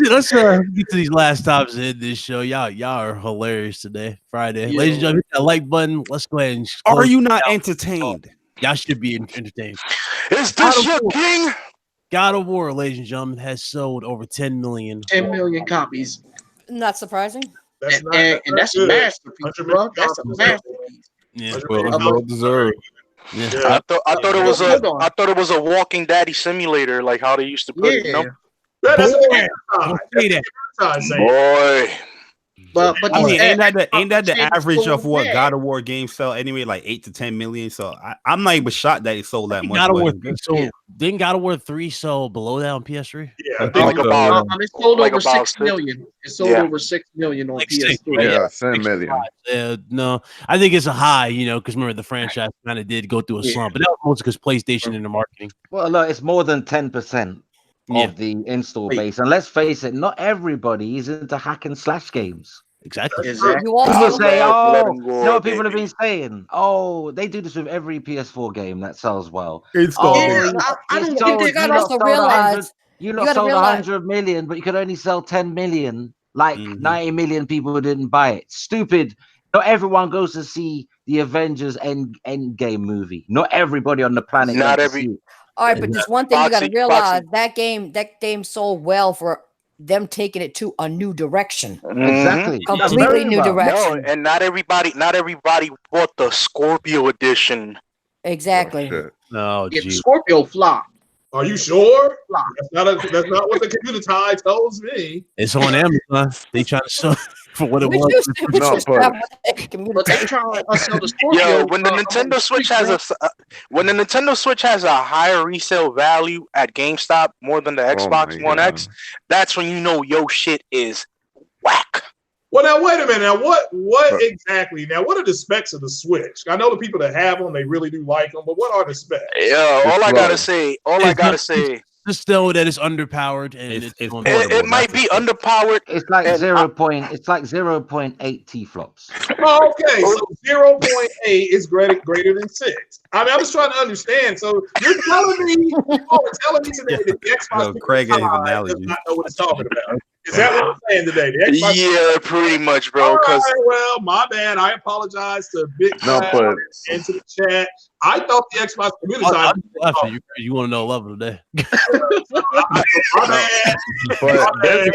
[SPEAKER 6] Let's get to these last topics in this show. Y'all are hilarious today, Friday.
[SPEAKER 7] Yeah.
[SPEAKER 6] Ladies and gentlemen, hit that like button. Let's go ahead and.
[SPEAKER 2] Are you not entertained?
[SPEAKER 6] Y'all should be entertained.
[SPEAKER 1] Is this your king?
[SPEAKER 6] God of War, ladies and gentlemen, has sold over 10 million
[SPEAKER 4] copies.
[SPEAKER 7] Not surprising.
[SPEAKER 4] That's a masterpiece, bro. That's a masterpiece.
[SPEAKER 6] Yeah,
[SPEAKER 9] well deserved.
[SPEAKER 6] Yeah.
[SPEAKER 1] I thought it was a walking daddy simulator, like how they used to put it. You know? Boy.
[SPEAKER 4] But
[SPEAKER 2] I mean, ain't that the average of what God of War games sell anyway, like 8 to 10 million? So I'm not even shocked that it sold that much.
[SPEAKER 6] God of War 3 didn't God of War 3 sell below that on PS3?
[SPEAKER 5] Yeah,
[SPEAKER 4] it sold over 6 million. It sold over 6 million on PS3.
[SPEAKER 8] Yeah, 10 million.
[SPEAKER 6] No, I think it's a high, because remember the franchise kind of did go through a slump, but that was mostly because PlayStation and the marketing.
[SPEAKER 3] Well, look, it's more than 10%. Of the install base, and let's face it, not everybody is into hack and slash games.
[SPEAKER 6] Exactly.
[SPEAKER 3] People say, "Oh, you know what people have been saying? Oh, they do this with every PS4 game that sells well."
[SPEAKER 7] I don't think they got also realize
[SPEAKER 3] you sold 100 million, but you could only sell 10 million. Like 90 million people didn't buy it. Stupid. Not everyone goes to see the Avengers Endgame movie. Not everybody on the planet.
[SPEAKER 1] Not every.
[SPEAKER 7] All right, but there's one thing you got to realize: that game sold well for them taking it to a new direction.
[SPEAKER 3] Exactly,
[SPEAKER 7] completely new direction.
[SPEAKER 1] No, and not everybody bought the Scorpio edition.
[SPEAKER 7] Exactly.
[SPEAKER 6] No,
[SPEAKER 4] the Scorpio flop.
[SPEAKER 5] Are you sure? That's not what the computer tie tells me.
[SPEAKER 6] It's on Amazon. They try to sell for what it was.
[SPEAKER 4] But they trying to sell the Scorpio.
[SPEAKER 1] Yo, when the Nintendo Switch has a higher resale value at GameStop more than the Xbox One X, that's when you know your shit is whack.
[SPEAKER 5] Well, now wait a minute. Now what exactly? Now what are the specs of the Switch? I know the people that have them, they really do like them, but what are the specs?
[SPEAKER 1] Yeah, all I gotta say,
[SPEAKER 6] just know that it's underpowered and
[SPEAKER 1] it might be underpowered.
[SPEAKER 3] It's like 0.8 T-flops.
[SPEAKER 5] Oh, okay, so 0.8 is greater than 6. I mean, I was trying to understand. So you're telling me today that the Xbox
[SPEAKER 2] Craig
[SPEAKER 5] does not know what it's talking about. Is that what I'm saying today? The Xbox
[SPEAKER 1] pretty much, bro.
[SPEAKER 5] Right, well, my bad. I apologize to Big Cloud and to the chat. I thought the Xbox community side.
[SPEAKER 6] You want to know level today?
[SPEAKER 8] But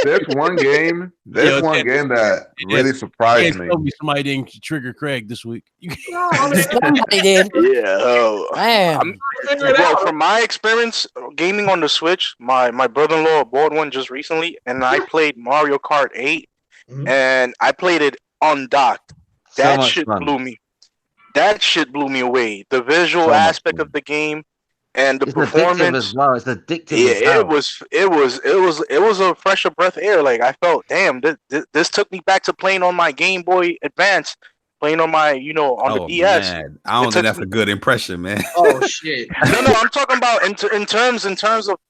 [SPEAKER 8] there's one game. There's one game that really surprised me.
[SPEAKER 6] Tell me somebody didn't trigger Craig this week.
[SPEAKER 7] Somebody did.
[SPEAKER 1] Yeah. Well, from my experience gaming on the Switch, my brother-in-law bought one just recently, and I played Mario Kart 8, and I played it undocked. That shit blew me. That shit blew me away. The visual aspect of the game and the performance
[SPEAKER 3] as well. It's addictive.
[SPEAKER 1] Yeah, it was a fresh of breath air. Like I felt, damn, this took me back to playing on my Game Boy Advance playing on my, on the DS.
[SPEAKER 2] Man. I don't think that's a good impression, man.
[SPEAKER 4] Oh shit!
[SPEAKER 1] No, I'm talking about in terms of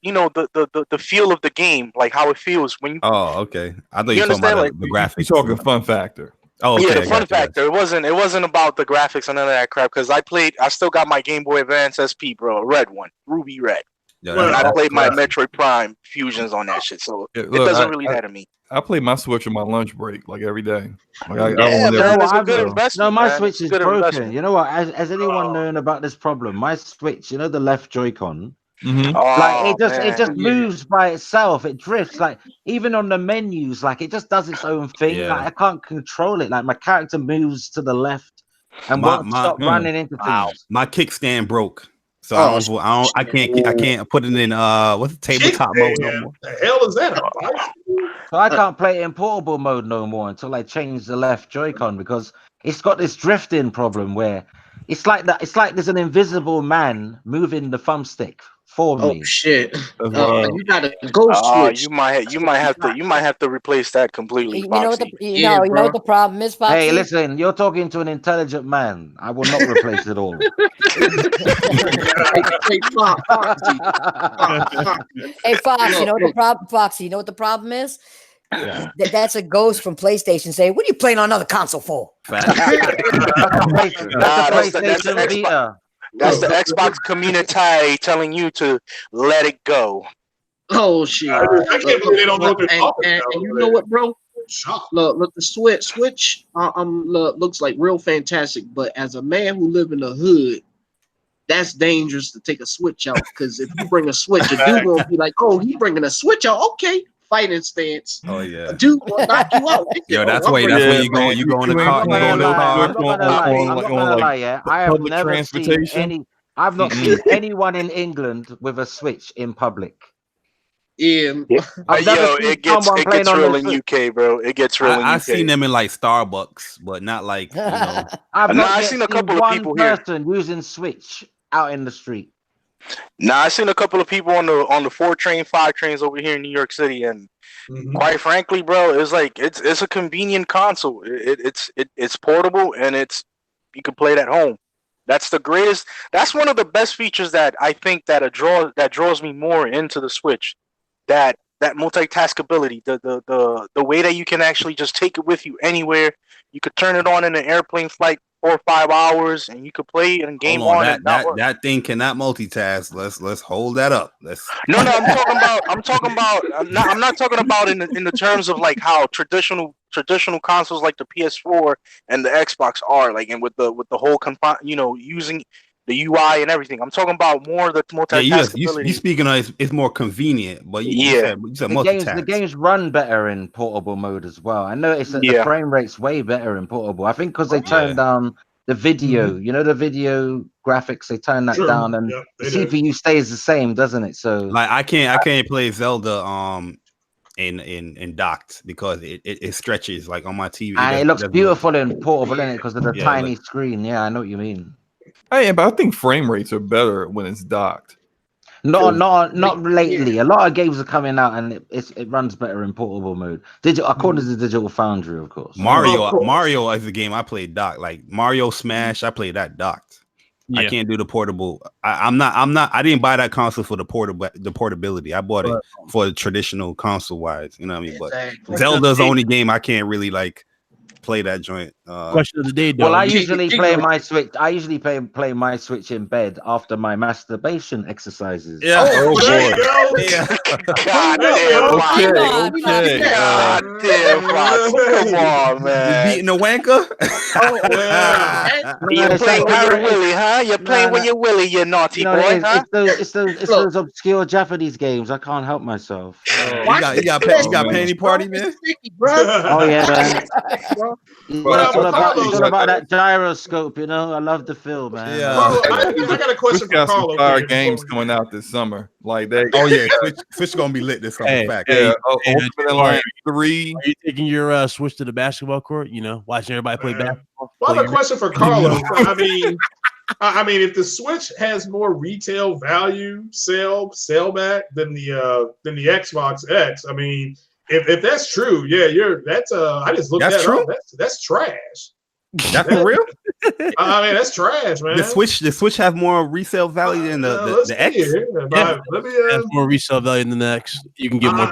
[SPEAKER 1] the feel of the game, like how it feels when you.
[SPEAKER 2] Oh, okay. I thought
[SPEAKER 1] You
[SPEAKER 2] you were talking
[SPEAKER 1] understand,
[SPEAKER 2] about
[SPEAKER 1] like,
[SPEAKER 2] the graphics.
[SPEAKER 9] You're talking fun factor.
[SPEAKER 2] Oh, okay,
[SPEAKER 1] yeah, the
[SPEAKER 2] I
[SPEAKER 1] fun
[SPEAKER 2] got you.
[SPEAKER 1] factor. It wasn't about the graphics and none of that crap. Because I still got my Game Boy Advance SP, bro, a red one, ruby red.
[SPEAKER 2] Yeah,
[SPEAKER 1] And I
[SPEAKER 2] that's
[SPEAKER 1] played my
[SPEAKER 2] classic.
[SPEAKER 1] Metroid Prime fusions on that shit, so
[SPEAKER 9] Yeah,
[SPEAKER 1] it
[SPEAKER 9] look,
[SPEAKER 1] doesn't really matter to me.
[SPEAKER 9] I play my Switch on my lunch break like every day. Like I
[SPEAKER 1] Yeah,
[SPEAKER 9] don't
[SPEAKER 1] man,
[SPEAKER 9] ever-
[SPEAKER 1] it's a good
[SPEAKER 3] No,
[SPEAKER 1] investment.
[SPEAKER 3] my
[SPEAKER 1] man.
[SPEAKER 3] Switch
[SPEAKER 1] It's a
[SPEAKER 3] is
[SPEAKER 1] good
[SPEAKER 3] broken.
[SPEAKER 1] investment.
[SPEAKER 3] You know what? Has anyone known about this problem? My Switch, you know, the left Joy-Con,
[SPEAKER 9] Mhm.
[SPEAKER 3] like
[SPEAKER 1] Oh,
[SPEAKER 3] it just
[SPEAKER 1] man.
[SPEAKER 3] moves by itself. It drifts. Like even on the menus, like it just does its own thing.
[SPEAKER 2] Yeah.
[SPEAKER 3] Like I can't control it. Like my character moves to the left and won't stop running into things.
[SPEAKER 2] My kickstand broke. So
[SPEAKER 4] Oh,
[SPEAKER 2] I can't put it in what's the tabletop mode no more.
[SPEAKER 5] The hell is that? A bicycle?
[SPEAKER 3] So I can't play it in portable mode no more until I change the left Joy-Con because it's got this drifting problem where it's like there's an invisible man moving the thumbstick for me.
[SPEAKER 4] Oh shit!
[SPEAKER 9] Well,
[SPEAKER 4] You got a ghost switch.
[SPEAKER 1] You might have to replace that completely.
[SPEAKER 7] You know what
[SPEAKER 1] Foxy.
[SPEAKER 7] you know what the problem is, Foxy?
[SPEAKER 3] Hey, listen, you're talking to an intelligent man. I will not replace it all.
[SPEAKER 4] Hey, Foxy.
[SPEAKER 7] Hey, Fox, you know what the problem, Foxy? You know what the problem is?
[SPEAKER 1] Yeah.
[SPEAKER 7] That's a ghost from PlayStation saying, "What are you playing on another console for?"
[SPEAKER 3] That's the PlayStation Vita.
[SPEAKER 1] That's the Xbox community telling you to let it go.
[SPEAKER 4] Oh shit!
[SPEAKER 5] I can't believe they don't know what they're talking
[SPEAKER 4] and
[SPEAKER 5] about
[SPEAKER 4] you
[SPEAKER 5] over
[SPEAKER 4] know
[SPEAKER 5] there.
[SPEAKER 4] what, bro?
[SPEAKER 5] Shocked.
[SPEAKER 4] Look, the Switch, looks like real fantastic. But as a man who live in the hood, that's dangerous to take a Switch out. Because if you bring a Switch, a dude will be like, "Oh, he bringing a Switch out? Okay, fighting stance."
[SPEAKER 2] Oh yeah.
[SPEAKER 4] A dude will knock you out.
[SPEAKER 2] Yo, that's
[SPEAKER 4] I'm
[SPEAKER 2] where
[SPEAKER 4] bringing-
[SPEAKER 2] you go. You go in the
[SPEAKER 9] ain't
[SPEAKER 2] car. You
[SPEAKER 9] playing
[SPEAKER 2] go in the
[SPEAKER 9] no
[SPEAKER 2] car.
[SPEAKER 3] I'm not gonna lie. I'm not gonna lie. Yeah, I have
[SPEAKER 9] public
[SPEAKER 3] never seen
[SPEAKER 9] transportation?
[SPEAKER 3] any. I've not seen anyone in England with a Switch in public.
[SPEAKER 4] Yeah,
[SPEAKER 3] I've never
[SPEAKER 1] Yo,
[SPEAKER 3] seen
[SPEAKER 1] it gets
[SPEAKER 3] someone playing on
[SPEAKER 1] real
[SPEAKER 3] their
[SPEAKER 1] in
[SPEAKER 3] Switch.
[SPEAKER 1] UK, bro. It gets real in UK.
[SPEAKER 2] I've seen them in like Starbucks, but not like
[SPEAKER 3] I've
[SPEAKER 1] Nah,
[SPEAKER 3] not
[SPEAKER 1] I've
[SPEAKER 3] yet
[SPEAKER 1] seen a
[SPEAKER 3] seen
[SPEAKER 1] couple of
[SPEAKER 3] one
[SPEAKER 1] people here.
[SPEAKER 3] person using Switch out in the street.
[SPEAKER 1] Nah, I seen a couple of people on the 5 trains over here in New York City, and quite frankly, bro, it's like it's a convenient console. It's portable and you can play it at home. That's the greatest. That's one of the best features that I think that draws me more into the Switch. That multitaskability, the way that you can actually just take it with you anywhere. You could turn it on in an airplane flight 4 or 5 hours, and you could play and game
[SPEAKER 2] hold on,
[SPEAKER 1] on.
[SPEAKER 2] that thing cannot multitask. Let's hold that up.
[SPEAKER 1] No, I'm talking about. I'm not talking about in the terms of like how traditional consoles like the PS4 and the Xbox are, like, and with the whole using the UI and everything. I'm talking about more the multitaskability.
[SPEAKER 2] You speaking of it's more convenient, but you said multitask.
[SPEAKER 3] The games run better in portable mode as well. I noticed that the frame rate's way better in portable. I think because they turned down the video, you know, the video graphics, they turn that down, and the CPU stays the same, doesn't it? So
[SPEAKER 2] like I can't play Zelda in docked because it stretches like on my TV.
[SPEAKER 3] And it looks beautiful in portable, isn't it? Because of the tiny screen. Yeah, I know what you mean.
[SPEAKER 9] Hey, but I think frame rates are better when it's docked.
[SPEAKER 3] Not lately. A lot of games are coming out, and it runs better in portable mode. According to the Digital Foundry, of course.
[SPEAKER 2] Mario is a game I played docked. Like Mario Smash, I played that docked. Yeah. I can't do the portable. I didn't buy that console for the portability. I bought it for the traditional console wise. You know what I mean? But Zelda's the only game I can't really like play that joint.
[SPEAKER 6] Question of the day, though.
[SPEAKER 3] Well, I usually play my Switch. I usually play my Switch in bed after my masturbation exercises.
[SPEAKER 2] Yeah.
[SPEAKER 5] Oh boy.
[SPEAKER 2] Yeah.
[SPEAKER 1] God damn.
[SPEAKER 9] Okay.
[SPEAKER 1] God damn. Come on, man.
[SPEAKER 2] You beating the wanker?
[SPEAKER 1] You're playing with your Willy, huh? You're playing with your Willy, you naughty boy, huh?
[SPEAKER 3] It's those obscure Japanese games. I can't help myself.
[SPEAKER 2] You got panty party, man?
[SPEAKER 3] Oh yeah, man. It's all about that gyroscope, you know. I love the film, man.
[SPEAKER 2] Yeah.
[SPEAKER 5] I got a question
[SPEAKER 9] We got
[SPEAKER 5] for
[SPEAKER 9] some
[SPEAKER 5] Carlo.
[SPEAKER 9] fire games coming out this summer. Like they.
[SPEAKER 2] Oh yeah, Switch gonna be lit this summer.
[SPEAKER 6] Hey,
[SPEAKER 2] fact.
[SPEAKER 9] Yeah.
[SPEAKER 6] Hey,
[SPEAKER 9] Ultimate Alliance 3.
[SPEAKER 6] Are you taking your Switch to the basketball court? You know, watching everybody play basketball.
[SPEAKER 5] Well, I have a question for Carlo. I mean, if the Switch has more retail value sell back than the Xbox X, I mean, if that's true, I just looked
[SPEAKER 2] That's
[SPEAKER 5] that
[SPEAKER 2] true?
[SPEAKER 5] up. That's trash.
[SPEAKER 2] That's for real?
[SPEAKER 5] I mean, that's trash, man.
[SPEAKER 2] The Switch have more resale value than the X.
[SPEAKER 5] Let me
[SPEAKER 6] has more resale value than the X. You can get more.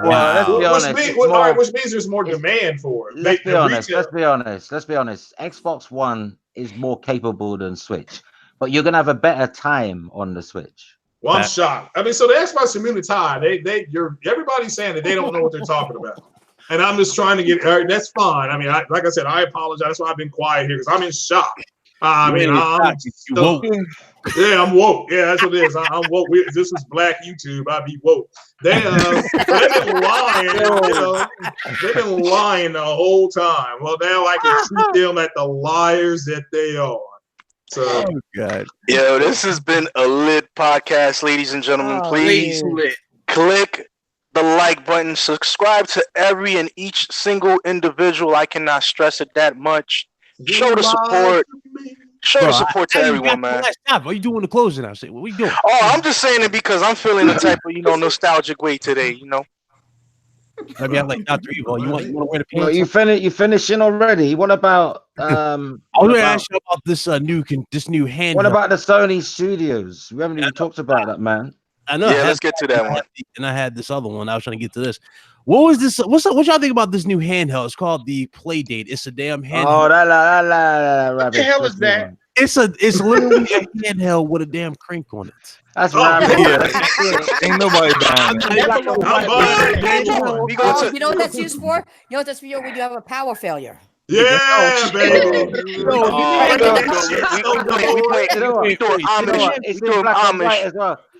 [SPEAKER 5] Which means there's more demand for it.
[SPEAKER 3] Let's be honest. Xbox One is more capable than Switch, but you're gonna have a better time on the Switch.
[SPEAKER 5] Well, I'm shocked. I mean, so the Xbox community, everybody's saying that they don't know what they're talking about. And I'm just trying to get, that's fine. I mean, like I said, I apologize. That's why I've been quiet here, because I'm in shock. I'm woke. Yeah, I'm woke. Yeah, that's what it is. I'm woke. This is Black YouTube. I'd be woke. They've been lying. They've been lying the whole time. Well, now I can treat them at the liars that they are. So,
[SPEAKER 6] oh, God.
[SPEAKER 1] Yo, this has been a lit podcast, ladies and gentlemen. Please click the like button, subscribe to every and each single individual. I cannot stress it that much. Show the support. Show the support to everyone, man.
[SPEAKER 6] What are you doing the closing? I say, what are we doing?
[SPEAKER 1] Oh, I'm just saying it because I'm feeling the type of nostalgic way today.
[SPEAKER 6] I mean, I'm like Dr. Evil. You want to wear the pants?
[SPEAKER 3] Well, you finishing already? What about?
[SPEAKER 6] I was going to ask you about this new hand.
[SPEAKER 3] What about the Sony Studios? We haven't even talked about that, man.
[SPEAKER 6] I know.
[SPEAKER 1] Yeah, let's get to that one.
[SPEAKER 6] And I had this other one. I was trying to get to this. What was this? What y'all think about this new handheld? It's called the Playdate. It's a damn handheld.
[SPEAKER 3] Oh,
[SPEAKER 4] what the hell is that?
[SPEAKER 6] It's literally a handheld with a damn crank on it.
[SPEAKER 3] That's rabbit.
[SPEAKER 9] Ain't nobody buying
[SPEAKER 7] You know what that's used for? You know what that's for? When you have a power failure.
[SPEAKER 5] Yeah, baby.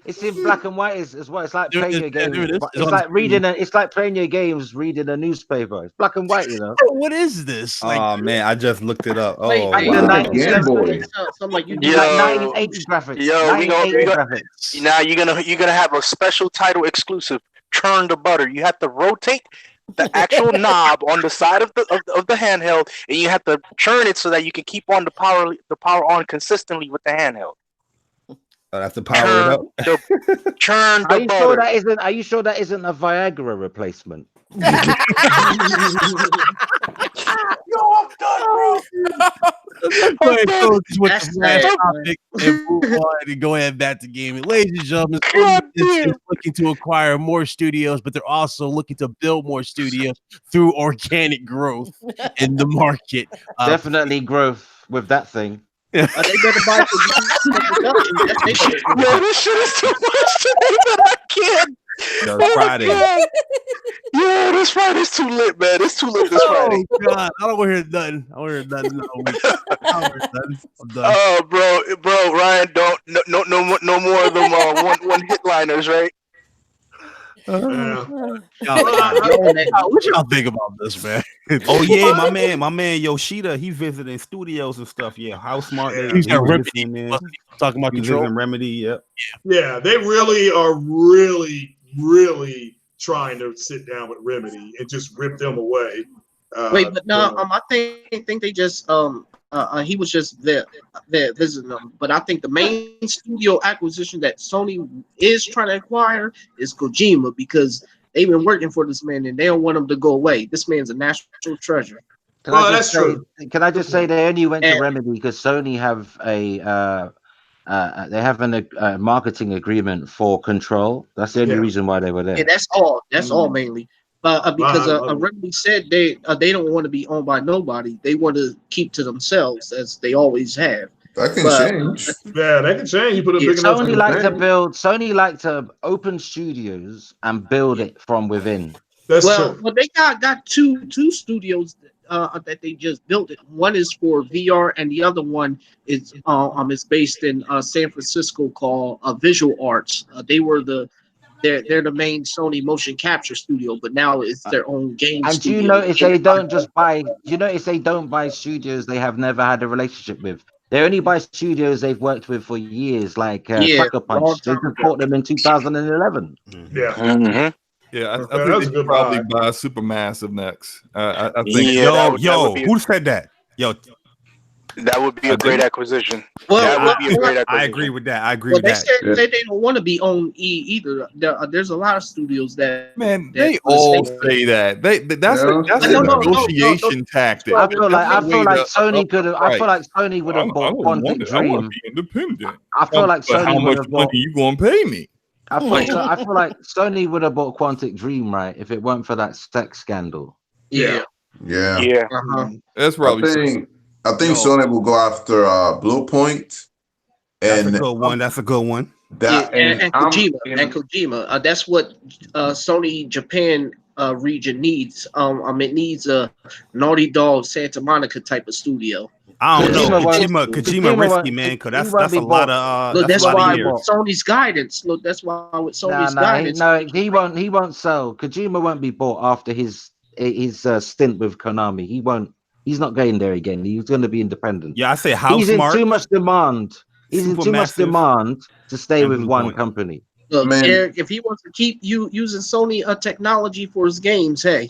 [SPEAKER 3] It's in black and white as well. It's like playing your games. It's like playing your games, reading a newspaper. It's black and white,
[SPEAKER 6] What is this?
[SPEAKER 2] Oh man, I just looked it up. Oh,
[SPEAKER 3] wow. Like 1980 graphics.
[SPEAKER 1] Now you're gonna have a special title exclusive. Churn the butter. You have to rotate the actual knob on the side of the handheld, and you have to churn it so that you can keep on the power on consistently with the handheld.
[SPEAKER 2] That's the power it up.
[SPEAKER 1] Churn the butter.
[SPEAKER 3] Are you sure that isn't a Viagra replacement?
[SPEAKER 1] Yo, I'm done, bro.
[SPEAKER 6] Go ahead back to gaming. Ladies and gentlemen, Sony is looking to acquire more studios, but they're also looking to build more studios through organic growth in the market.
[SPEAKER 3] Definitely growth with that thing.
[SPEAKER 4] They better buy
[SPEAKER 1] Yo, this shit is too much today, but I can't.
[SPEAKER 2] Friday.
[SPEAKER 1] Yeah, this Friday's too lit, man. It's too lit this Friday.
[SPEAKER 6] Oh God, I don't want to hear nothing. I want to hear nothing. I'm done.
[SPEAKER 1] Oh, bro, Ryan, don't no more of them one hit liners, right?
[SPEAKER 6] What y'all think about this, man?
[SPEAKER 2] Oh yeah, my man Yoshida, he visiting studios and stuff. Yeah, how smart
[SPEAKER 6] he's got Remedy, man. Talking about Control
[SPEAKER 2] and Remedy. Yep.
[SPEAKER 5] Yeah, they really are really trying to sit down with Remedy and just rip them away.
[SPEAKER 4] Wait, but no, I think they just he was just there visiting them. But I think the main studio acquisition that Sony is trying to acquire is Kojima, because they've been working for this man and they don't want him to go away. This man's a national treasure.
[SPEAKER 5] That's true.
[SPEAKER 3] Can I just say they only went to Remedy because Sony have a marketing agreement for Control. That's the only reason why they were there.
[SPEAKER 4] Yeah, that's all. That's all mainly. Because Remedy said they don't want to be owned by nobody. They want to keep to themselves, as they always have.
[SPEAKER 8] That can change.
[SPEAKER 5] Yeah, that can change. You put a big enough.
[SPEAKER 3] Sony like to open studios and build it from within.
[SPEAKER 5] That's true.
[SPEAKER 4] Well, they got two studios that they just built it. One is for VR, and the other one is based in San Francisco, called Visual Arts. They're the main Sony motion capture studio, but now it's their own game.
[SPEAKER 3] And
[SPEAKER 4] studio.
[SPEAKER 3] do you notice they don't just buy? Do you notice they don't buy studios they have never had a relationship with? They only buy studios they've worked with for years, like Sucker Punch. They just bought them in 2011.
[SPEAKER 5] Yeah.
[SPEAKER 9] Mm-hmm. Yeah, I think they probably buy Supermassive next. I think.
[SPEAKER 2] Yo, who said that? Yo,
[SPEAKER 1] That would be a great acquisition.
[SPEAKER 4] Well,
[SPEAKER 1] That would be a great acquisition.
[SPEAKER 2] I agree with that. I agree with
[SPEAKER 4] they
[SPEAKER 2] that.
[SPEAKER 4] said they don't want to be on E either. There's a lot of studios that
[SPEAKER 9] they all say that. That's a negotiation tactic.
[SPEAKER 3] I feel like Sony could have. I feel like Sony would have bought Quantic Dream.
[SPEAKER 9] I want to be independent.
[SPEAKER 3] I feel like Sony
[SPEAKER 9] how much money you gonna pay me?
[SPEAKER 3] I feel like Sony would have bought Quantic Dream, right, if it weren't for that sex scandal.
[SPEAKER 8] Yeah.
[SPEAKER 9] That's probably.
[SPEAKER 8] I think Sony will go after Blue Point.
[SPEAKER 2] That's a good one. That's a good one.
[SPEAKER 4] And Kojima. That's what Sony Japan region needs. It needs a Naughty Dog, Santa Monica type of studio.
[SPEAKER 2] I don't know. Kojima risky, man, because that's a lot of.
[SPEAKER 4] Look, that's why with Sony's guidance. Look, that's why with Sony's guidance.
[SPEAKER 3] He won't sell. Kojima won't be bought after his stint with Konami. He won't. He's not going there again. He's going to be independent.
[SPEAKER 2] Yeah, I say how
[SPEAKER 3] he's
[SPEAKER 2] smart.
[SPEAKER 3] in too much demand. He's in too much demand to stay with one company.
[SPEAKER 4] Look, Eric, if he wants to keep using Sony technology for his games, hey,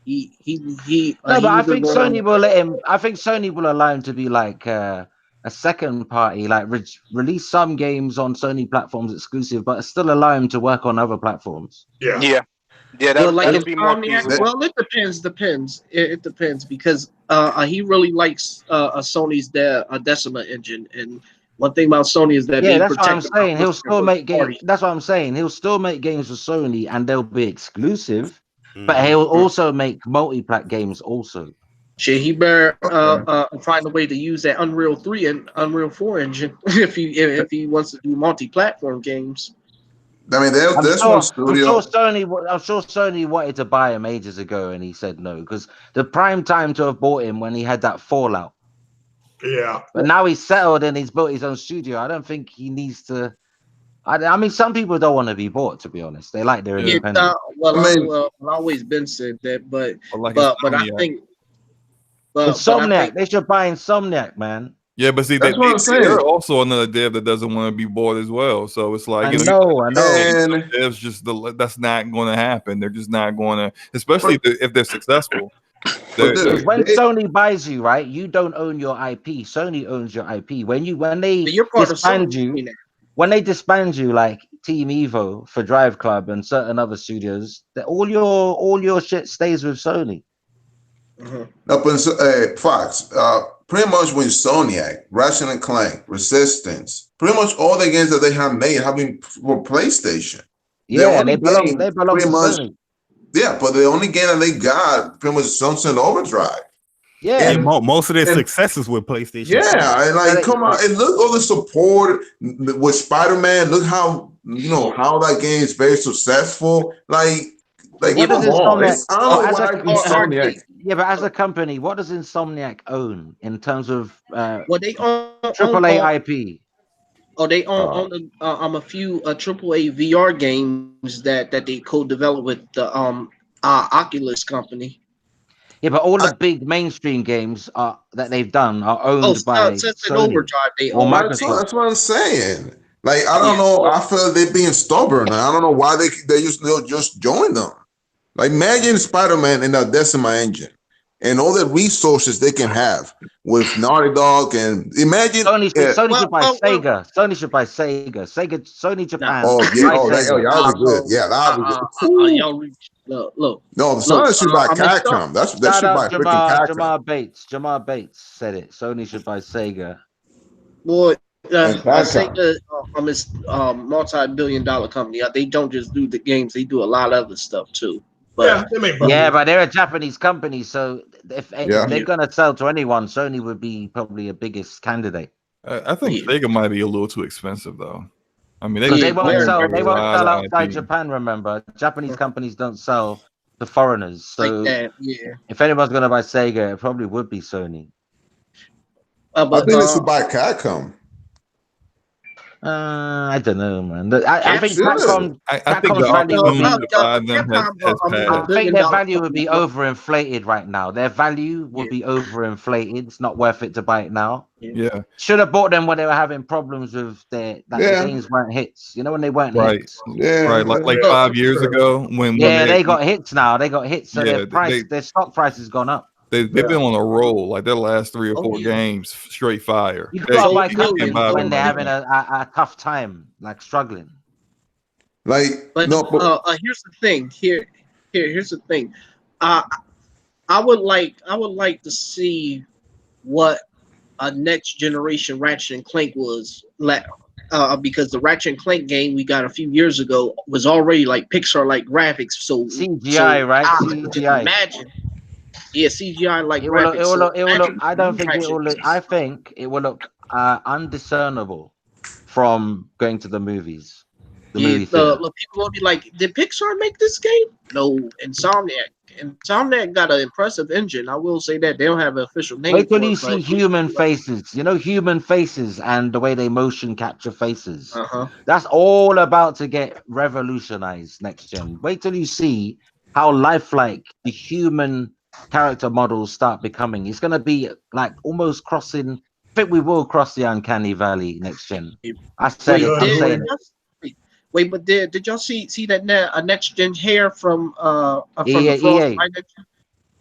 [SPEAKER 3] but I think Sony will let him. I think Sony will allow him to be like a second party, like release some games on Sony platforms exclusive, but still allow him to work on other platforms.
[SPEAKER 1] Yeah, that'd be more feasible.
[SPEAKER 4] Well, it depends. It depends because he really likes Sony's Decima engine, and one thing about Sony is that
[SPEAKER 3] that's what I'm saying. He'll still make games. That's what I'm saying. He'll still make games for Sony, and they'll be exclusive, but he'll also make multi-plat games also.
[SPEAKER 4] Shit, he better find a way to use that Unreal 3 and Unreal 4 engine if he wants to do multi-platform games.
[SPEAKER 8] I mean, there's one studio.
[SPEAKER 3] I'm sure Sony wanted to buy him ages ago, and he said no because the prime time to have bought him when he had that fallout.
[SPEAKER 5] Yeah,
[SPEAKER 3] but now he's settled and he's built his own studio. I don't think he needs to. I mean, some people don't want to be bought. To be honest, they like their independence.
[SPEAKER 4] I've always been said that, but I think.
[SPEAKER 3] Insomniac, they should buy Insomniac, man.
[SPEAKER 9] Yeah, but see, they're also another dev that doesn't want to be bought as well. So it's like,
[SPEAKER 3] I know.
[SPEAKER 9] And devs just that's not going to happen. They're just not going to, especially if they're successful.
[SPEAKER 3] When Sony buys you, right, you don't own your IP. Sony owns your IP. When they disband you, like Team Evo for Drive Club and certain other studios, that all your shit stays with Sony.
[SPEAKER 8] Fox, pretty much when Soniac, Ratchet and Clank, Resistance, pretty much all the games that they have made have been for PlayStation.
[SPEAKER 3] Yeah, they belong to Sony.
[SPEAKER 8] Yeah, but the only game that they got pretty much Sunset Overdrive.
[SPEAKER 3] Yeah,
[SPEAKER 2] and most of their successes with PlayStation.
[SPEAKER 8] Yeah, and like, come on, and look all the support with Spider-Man. Look how how that game is very successful. Like come on.
[SPEAKER 3] Yeah, but as a company, what does Insomniac own in terms of
[SPEAKER 4] they own
[SPEAKER 3] AAA IP?
[SPEAKER 4] Oh, they own a few AAA VR games that they co-develop with the Oculus company.
[SPEAKER 3] Yeah, but all the big mainstream games that they've done are owned by Sony
[SPEAKER 4] Overdrive. They own
[SPEAKER 3] Microsoft.
[SPEAKER 8] That's what I'm saying. Like, I don't know. I feel they're being stubborn. I don't know why they just join them. Like, imagine Spider-Man in the Decima engine and all the resources they can have with Naughty Dog, and imagine
[SPEAKER 3] Sony should buy Sega. Sony should buy Sega. Sony Japan.
[SPEAKER 8] Oh yeah, that'll be good. Yeah, that'll be good.
[SPEAKER 4] Look.
[SPEAKER 8] No, Sony should buy Capcom. They should buy freaking Capcom.
[SPEAKER 3] Jamar Bates said it. Sony should buy Sega.
[SPEAKER 4] Boy, Sega is multi-billion-dollar company. They don't just do the games; they do a lot of other stuff too. But
[SPEAKER 3] but they're a Japanese company, so if they're gonna sell to anyone, Sony would be probably a biggest candidate.
[SPEAKER 9] I think Sega might be a little too expensive, though. I mean,
[SPEAKER 3] they won't sell. They won't sell outside Japan. Remember, Japanese companies don't sell to foreigners. So if anyone's gonna buy Sega, it probably would be Sony.
[SPEAKER 8] I think they should buy Capcom.
[SPEAKER 3] I don't know, man. I think Capcom's their value would be overinflated right now. Their value would be overinflated. It's not worth it to buy it now.
[SPEAKER 9] Yeah.
[SPEAKER 3] Should have bought them when they were having problems with the games weren't hits. You know, when they weren't hits.
[SPEAKER 8] Yeah.
[SPEAKER 9] Right. Like 5 years ago when
[SPEAKER 3] they got hits now. They got hits. So their stock price has gone up.
[SPEAKER 9] They've been on a roll. Like their last 3 or 4 games, straight fire.
[SPEAKER 3] You've got to buy companies when they're having a tough time, like struggling.
[SPEAKER 8] Like,
[SPEAKER 4] but
[SPEAKER 8] no, but
[SPEAKER 4] here's the thing. Here's the thing. I would like to see what a next generation Ratchet and Clank was like, because the Ratchet and Clank game we got a few years ago was already like Pixar like graphics. So
[SPEAKER 3] CGI, right? CGI.
[SPEAKER 4] Imagine, yeah, CGI like
[SPEAKER 3] it will
[SPEAKER 4] graphics.
[SPEAKER 3] Look, it will look. I don't think it will look. I think it will look undiscernible from going to the movies. The people will be like, did Pixar make this game? No, Insomniac got an impressive engine. I will say that. They don't have an official name. Wait till you see human faces. You know, human faces and the way they motion capture faces. That's all about to get revolutionized next gen. Wait till you see how lifelike the human character models start becoming. It's going to be like almost crossing. I think we will cross the uncanny valley next gen. I said it. I'm saying it.
[SPEAKER 4] Wait, but did y'all see that next gen hair from the
[SPEAKER 3] Frost?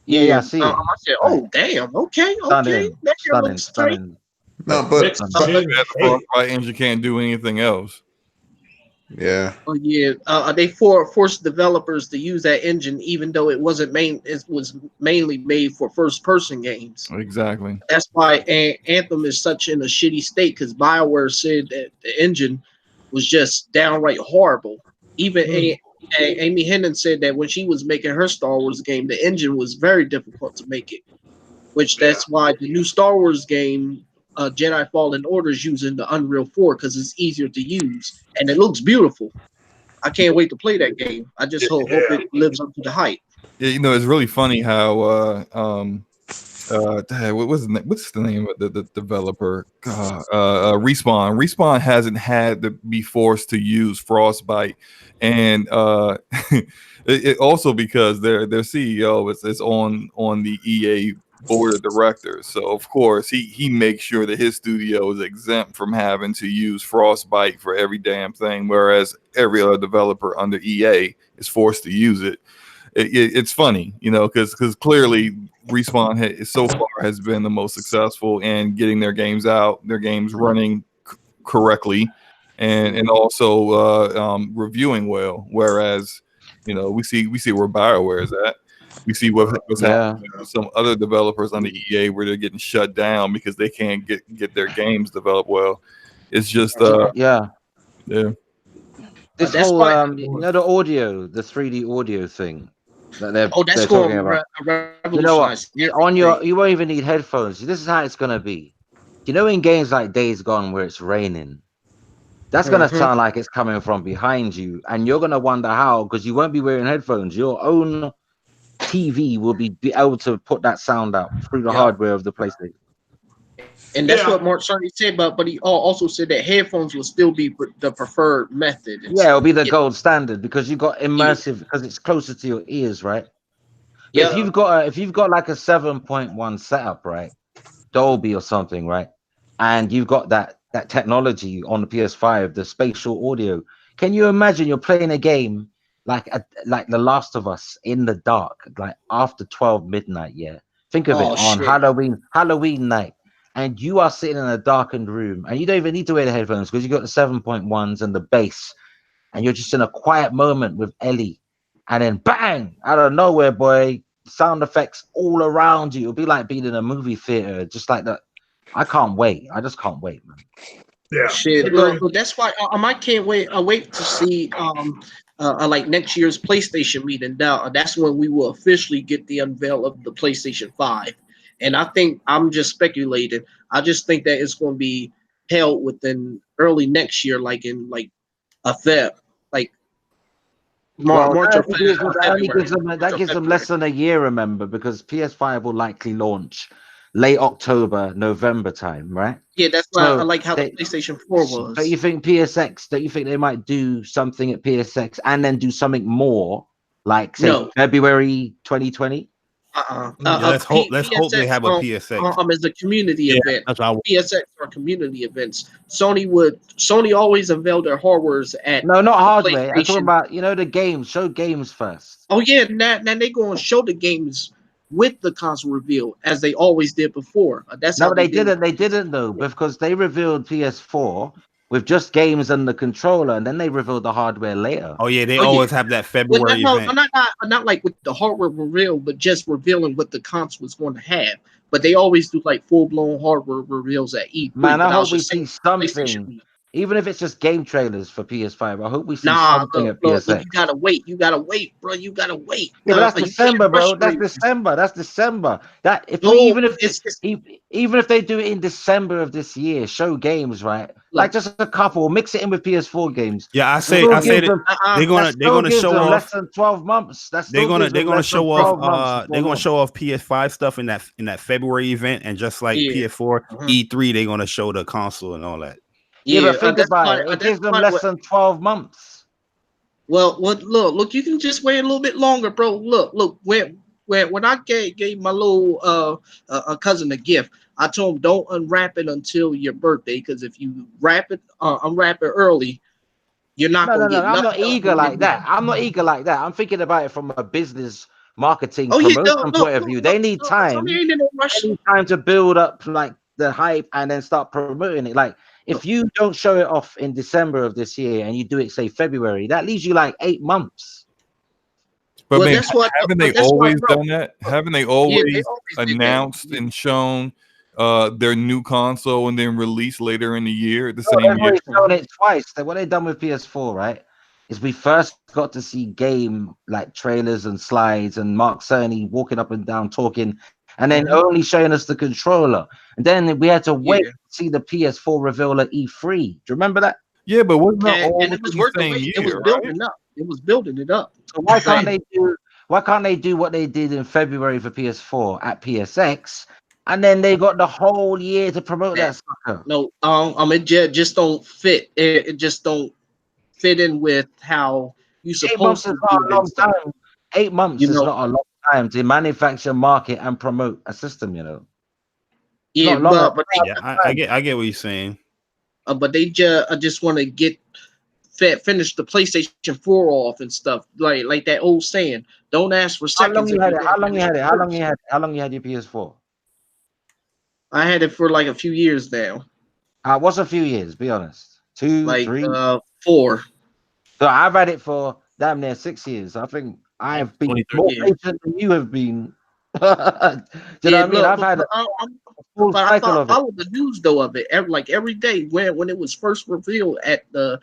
[SPEAKER 3] Yeah, I see it.
[SPEAKER 4] I said, oh damn, okay, that hair looks tight.
[SPEAKER 8] No, but
[SPEAKER 9] the Frostbite engine can't do anything else.
[SPEAKER 8] Yeah.
[SPEAKER 4] Oh yeah, they forced developers to use that engine, even though it was mainly made for first person games.
[SPEAKER 9] Exactly.
[SPEAKER 4] That's why Anthem is such in a shitty state, because BioWare said that the engine was just downright horrible. Even Amy Hennig said that when she was making her Star Wars game, the engine was very difficult to make it. That's why the new Star Wars game, Jedi Fallen Order, is using the Unreal 4 because it's easier to use and it looks beautiful. I can't wait to play that game. I just hope it lives up to the hype.
[SPEAKER 9] Yeah, you know, it's really funny how what's the name of the developer? Respawn hasn't had to be forced to use Frostbite, and it also because their CEO is on the EA board of directors, so of course he makes sure that his studio is exempt from having to use Frostbite for every damn thing, whereas every other developer under EA is forced to use it. It's funny, you know, because clearly Respawn so far has been the most successful in getting their games out, their games running correctly, and also reviewing well. Whereas, you know, we see where BioWare is at. We see what's happening with some other developers on the EA where they're getting shut down because they can't get their games developed well. It's just
[SPEAKER 3] yeah. This whole
[SPEAKER 4] why,
[SPEAKER 3] you know, the audio, the 3D audio thing. That they're
[SPEAKER 4] that's
[SPEAKER 3] talking about.
[SPEAKER 4] Revolutionize.
[SPEAKER 3] You know what? You won't even need headphones. This is how it's gonna be. You know, in games like Days Gone where it's raining, that's gonna sound like it's coming from behind you, and you're gonna wonder how, because you won't be wearing headphones. Your own TV will be able to put that sound out through the hardware of the PlayStation.
[SPEAKER 4] And that's what Mark Cerny said, but he also said that headphones will still be the preferred method.
[SPEAKER 3] Yeah, it'll be the gold standard because you got immersive, because it's closer to your ears, right? Yeah. If you've got like a 7.1 setup, right, Dolby or something, right, and you've got that technology on the PS5, the spatial audio. Can you imagine you're playing a game like The Last of Us in the dark, like after 12 midnight? Yeah, think of it on Halloween night. And you are sitting in a darkened room, and you don't even need to wear the headphones because you got the 7.1s and the bass, and you're just in a quiet moment with Ellie, and then bang, out of nowhere, boy, sound effects all around you. It'll be like being in a movie theater, just like that. I can't wait. I just can't wait, man.
[SPEAKER 5] Yeah,
[SPEAKER 4] shit. Look, that's why I can't wait. I wait to see like next year's PlayStation meeting. Now that's when we will officially get the unveil of the PlayStation 5. And I think I'm just speculating. I just think that it's going to be held within early next year, like in like a Feb, like March or February.
[SPEAKER 3] That gives them less than a year, remember, because PS5 will likely launch late October, November time, right?
[SPEAKER 4] Yeah, that's why I like how the PlayStation 4 was.
[SPEAKER 3] Don't you think PSX? Don't you think they might do something at PSX and then do something more, like say February 2020?
[SPEAKER 2] Let's hope they have a PSX.
[SPEAKER 4] As a community event. PSX are community events. Sony always unveiled their hardwares at
[SPEAKER 3] not hardware. I'm talking about, you know, the games. Show games first.
[SPEAKER 4] Oh yeah, now they go and show the games with the console reveal as they always did before. That's
[SPEAKER 3] No,
[SPEAKER 4] how
[SPEAKER 3] they
[SPEAKER 4] did
[SPEAKER 3] didn't. They didn't though, because they revealed PS4 with just games and the controller, and then they revealed the hardware later.
[SPEAKER 2] Oh yeah, they
[SPEAKER 4] Oh, yeah.
[SPEAKER 2] always have that February event.
[SPEAKER 4] Not like with the hardware reveal, but just revealing what the console was going to have. But they always do like full blown hardware reveals at E3.
[SPEAKER 3] Man, I
[SPEAKER 4] but
[SPEAKER 3] hope we
[SPEAKER 4] just
[SPEAKER 3] see
[SPEAKER 4] saying,
[SPEAKER 3] something, even if it's just game trailers for PS5. I hope we see
[SPEAKER 4] Nah,
[SPEAKER 3] something
[SPEAKER 4] look,
[SPEAKER 3] at PSX.
[SPEAKER 4] you gotta wait. You gotta wait, bro. You gotta wait.
[SPEAKER 3] Yeah, but that's
[SPEAKER 4] You
[SPEAKER 3] December,
[SPEAKER 4] can't
[SPEAKER 3] bro.
[SPEAKER 4] rush
[SPEAKER 3] That's
[SPEAKER 4] through.
[SPEAKER 3] December. That's December. That if
[SPEAKER 4] No,
[SPEAKER 3] we even if
[SPEAKER 4] it's
[SPEAKER 3] even if they do it in December of this year, show games, right? Like just a couple, mix it in with PS4 games.
[SPEAKER 2] Yeah, I say
[SPEAKER 3] Still
[SPEAKER 2] that
[SPEAKER 3] gives them-
[SPEAKER 2] they're gonna
[SPEAKER 3] gives
[SPEAKER 2] show
[SPEAKER 3] them
[SPEAKER 2] off
[SPEAKER 3] less than 12 months. That's
[SPEAKER 2] they're gonna show off they're gonna
[SPEAKER 3] months.
[SPEAKER 2] show off PS5 stuff in that February event, and just like
[SPEAKER 4] Yeah.
[SPEAKER 2] PS4 E3, they're gonna show the console and all that.
[SPEAKER 3] Yeah, but think
[SPEAKER 4] that's
[SPEAKER 3] about
[SPEAKER 4] why-
[SPEAKER 3] it. It
[SPEAKER 4] that's
[SPEAKER 3] gives them
[SPEAKER 4] why
[SPEAKER 3] less
[SPEAKER 4] what-
[SPEAKER 3] than 12 months.
[SPEAKER 4] Well, look, you can just wait a little bit longer, bro. Look, when I gave my little cousin a gift, I told him don't unwrap it until your birthday, because if you unwrap it early, you're not
[SPEAKER 3] No,
[SPEAKER 4] gonna get
[SPEAKER 3] I'm
[SPEAKER 4] nothing.
[SPEAKER 3] not eager like that. I'm not eager like that. I'm thinking about it from a business marketing
[SPEAKER 4] Oh, yeah,
[SPEAKER 3] promotion
[SPEAKER 4] no,
[SPEAKER 3] point of view. They need time.
[SPEAKER 4] Sony ain't in no rush.
[SPEAKER 3] They need time to build up like the hype and then start promoting it. Like if you don't show it off in December of this year and you do it say February, that leaves you like 8 months.
[SPEAKER 9] But
[SPEAKER 4] Well,
[SPEAKER 9] man,
[SPEAKER 4] that's what-
[SPEAKER 9] haven't
[SPEAKER 4] but
[SPEAKER 9] they
[SPEAKER 4] that's what,
[SPEAKER 9] always
[SPEAKER 4] bro.
[SPEAKER 9] done that? Haven't they
[SPEAKER 4] Yeah,
[SPEAKER 9] always
[SPEAKER 4] they always did that.
[SPEAKER 9] announced and shown their new console and then released later in the year, the
[SPEAKER 3] No,
[SPEAKER 9] same
[SPEAKER 3] they've
[SPEAKER 9] year?
[SPEAKER 3] already shown it twice. What they've done with PS4, right? Is we first got to see game like trailers and slides and Mark Cerny walking up and down talking, and then only showing us the controller. And then we had to wait to see the PS4 reveal at E3. Do you remember that?
[SPEAKER 9] Yeah, but wasn't that all
[SPEAKER 4] And it was worth the
[SPEAKER 9] same
[SPEAKER 4] wait.
[SPEAKER 9] year?
[SPEAKER 4] It was building up. It was building it up.
[SPEAKER 3] So why can't they do? Why can't they do what they did in February for PS4 at PSX, and then they got the whole year to promote that sucker?
[SPEAKER 4] No, it just don't fit. It just don't fit in with how you
[SPEAKER 3] 8 months
[SPEAKER 4] supposed
[SPEAKER 3] is
[SPEAKER 4] to
[SPEAKER 3] not
[SPEAKER 4] do
[SPEAKER 3] a long
[SPEAKER 4] this.
[SPEAKER 3] time. 8 months
[SPEAKER 4] You
[SPEAKER 3] is
[SPEAKER 4] know-
[SPEAKER 3] not a long time to manufacture, market, and promote a system. You know.
[SPEAKER 4] Yeah,
[SPEAKER 3] not long
[SPEAKER 4] but
[SPEAKER 2] Yeah, I get what you're saying.
[SPEAKER 4] but they just want to get finish the PlayStation 4 off and stuff like that old saying. Don't ask for
[SPEAKER 3] How long
[SPEAKER 4] seconds.
[SPEAKER 3] you
[SPEAKER 4] if
[SPEAKER 3] had
[SPEAKER 4] you're
[SPEAKER 3] it?
[SPEAKER 4] gonna
[SPEAKER 3] How long you
[SPEAKER 4] finish
[SPEAKER 3] had it?
[SPEAKER 4] it
[SPEAKER 3] How long
[SPEAKER 4] first.
[SPEAKER 3] you had? How long you had your PS4?
[SPEAKER 4] I had it for like a few years now,
[SPEAKER 3] What's a few years? Be honest. 2,
[SPEAKER 4] like
[SPEAKER 3] 3.
[SPEAKER 4] 4.
[SPEAKER 3] So I've had it for damn near 6 years. I think I have been
[SPEAKER 6] 23
[SPEAKER 3] more
[SPEAKER 4] years.
[SPEAKER 3] patient than you have been. Do you know what I mean? I've had a full
[SPEAKER 4] But I
[SPEAKER 3] cycle of it.
[SPEAKER 4] followed the news though of it every day when it was first revealed at the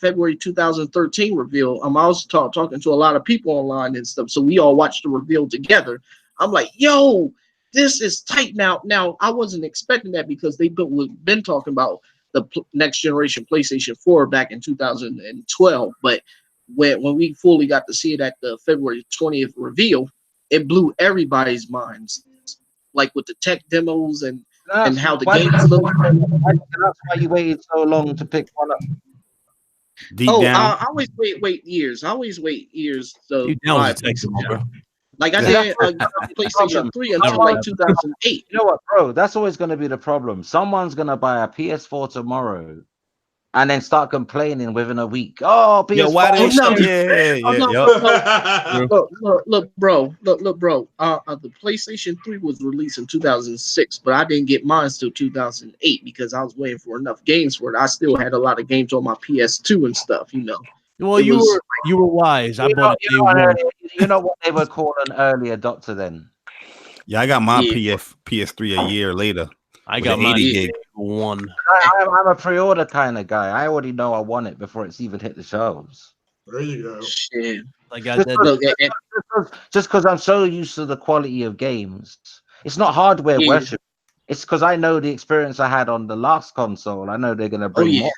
[SPEAKER 4] February 2013 reveal. I was talking to a lot of people online and stuff, so we all watched the reveal together. I'm like, yo, this is tight now. Now I wasn't expecting that because they've been talking about the next generation PlayStation 4 back in 2012, but when we fully got to see it at the February 20th reveal, it blew everybody's minds. Like with the tech demos and how the games look.
[SPEAKER 3] That's why you waited so long to pick one up.
[SPEAKER 2] Deep down.
[SPEAKER 4] I always wait years. I always wait years. So
[SPEAKER 6] You down with the Texas, bro.
[SPEAKER 4] like I
[SPEAKER 3] Yeah.
[SPEAKER 4] did PlayStation 3 until like 2008.
[SPEAKER 3] You know what, bro? That's always going to be the problem. Someone's going to buy a PS4 tomorrow and then start complaining within a week. Oh, PS4.
[SPEAKER 2] Yo, why they
[SPEAKER 4] Look, bro. The PlayStation 3 was released in 2006, but I didn't get mine till 2008 because I was waiting for enough games for it. I still had a lot of games on my PS2 and stuff, you know.
[SPEAKER 6] Well, you were wise. I bought it.
[SPEAKER 3] You know what they were calling an early adopter then?
[SPEAKER 2] Yeah, I got my PS3 a year later.
[SPEAKER 6] I got my
[SPEAKER 2] 80 gig.
[SPEAKER 6] one.
[SPEAKER 3] I'm a pre-order kind of guy. I already know I want it before it's even hit the shelves.
[SPEAKER 5] There you go.
[SPEAKER 4] Shit.
[SPEAKER 6] I got that.
[SPEAKER 3] Just because I'm so used to the quality of games. It's not hardware worship. It's because I know the experience I had on the last console. I know they're gonna bring more.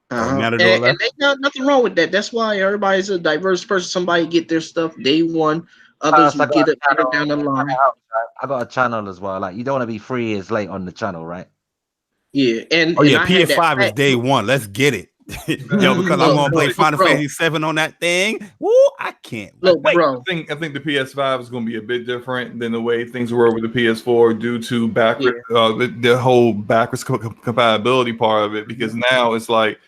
[SPEAKER 4] And ain't nothing wrong with that. That's why everybody's a diverse person. Somebody get their stuff day one. Others will get it better down the line.
[SPEAKER 3] I got a channel as well. Like you don't want to be 3 years late on the channel, right?
[SPEAKER 4] Yeah, and
[SPEAKER 2] PS5 is day one. Let's get it. Yo, because I'm gonna play Final Fantasy 7 on that thing. Woo, I can't.
[SPEAKER 4] Look, bro.
[SPEAKER 9] I think the PS5 is going to be a bit different than the way things were with the PS4 due to backward the whole backwards compatibility part of it. Because now it's like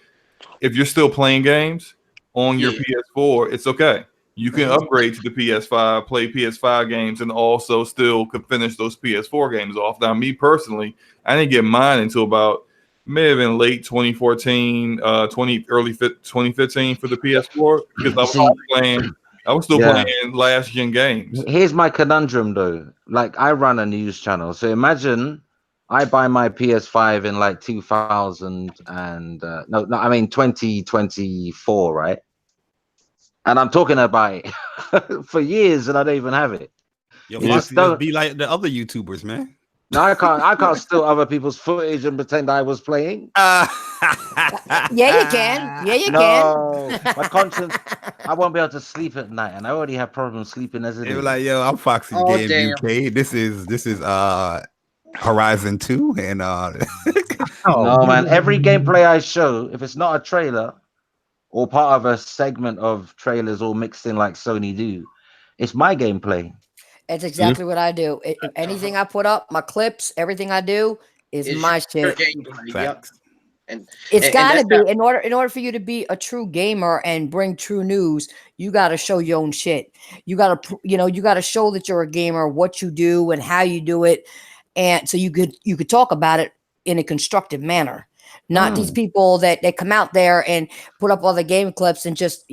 [SPEAKER 9] if you're still playing games on your PS4, it's okay. you can upgrade to the PS5, play PS5 games, and also still could finish those PS4 games off. Now, me personally, I didn't get mine until about may have been late 2014, early 2015 for the PS4 because I was still playing last gen games.
[SPEAKER 3] Here's my conundrum though. Like I run a news channel, so imagine I buy my PS5 in like 2000 and I mean 2024, right? And I'm talking about it for years, and I don't even have it.
[SPEAKER 2] Yo, Fox, just be like the other YouTubers, man.
[SPEAKER 3] No, I can't steal other people's footage and pretend I was playing.
[SPEAKER 7] Yeah, you can. Yeah, you can.
[SPEAKER 3] My conscience, I won't be able to sleep at night, and I already have problems sleeping as it is.
[SPEAKER 2] Like, yo, I'm Foxy Game UK. This is Horizon 2, and
[SPEAKER 3] no, man. Every gameplay I show, if it's not a trailer or part of a segment of trailers all mixed in like Sony do, it's my gameplay.
[SPEAKER 7] It's exactly what I do. Anything I put up, my clips, everything I do is my shit.
[SPEAKER 4] Yep.
[SPEAKER 7] It's got to be in order for you to be a true gamer and bring true news. You got to show your own shit. You got to, you got to show that you're a gamer, what you do and how you do it, and so you could talk about it in a constructive manner. Not these people that come out there and put up all the game clips and just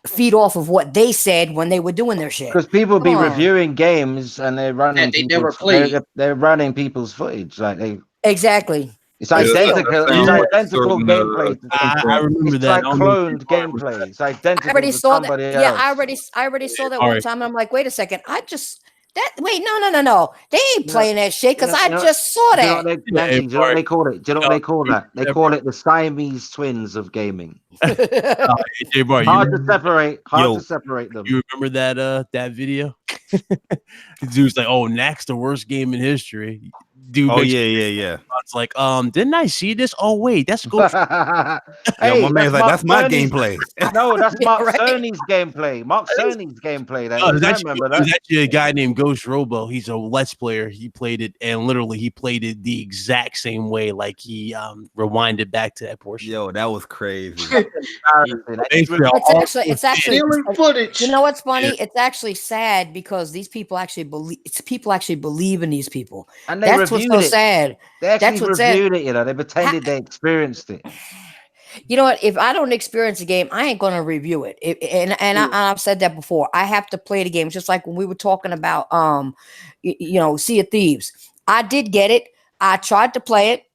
[SPEAKER 7] feed off of what they said when they were doing their shit.
[SPEAKER 3] Because people be reviewing games and they're running. They never play. They're running people's footage
[SPEAKER 7] exactly.
[SPEAKER 3] It's identical. It's identical gameplay.
[SPEAKER 6] I remember that.
[SPEAKER 3] It's like cloned gameplay. It's identical.
[SPEAKER 7] I already saw that.
[SPEAKER 3] Else.
[SPEAKER 7] Yeah, I already saw that one time. I'm like, wait a second. Wait, no. They ain't playing that shit because I just saw that.
[SPEAKER 3] Do you know what they call it? Do you know what they call that? They call it the Siamese twins of gaming. Hard to separate them.
[SPEAKER 6] You remember that video? The dude's like, "Oh, Knack's the worst game in history." Dude,
[SPEAKER 2] yeah.
[SPEAKER 6] It's like, didn't I see this? Oh wait, that's good.
[SPEAKER 2] Hey, my man's like, that's my gameplay.
[SPEAKER 3] No, that's Mark Sony's gameplay. Mark Sony's gameplay.
[SPEAKER 6] There's actually a guy named Ghost Robo. He's a Let's Player. He played it, and literally he played it the exact same way. Like he rewinded back to that portion.
[SPEAKER 2] Yo, that was crazy.
[SPEAKER 7] It's actually
[SPEAKER 4] footage.
[SPEAKER 7] You know what's funny? It's actually sad because these people actually believe in these people.
[SPEAKER 3] And
[SPEAKER 7] that's what's so sad.
[SPEAKER 3] They actually reviewed it, they pretended they experienced it.
[SPEAKER 7] You know what? If I don't experience a game, I ain't gonna review it. I've said that before. I have to play the game, just like when we were talking about Sea of Thieves. I did get it. I tried to play it,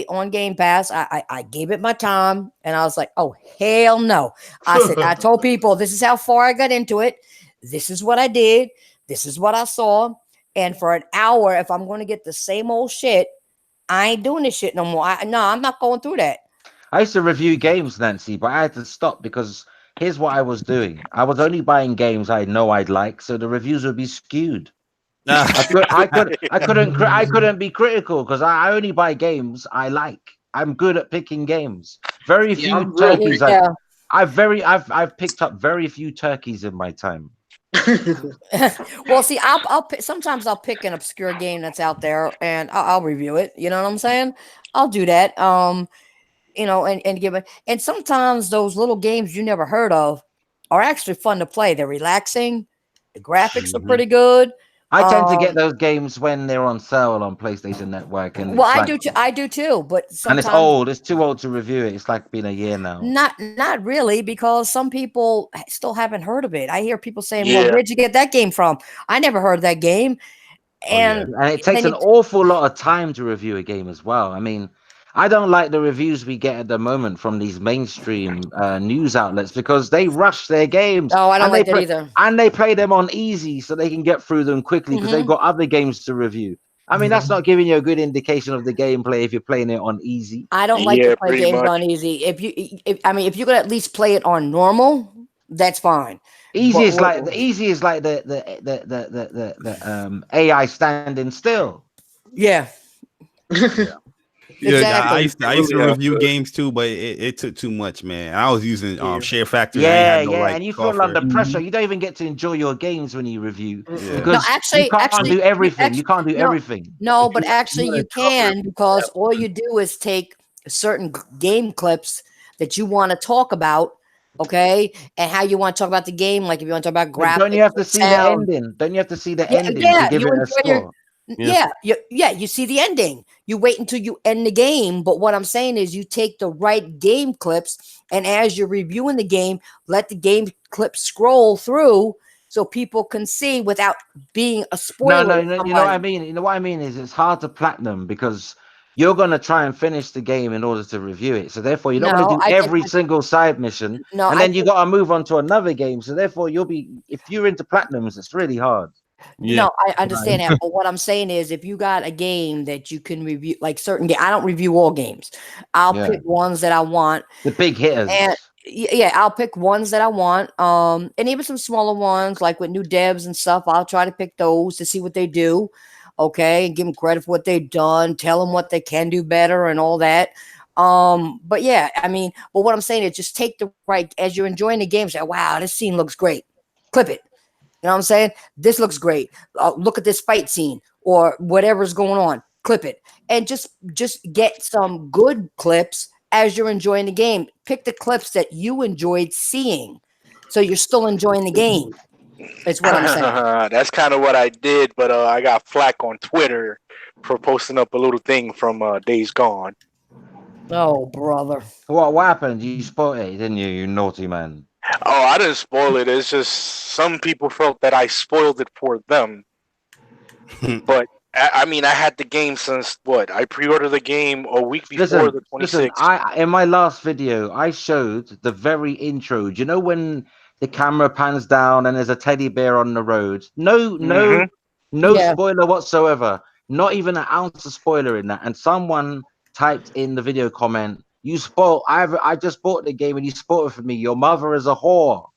[SPEAKER 7] on Game Pass. I gave it my time, and I was like, oh hell no. I told people this is how far I got into it. This is what I did. This is what I saw. And for an hour, if I'm going to get the same old shit, I ain't doing this shit no more. I'm not going through that.
[SPEAKER 3] I used to review games, Nancy, but I had to stop because here's what I was doing. I was only buying games I know I'd like, so the reviews would be skewed. I couldn't be critical because I only buy games I like. I'm good at picking games. Very few turkeys. I've picked up very few turkeys in my time.
[SPEAKER 7] Well, see, sometimes I'll pick an obscure game that's out there and I'll review it. You know what I'm saying? I'll do that. And give it. And sometimes those little games you never heard of are actually fun to play. They're relaxing. The graphics are pretty good.
[SPEAKER 3] I tend to get those games when they're on sale on PlayStation Network, and
[SPEAKER 7] I do too. But sometimes,
[SPEAKER 3] and it's old. It's too old to review it. It's like been a year now.
[SPEAKER 7] Not really, because some people still haven't heard of it. I hear people saying, "Well, where'd you get that game from?" I never heard of that game, and
[SPEAKER 3] it takes an awful lot of time to review a game as well. I mean, I don't like the reviews we get at the moment from these mainstream news outlets because they rush their games.
[SPEAKER 7] Oh, I don't like that either.
[SPEAKER 3] And they play them on easy so they can get through them quickly because they've got other games to review. I mean, that's not giving you a good indication of the gameplay if you're playing it on easy.
[SPEAKER 7] I don't like to play games on easy. If you could at least play it on normal, that's fine.
[SPEAKER 3] Easy is like the AI standing still.
[SPEAKER 7] Yeah.
[SPEAKER 2] Exactly. I used to review games too, but it took too much, man. I was using Share Factory.
[SPEAKER 3] And you feel under pressure. You don't even get to enjoy your games when you review because you can't do everything. You can't do everything.
[SPEAKER 7] No, but actually you can, because all you do is take certain game clips that you want to talk about, okay, and how you want to talk about the game. Like if you want to talk about graphics,
[SPEAKER 3] don't you have to see the
[SPEAKER 7] sound.
[SPEAKER 3] ending? Don't you have to see the
[SPEAKER 7] Yeah,
[SPEAKER 3] ending
[SPEAKER 7] yeah,
[SPEAKER 3] to give
[SPEAKER 7] you
[SPEAKER 3] it a
[SPEAKER 7] enjoy your.
[SPEAKER 3] score?
[SPEAKER 7] You see the ending. You wait until you end the game. But what I'm saying is, you take the right game clips, and as you're reviewing the game, let the game clips scroll through so people can see without being a spoiler.
[SPEAKER 3] No, you know what I mean. You know what I mean is it's hard to platinum because you're gonna try and finish the game in order to review it. So therefore, you're not
[SPEAKER 7] No,
[SPEAKER 3] gonna do
[SPEAKER 7] I did.
[SPEAKER 3] every single side mission,
[SPEAKER 7] No,
[SPEAKER 3] and
[SPEAKER 7] I
[SPEAKER 3] then you
[SPEAKER 7] did.
[SPEAKER 3] gotta move on to another game. So therefore, you'll be if you're into platinums, it's really hard.
[SPEAKER 6] Yeah.
[SPEAKER 7] No, I understand that. But what I'm saying is, if you got a game that you can review, like certain game, I don't review all games. I'll pick ones that I want.
[SPEAKER 3] The big hitters.
[SPEAKER 7] And yeah, I'll pick ones that I want. And even some smaller ones, like with new devs and stuff, I'll try to pick those to see what they do. Okay, and give them credit for what they've done, tell them what they can do better and all that. But yeah, I mean, but what I'm saying is just take the right as you're enjoying the game, say, wow, this scene looks great. Clip it. You know what I'm saying? This looks great. Look at this fight scene or whatever's going on. Clip it. And just get some good clips as you're enjoying the game. Pick the clips that you enjoyed seeing. So you're still enjoying the game. That's what I'm saying.
[SPEAKER 1] That's kind of what I did, but I got flack on Twitter for posting up a little thing from Days Gone.
[SPEAKER 7] Oh, brother.
[SPEAKER 3] What happened? You spoiled it, didn't you? You naughty man.
[SPEAKER 1] Oh, I didn't spoil it. It's just some people felt that I spoiled it for them. But I mean, I had the game since what? I pre-ordered the game a week before the 26th.
[SPEAKER 3] In my last video, I showed the very intro. Do you know when the camera pans down and there's a teddy bear on the road? No spoiler whatsoever. Not even an ounce of spoiler in that. And someone typed in the video comment, "You spoiled. I just bought the game and you spoiled it for me. Your mother is a whore."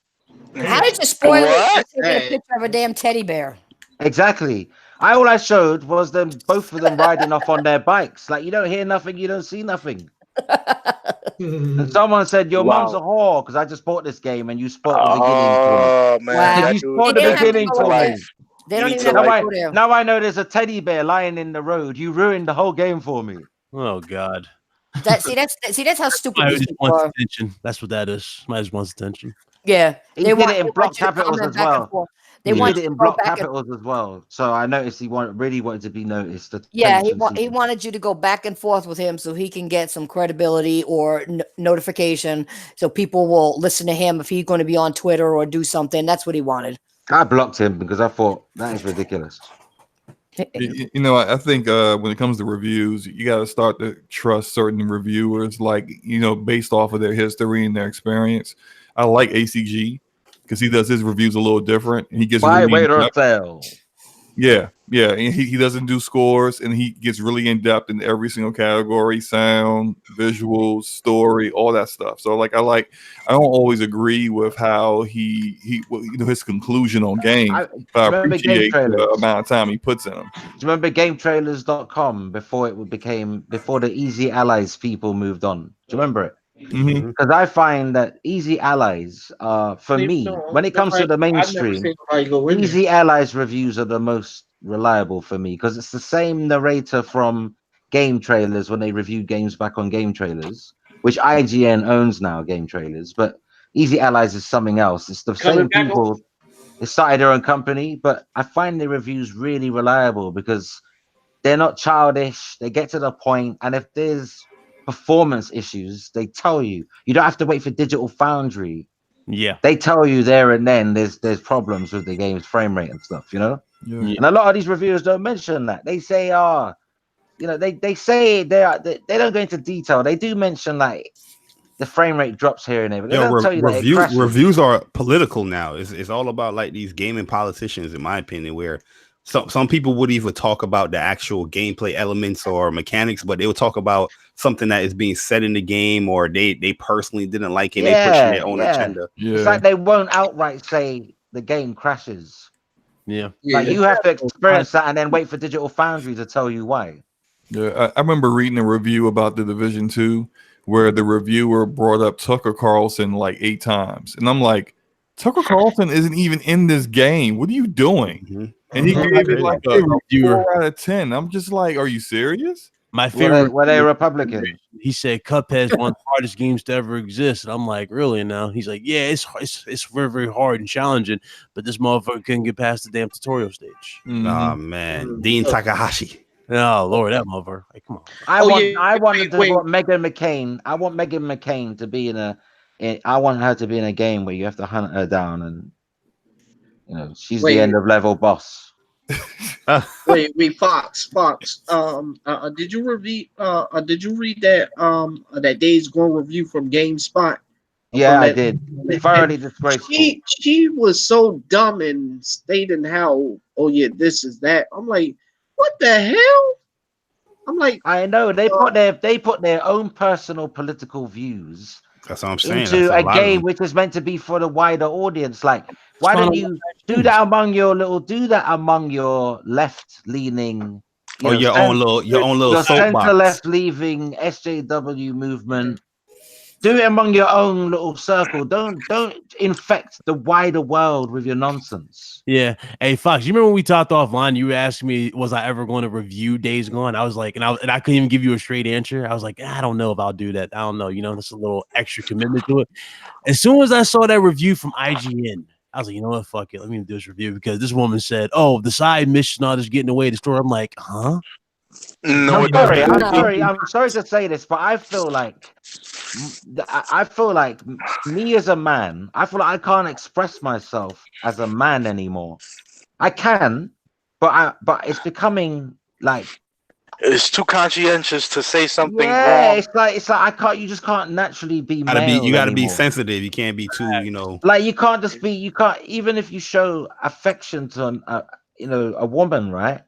[SPEAKER 7] How did you spoil it? Taking a picture of a damn teddy bear.
[SPEAKER 3] Exactly. All I showed was them, both of them riding off on their bikes. Like, you don't hear nothing, you don't see nothing. And someone said, "Your mom's a whore," because I just bought this game and you spoiled the beginning for me.
[SPEAKER 1] Oh man!
[SPEAKER 7] Wow.
[SPEAKER 3] You spoiled the beginning for me.
[SPEAKER 7] They don't even have to go there.
[SPEAKER 3] Now I know there's a teddy bear lying in the road. You ruined the whole game for me.
[SPEAKER 6] Oh God.
[SPEAKER 7] That's how stupid these people are.
[SPEAKER 6] Attention. That's what that is. Might just wants attention.
[SPEAKER 7] Yeah,
[SPEAKER 3] He did it in block capitals as well.
[SPEAKER 7] They
[SPEAKER 3] did it in block
[SPEAKER 7] back
[SPEAKER 3] capitals as well. So I noticed he really wanted to be noticed.
[SPEAKER 7] Yeah, he wanted you to go back and forth with him so he can get some credibility or notification, so people will listen to him if he's going to be on Twitter or do something. That's what he wanted.
[SPEAKER 3] I blocked him because I thought that is ridiculous.
[SPEAKER 9] You know, I think when it comes to reviews, you got to start to trust certain reviewers, like, you know, based off of their history and their experience. I like ACG because he does his reviews a little different. And he gets yeah. And he doesn't do scores, and he gets really in depth in every single category: sound, visuals, story, all that stuff. So like I don't always agree with how he you know, his conclusion on games. But I appreciate the amount of time he puts in them.
[SPEAKER 3] Do you remember GameTrailers.com before the Easy Allies people moved on? Do you remember it? Because I find that Easy Allies, for me, when it comes to the mainstream, Easy Allies reviews are the most reliable for me, because it's the same narrator from Game Trailers when they review games back on Game Trailers, which IGN owns now, Game Trailers, but Easy Allies is something else. It's the same people. They started their own company, but I find the reviews really reliable because they're not childish. They get to the point, and if there's performance issues, they tell you. You don't have to wait for Digital Foundry.
[SPEAKER 6] Yeah,
[SPEAKER 3] they tell you there and then there's problems with the game's frame rate and stuff, you know. And a lot of these reviewers don't mention that. They say, you know, they say they don't go into detail. They do mention like the frame rate drops here and there, but they don't tell you that
[SPEAKER 2] reviews are political now. It's all about like these gaming politicians, in my opinion, where some people would even talk about the actual gameplay elements or mechanics, but they would talk about something that is being said in the game, or they personally didn't like it. They pushing their own agenda.
[SPEAKER 3] It's like they won't outright say the game crashes. Like you have to experience that and then wait for Digital Foundry to tell you why.
[SPEAKER 9] I remember reading a review about The Division 2 where the reviewer brought up Tucker Carlson like 8 times, and I'm like, Tucker Carlson isn't even in this game. What are you doing? And he gave it like a 4 out of 10. I'm just like, are you serious?
[SPEAKER 6] My favorite.
[SPEAKER 3] Were they Republican?
[SPEAKER 6] He said Cuphead's one of the hardest games to ever exist. And I'm like, really now? He's like, yeah, it's very, very hard and challenging, but this motherfucker couldn't get past the damn tutorial stage.
[SPEAKER 2] Oh man, Dean Takahashi.
[SPEAKER 6] Oh Lord, that motherfucker. Like, come on.
[SPEAKER 3] I want Megan McCain. I want Megan McCain to be I want her to be in a game where you have to hunt her down, and you know she's the end of level boss.
[SPEAKER 4] wait, Fox. Did you read that that Days Gone review from GameSpot?
[SPEAKER 3] Yeah, I did. Thoroughly disgraceful.
[SPEAKER 4] She was so dumb in stating how, oh yeah, this is that. I'm like, what the hell? I'm like,
[SPEAKER 3] I know they put their own personal political views.
[SPEAKER 2] That's what I'm saying.
[SPEAKER 3] Into a game which is meant to be for the wider audience. Like, why don't you do that among your left-leaning,
[SPEAKER 2] your own little
[SPEAKER 3] center-left leaving SJW movement? Do it among your own little circle. Don't infect the wider world with your nonsense.
[SPEAKER 6] Yeah. Hey, Fox, you remember when we talked offline? You asked me, was I ever going to review Days Gone? I was like, and I couldn't even give you a straight answer. I was like, I don't know if I'll do that. I don't know. You know, that's a little extra commitment to it. As soon as I saw that review from IGN, I was like, you know what? Fuck it. Let me do this review because this woman said, oh, the side mission all just getting away the story. I'm like, huh?
[SPEAKER 1] No,
[SPEAKER 3] I'm sorry to say this, but I feel like me as a man, I feel like I can't express myself as a man anymore. I can, but it's becoming like
[SPEAKER 1] it's too conscientious to say something
[SPEAKER 3] wrong.
[SPEAKER 1] It's
[SPEAKER 3] like I can't. You just can't naturally be.
[SPEAKER 2] You gotta be sensitive. You can't be too. You know,
[SPEAKER 3] like you can't just be. You can't even if you show affection to a woman, right?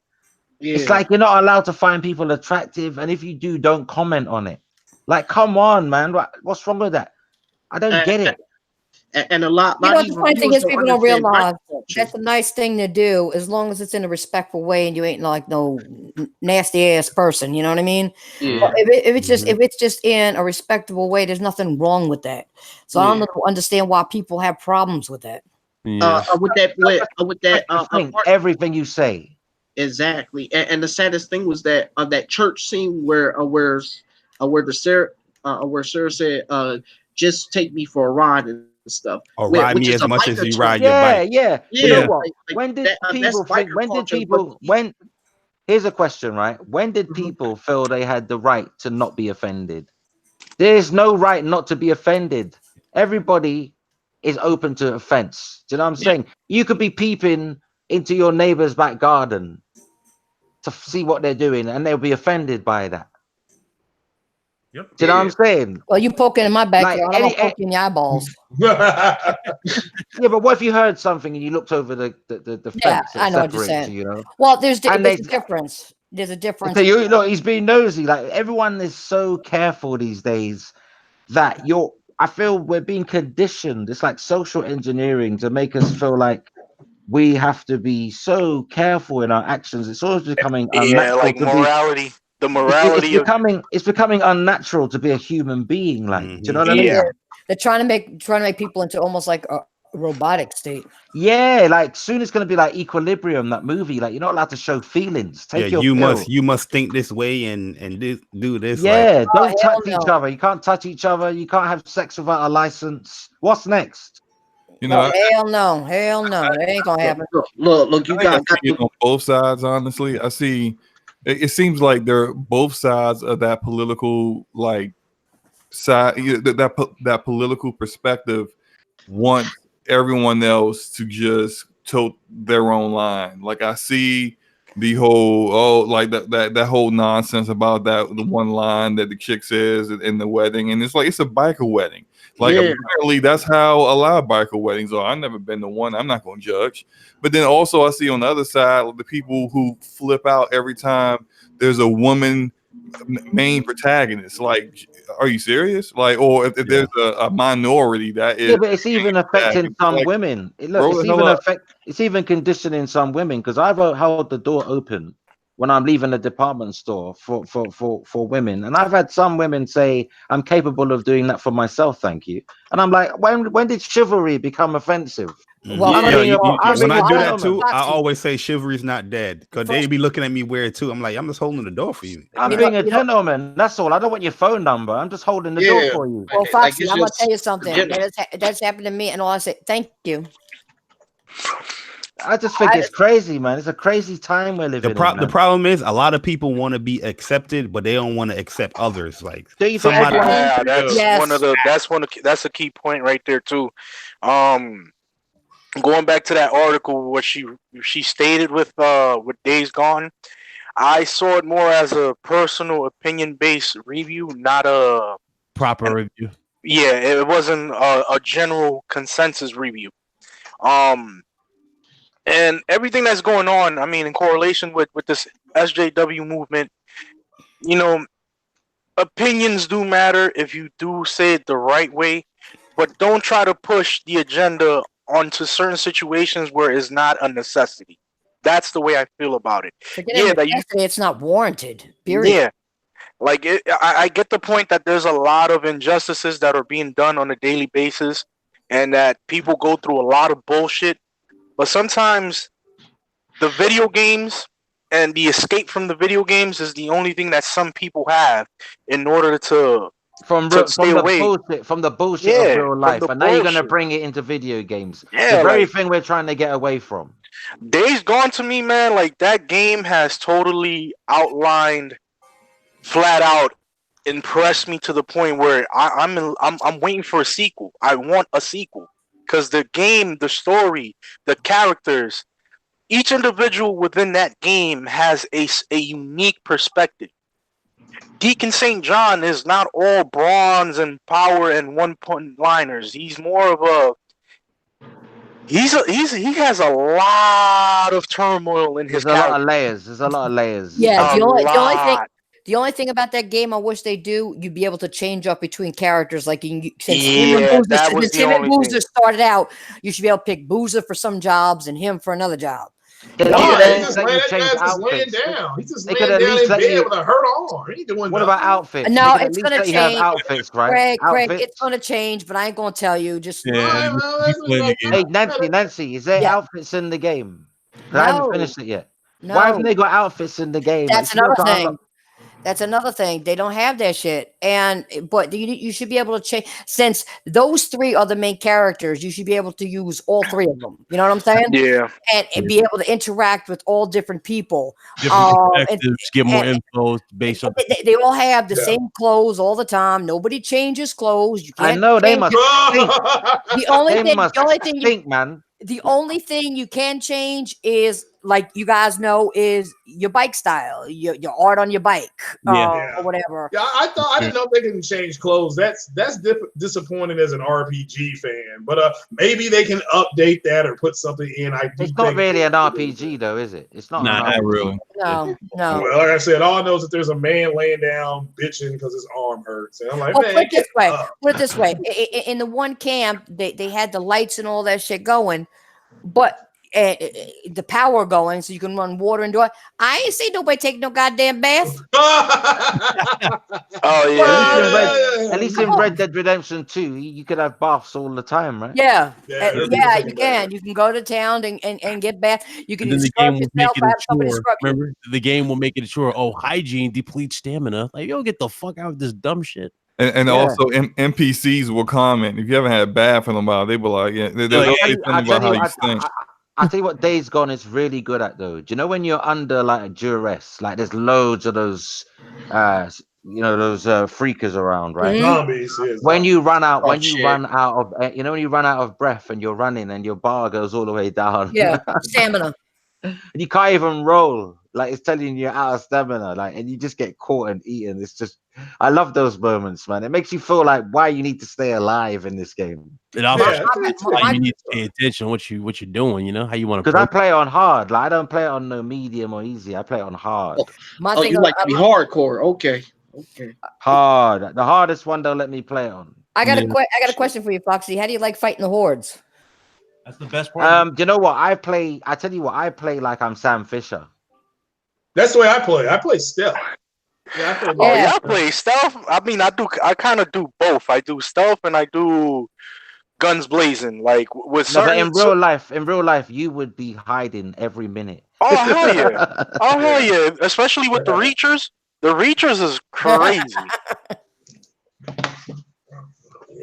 [SPEAKER 3] Yeah. It's like you're not allowed to find people attractive, and if you do, don't comment on it. Like, come on, man, what's wrong with that? I don't get it.
[SPEAKER 4] And a lot.
[SPEAKER 7] You know, the funny thing is, people don't realize that's a nice thing to do as long as it's in a respectful way and you ain't like no nasty ass person. You know what I mean? Yeah. If it's just in a respectable way, there's nothing wrong with that. So I don't understand why people have problems with that.
[SPEAKER 6] Yeah.
[SPEAKER 4] With that,
[SPEAKER 3] everything you say.
[SPEAKER 4] Exactly, and the saddest thing was that that church scene where Sarah said, "Just take me for a ride and stuff."
[SPEAKER 2] Or ride me as much as you ride your bike.
[SPEAKER 3] Yeah. You know what? When did people? Here's a question, right? When did people feel they had the right to not be offended? There's no right not to be offended. Everybody is open to offense. Do you know what I'm saying? You could be peeping into your neighbor's back garden to see what they're doing, and they'll be offended by that.
[SPEAKER 10] Yep.
[SPEAKER 3] Do you know what I'm saying?
[SPEAKER 7] Well, you poking in my backyard, I'm poking in your eyeballs.
[SPEAKER 3] Yeah, but what if you heard something and you looked over the fence?
[SPEAKER 7] Yeah, I know what you're saying.
[SPEAKER 3] You know?
[SPEAKER 7] Well, there's a difference. There's a difference.
[SPEAKER 3] So he's being nosy. Like everyone is so careful these days that I feel we're being conditioned. It's like social engineering to make us feel like we have to be so careful in our actions. It's always becoming
[SPEAKER 1] like morality. The morality
[SPEAKER 3] it's becoming unnatural to be a human being. Like, do you know what I mean?
[SPEAKER 7] Yeah. They're trying to make people into almost like a robotic state.
[SPEAKER 3] Yeah, like soon it's gonna be like Equilibrium, that movie. Like you're not allowed to show feelings.
[SPEAKER 2] You must think this way and do this.
[SPEAKER 3] Yeah, don't touch each other. You can't touch each other. You can't have sex without a license. What's next?
[SPEAKER 10] You know,
[SPEAKER 7] hell no, that ain't gonna happen.
[SPEAKER 4] Look, you got
[SPEAKER 9] on both sides. Honestly, I see. It seems like they're both sides of that political side. That political perspective wants everyone else to just tote their own line. Like I see the whole that whole nonsense about the one line that the chick says in the wedding, and it's like it's a biker wedding. Like apparently that's how a lot of biker weddings are. I've never been to one. I'm not going to judge. But then also I see on the other side the people who flip out every time there's a woman main protagonist. Like, are you serious? Like, or if there's a minority that is.
[SPEAKER 3] Yeah, but it's even affecting some women. It's even conditioning some women because I've held the door open when I'm leaving the department store for women. And I've had some women say, I'm capable of doing that for myself, thank you. And I'm like, when did chivalry become offensive?
[SPEAKER 7] Well,
[SPEAKER 2] when I do that too, I always say chivalry's not dead because they be looking at me weird too. I'm like, I'm just holding the door for you.
[SPEAKER 3] I'm being a gentleman. That's all. I don't want your phone number. I'm just holding the door for you.
[SPEAKER 7] Well, Foxy, I'm gonna tell you something. That's happened to me, and all I say, thank you.
[SPEAKER 3] I just think it's crazy, man. It's a crazy time we're living in.
[SPEAKER 2] The problem is a lot of people want to be accepted, but they don't want to accept others. Like
[SPEAKER 1] that's a key point right there too. Going back to that article, what she stated with Days Gone, I saw it more as a personal opinion based review, not a
[SPEAKER 6] proper review.
[SPEAKER 1] Yeah, it wasn't a general consensus review. And everything that's going on, I mean, in correlation with this SJW movement, you know, opinions do matter if you do say it the right way, but don't try to push the agenda onto certain situations where it's not a necessity. That's the way I feel about it.
[SPEAKER 7] It's not warranted. Period.
[SPEAKER 1] Yeah, like I get the point that there's a lot of injustices that are being done on a daily basis, and that people go through a lot of bullshit. But sometimes the video games and the escape from the video games is the only thing that some people have in order to stay away
[SPEAKER 3] from the bullshit of real life. And now you're going to bring it into video games.
[SPEAKER 1] Yeah,
[SPEAKER 3] the very thing we're trying to get away from.
[SPEAKER 1] Days Gone, to me, man, like that game has totally outlined, flat out, impressed me to the point where I'm waiting for a sequel. I want a sequel. Because the game, the story, the characters, each individual within that game has a unique perspective. Deacon St. John is not all bronze and power and one-point liners. He's more of a he has a lot of turmoil in his character.
[SPEAKER 3] There's a lot of layers.
[SPEAKER 7] Yeah, the only thing about that game I wish they do, you'd be able to change up between characters. Like since Tim and Boozer started out, you should be able to pick Boozer for some jobs and him for another job.
[SPEAKER 5] He's just laying down. He's just laying down in bed with a hurt arm. He ain't doing
[SPEAKER 3] what about outfits?
[SPEAKER 7] No, it's going to change.
[SPEAKER 3] Outfits, right?
[SPEAKER 7] Craig, it's going to change, but I ain't going to tell you. Just
[SPEAKER 3] hey, Nancy, is there outfits in the game?
[SPEAKER 7] No.
[SPEAKER 3] I haven't finished it yet.
[SPEAKER 7] No.
[SPEAKER 3] Why haven't they got outfits in the game?
[SPEAKER 7] That's another thing. That's another thing. They don't have that shit. But you should be able to change. Since those three are the main characters, you should be able to use all three of them. You know what I'm saying?
[SPEAKER 1] Yeah.
[SPEAKER 7] And be able to interact with all different people.
[SPEAKER 6] Get more info based on.
[SPEAKER 7] They all have the same clothes all the time. Nobody changes clothes. You can't.
[SPEAKER 3] I know they must.
[SPEAKER 7] The only thing you can change is, like you guys know, is your bike style, your art on your bike, or whatever.
[SPEAKER 5] Yeah, I didn't know they can change clothes. That's disappointing as an RPG fan. But maybe they can update that or put something in.
[SPEAKER 3] It's not really an RPG though, is it? It's not.
[SPEAKER 6] Not really.
[SPEAKER 7] No.
[SPEAKER 5] Well, like I said, all I know is that there's a man laying down bitching because his arm hurts. And I'm like, man,
[SPEAKER 7] put it this way. In the one camp, they had the lights and all that shit going, but the power going so you can run water into it. I ain't seen nobody take no goddamn bath.
[SPEAKER 3] At least in Red Dead Redemption 2, you could have baths all the time, right?
[SPEAKER 7] Yeah, you can. You can go to town and get bath. You can.
[SPEAKER 6] The game will make it a chore. Remember, the game will make it a chore. Oh, hygiene depletes stamina. Like, yo, get the fuck out of this dumb shit.
[SPEAKER 9] And also NPCs will comment if you haven't had a bath in a while. They will like, they'll say something about how you stink.
[SPEAKER 3] I'll tell you what Days Gone is really good at though. Do you know when you're under like a duress, like there's loads of those freakers around, right?
[SPEAKER 5] Zombies.
[SPEAKER 3] When you run out, when you run out of breath and you're running and your bar goes all the way down.
[SPEAKER 7] Yeah, stamina.
[SPEAKER 3] And you can't even roll. Like it's telling you you're out of stamina, like, and you just get caught and eaten. It's just, I love those moments, man. It makes you feel like why you need to stay alive in this game.
[SPEAKER 6] It also you need to pay attention what you're doing. You know how you want to.
[SPEAKER 3] Because I play on hard. Like I don't play on no medium or easy. I play on hard.
[SPEAKER 4] You like to be hardcore? Okay.
[SPEAKER 3] Hard. The hardest one they'll let me play on.
[SPEAKER 7] I got a question for you, Foxy. How do you like fighting the hordes?
[SPEAKER 6] That's the best part.
[SPEAKER 3] Do you know what I play? I tell you what, I play like I'm Sam Fisher.
[SPEAKER 5] That's the way I play. I play stealth. Yeah, I play
[SPEAKER 1] I play stealth. I mean, I kind of do both. I do stealth and I do guns blazing. Like with
[SPEAKER 3] No, but
[SPEAKER 1] certain.
[SPEAKER 3] in real life, you would be hiding every minute.
[SPEAKER 1] Oh hell yeah! Oh hell yeah! Especially with the Reachers. The Reachers is crazy.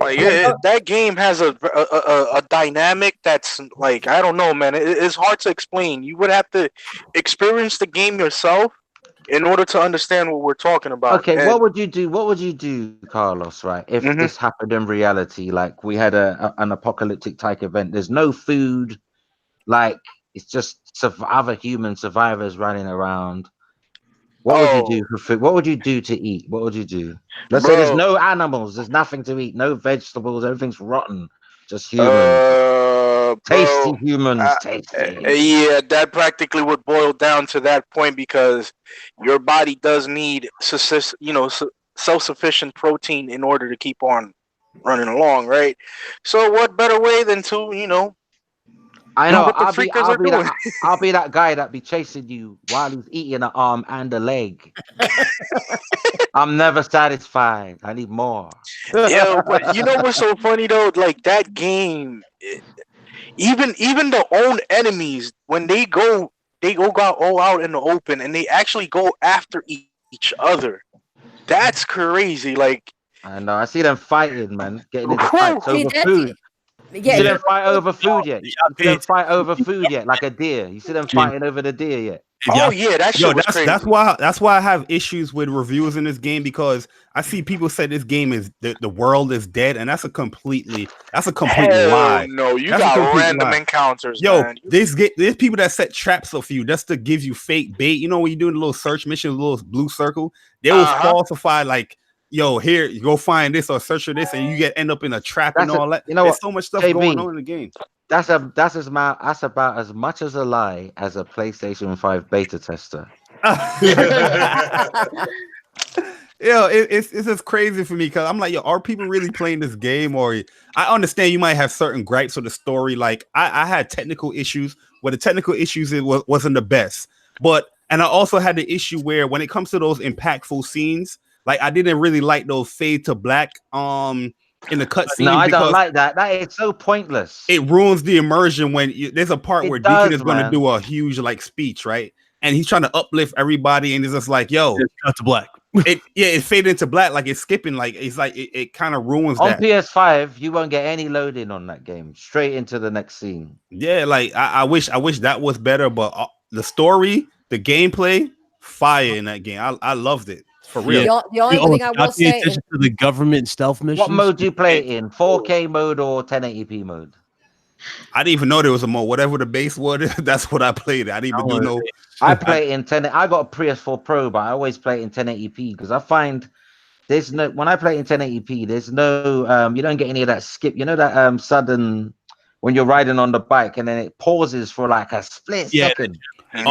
[SPEAKER 1] Like that game has a dynamic that's like, I don't know, man. It's hard to explain. You would have to experience the game yourself in order to understand what we're talking about.
[SPEAKER 3] Okay, what would you do? What would you do, Carlos? Right, if this happened in reality, like we had an apocalyptic type event. There's no food, like it's just other human survivors running around. What would you do for food? What would you do to eat? What would you do? Let's say there's no animals, there's nothing to eat, no vegetables, everything's rotten, just humans. Tasty humans, tasty.
[SPEAKER 1] Yeah, that practically would boil down to that point because your body does need, self-sufficient protein in order to keep on running along, right? So what better way than to,
[SPEAKER 3] I know. I'll be that guy that be chasing you while he's eating an arm and a leg. I'm never satisfied. I need more.
[SPEAKER 1] Yeah, but you know what's so funny though? Like that game, even the own enemies when they go all out in the open and they actually go after each other. That's crazy. Like
[SPEAKER 3] I know. I see them fighting, man, getting into fights over food. You see them fight over food yet? You see them fight over food yet? Like a deer. You see them fighting over the deer yet?
[SPEAKER 1] Oh yeah, that's crazy.
[SPEAKER 2] That's why I have issues with reviews in this game, because I see people say this game is the world is dead, and that's a complete lie.
[SPEAKER 1] No, you got random encounters.
[SPEAKER 2] Yo,
[SPEAKER 1] man.
[SPEAKER 2] there's people that set traps for you just to give you fake bait. You know when you do the little search mission, the little blue circle, they will falsify like, yo, here you go find this or search for this, and you end up in a trap and all that. There's so much stuff going on in the game.
[SPEAKER 3] That's about as much as a lie as a PlayStation 5 beta tester.
[SPEAKER 2] Yo, it's just crazy for me because I'm like, yo, are people really playing this game? Or I understand you might have certain gripes with the story. Like I had technical issues where the technical issues wasn't the best, and I also had the issue where when it comes to those impactful scenes, like I didn't really like those fade to black in the cutscene.
[SPEAKER 3] No, I don't like that. That is so pointless.
[SPEAKER 2] It ruins the immersion when there's a part where Deacon is going to do a huge like speech, right? And he's trying to uplift everybody, and it's just like, yo,
[SPEAKER 6] it's cut to black.
[SPEAKER 2] It faded into black, like it's skipping, like it's like it kind of ruins
[SPEAKER 3] on
[SPEAKER 2] that.
[SPEAKER 3] PS5, you won't get any loading on that game. Straight into the next scene.
[SPEAKER 2] Yeah, like I wish that was better, but the story, the gameplay, fire in that game. I loved it. For real.
[SPEAKER 7] Yeah. The only thing I will say
[SPEAKER 6] is to the government stealth missions.
[SPEAKER 3] What mode do you play it in? 4K mode or 1080p mode?
[SPEAKER 2] I didn't even know there was a mode. Whatever the base was, that's what I played. I didn't even know.
[SPEAKER 3] I play it in 10. I got a PS4 Pro, but I always play it in 1080p because I find there's no. When I play it in 1080p, there's no. You don't get any of that skip. You know that sudden when you're riding on the bike and then it pauses for like a split second. I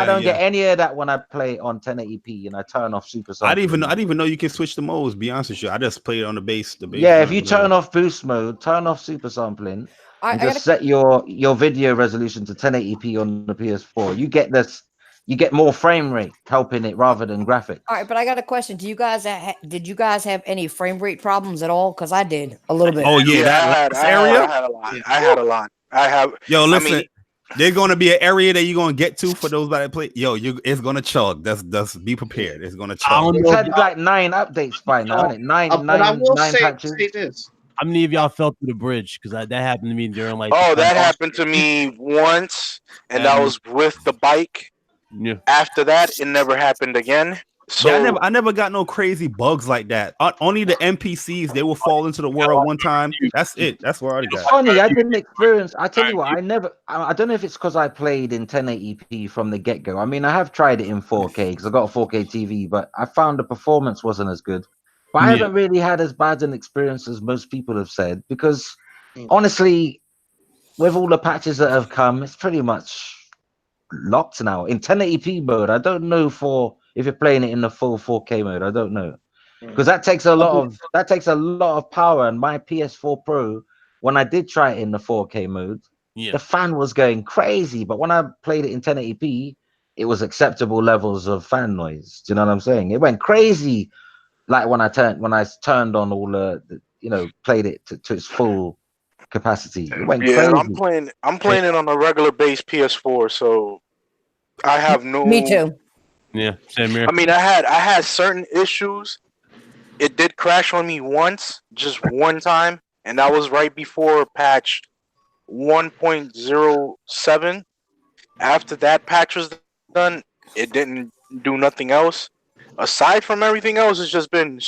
[SPEAKER 3] don't get any of that when I play on 1080p and I turn off super sampling.
[SPEAKER 2] I didn't even know you can switch the modes. Be honest with you, I just played it on the base.
[SPEAKER 3] Yeah, if you turn off boost mode, turn off super sampling, and just set your video resolution to 1080p on the PS4, you get this. You get more frame rate helping it rather than graphics.
[SPEAKER 7] All right, but I got a question. Did you guys have any frame rate problems at all? Because I did a little bit.
[SPEAKER 2] Oh yeah,
[SPEAKER 1] I had a lot. I have.
[SPEAKER 2] Yo, listen. There's gonna be an area that you're gonna get to for those that play. Yo, it's gonna chug. Just be prepared. It's gonna chug.
[SPEAKER 3] It's had like 9 updates by now, isn't it? Nine patches.
[SPEAKER 4] Say this.
[SPEAKER 6] How many of y'all fell through the bridge? Because that happened to me during like.
[SPEAKER 1] Oh, that happened to me once, and that was with the bike.
[SPEAKER 6] Yeah.
[SPEAKER 1] After that, it never happened again. So
[SPEAKER 2] yeah, I never got no crazy bugs like that. Only the NPCs, they will fall into the world one time. That's it. That's where I got.
[SPEAKER 3] It's funny, I didn't experience. I tell you what, I don't know if it's because I played in 1080p from the get go. I mean, I have tried it in 4K because I got a 4K TV, but I found the performance wasn't as good. But I haven't really had as bad an experience as most people have said because honestly, with all the patches that have come, it's pretty much locked now in 1080p mode. I don't know if you're playing it in the full 4K mode. I don't know because that takes a lot of power. And my PS4 Pro, when I did try it in the 4K mode, the fan was going crazy. But when I played it in 1080p, it was acceptable levels of fan noise. Do you know what I'm saying? It went crazy. Like when I turned on all played it to its full capacity. It went crazy.
[SPEAKER 1] I'm playing it on a regular base PS4, so I have no.
[SPEAKER 7] Me too.
[SPEAKER 6] Yeah, same here.
[SPEAKER 1] I mean, I had certain issues. It did crash on me once, just one time, and that was right before patch 1.07. After that patch was done, it didn't do nothing else. Aside from everything else, it's just been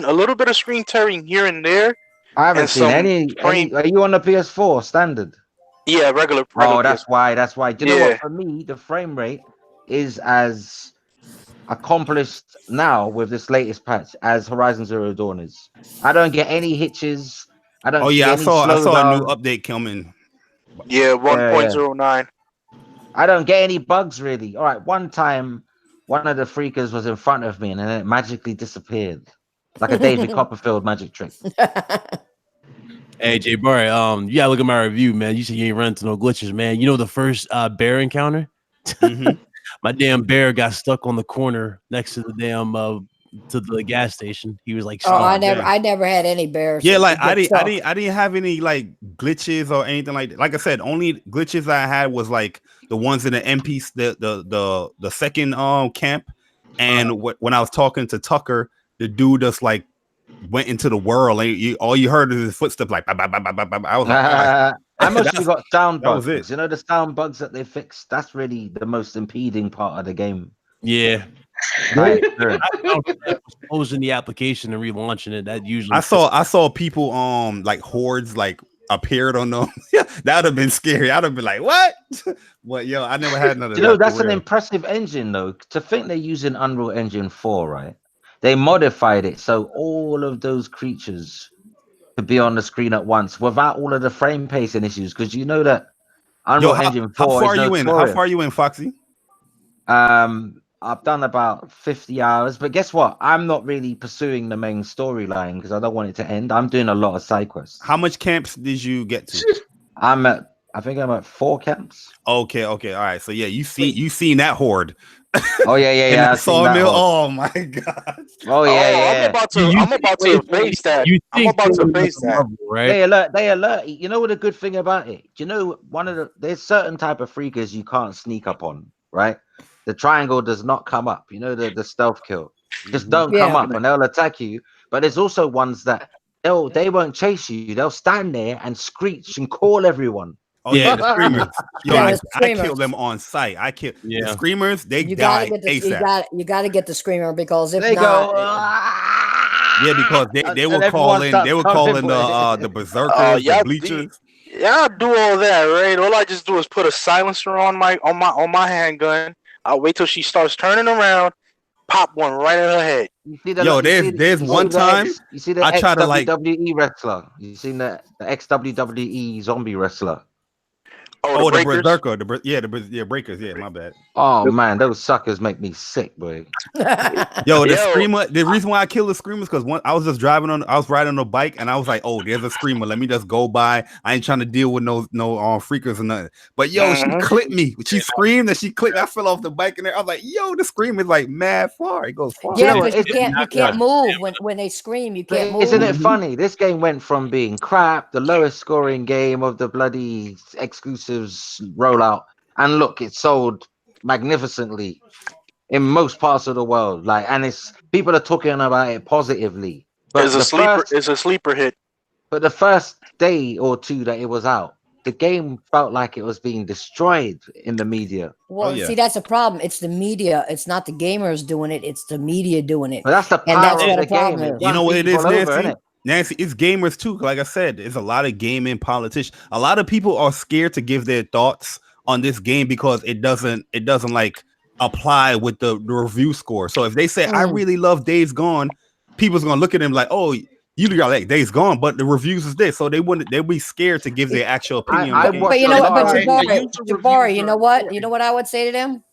[SPEAKER 1] a little bit of screen tearing here and there.
[SPEAKER 3] I haven't seen any. Are you on the PS4 standard?
[SPEAKER 1] Yeah, regular.
[SPEAKER 3] Oh, that's why. That's why. Do you know what? For me, the frame rate is as accomplished now with this latest patch as Horizon Zero Dawn is. I don't get any hitches. I don't. I saw
[SPEAKER 2] a new update coming.
[SPEAKER 1] Yeah, 1.09.
[SPEAKER 3] I don't get any bugs really. All right, one time, one of the freakers was in front of me and then it magically disappeared, like a David Copperfield magic trick.
[SPEAKER 6] Hey, Jay Barry, you gotta look at my review, man. You said you ain't run into no glitches, man. You know the first bear encounter? My damn bear got stuck on the corner next to the damn to the gas station. He was like,
[SPEAKER 7] I never had any bears.
[SPEAKER 2] Yeah, like I didn't have any like glitches or anything like that. Like I said, only glitches I had was like the ones in the MP, the second camp, and when I was talking to Tucker, the dude just like went into the world. And all you heard is his footsteps, like. I was like,
[SPEAKER 3] I mostly got sound bugs.
[SPEAKER 2] That was it.
[SPEAKER 3] You know the sound bugs that they fixed. That's really the most impeding part of the game.
[SPEAKER 6] Yeah.
[SPEAKER 3] Right.
[SPEAKER 6] Closing the application and relaunching it. That usually.
[SPEAKER 2] I saw people like hordes like appeared on them. That would have been scary. I'd have been like, what? But yo, I never had none of that.
[SPEAKER 3] You know, that's an impressive engine though. To think they're using Unreal Engine 4, right? They modified it so all of those creatures could be on the screen at once without all of the frame pacing issues. Because you know that Unreal Engine 4
[SPEAKER 2] how far
[SPEAKER 3] is
[SPEAKER 2] you in? How far you in, Foxy?
[SPEAKER 3] I've done about 50 hours, but guess what? I'm not really pursuing the main storyline because I don't want it to end. I'm doing a lot of side quests.
[SPEAKER 2] How much camps did you get to?
[SPEAKER 3] I think I'm at 4 camps.
[SPEAKER 2] Okay, all right. So yeah, you seen that horde.
[SPEAKER 3] Oh yeah.
[SPEAKER 2] Sawmill. Oh my god.
[SPEAKER 3] Oh yeah.
[SPEAKER 1] I'm about to face that. I'm about to face that.
[SPEAKER 6] Right?
[SPEAKER 3] They alert. You know what a good thing about it? You know, there's certain type of freakers you can't sneak up on, right? The triangle does not come up. You know, the stealth kill. Just don't come up and they'll attack you. But there's also ones that they won't chase you. They'll stand there and screech and call everyone.
[SPEAKER 2] Oh yeah, the screamers. Yo, I kill them on sight. The screamers. They die ASAP.
[SPEAKER 7] You got to get the screamer because if
[SPEAKER 3] they
[SPEAKER 7] not,
[SPEAKER 2] yeah, because they will call in. They will call in the berserkers, the bleachers.
[SPEAKER 1] Yeah, I do all that, right? All I just do is put a silencer on my handgun. I'll wait till she starts turning around, pop one right in her head.
[SPEAKER 2] Yo, there's one time
[SPEAKER 3] you see the WWE wrestler. You seen the ex-WWE zombie wrestler.
[SPEAKER 2] Oh, the berserker, the breakers. Yeah, my bad.
[SPEAKER 3] Oh man, those suckers make me sick, boy.
[SPEAKER 2] Yo, the screamer. The reason why I killed the screamers because I was just riding on a bike and I was like, oh, there's a screamer. Let me just go by. I ain't trying to deal with no freakers or nothing. But yo, she clipped me. She screamed and she clipped. I fell off the bike and I was like, yo, the scream is like mad far. It goes far.
[SPEAKER 7] Yeah, you can't move when they scream. You can't move.
[SPEAKER 3] Isn't it funny? This game went from being crap, the lowest scoring game of the bloody exclusives rollout, and look, it sold magnificently in most parts of the world. Like, and it's people are talking about it positively. But
[SPEAKER 1] it's a sleeper hit.
[SPEAKER 3] But the first day or two that it was out, the game felt like it was being destroyed in the media.
[SPEAKER 7] Well, see, that's a problem. It's the media. It's not the gamers doing it. It's the media doing it.
[SPEAKER 3] But that's the power of the game.
[SPEAKER 2] You know what it is, Nancy, it's gamers too. Like I said, there's a lot of gaming politicians. A lot of people are scared to give their thoughts on this game because it doesn't like apply with the review score. So if they say I really love Days Gone, people's gonna look at them like, oh, you got like Days Gone, but the reviews is this, so they'll be scared to give their actual opinion.
[SPEAKER 7] But you know what, Jabari, you know what? You know what I would say to them?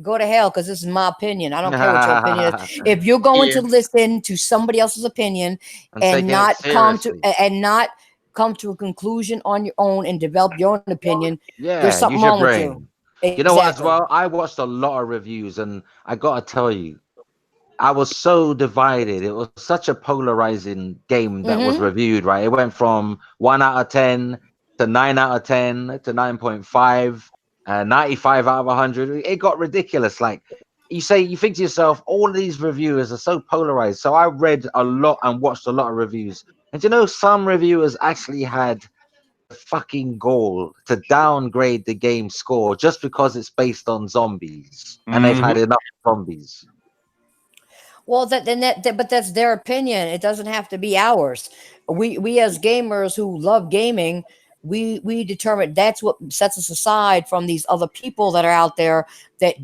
[SPEAKER 7] Go to hell, because this is my opinion. I don't care what your opinion is. If you're going to listen to somebody else's opinion and not come to a conclusion on your own and develop your own opinion, there's something wrong with you.
[SPEAKER 3] You know what? As well, I watched a lot of reviews, and I gotta tell you, I was so divided. It was such a polarizing game that was reviewed. Right, it went from 1 out of 10 to 9 out of 10 to 9.5, 95 out of 100. It got ridiculous. Like you think to yourself, all of these reviewers are so polarized. So I read a lot and watched a lot of reviews, and you know, some reviewers actually had fucking goal to downgrade the game score just because it's based on zombies and they've had enough zombies.
[SPEAKER 7] Well, but that's their opinion. It doesn't have to be ours. We as gamers who love gaming, we determine that's what sets us aside from these other people that are out there that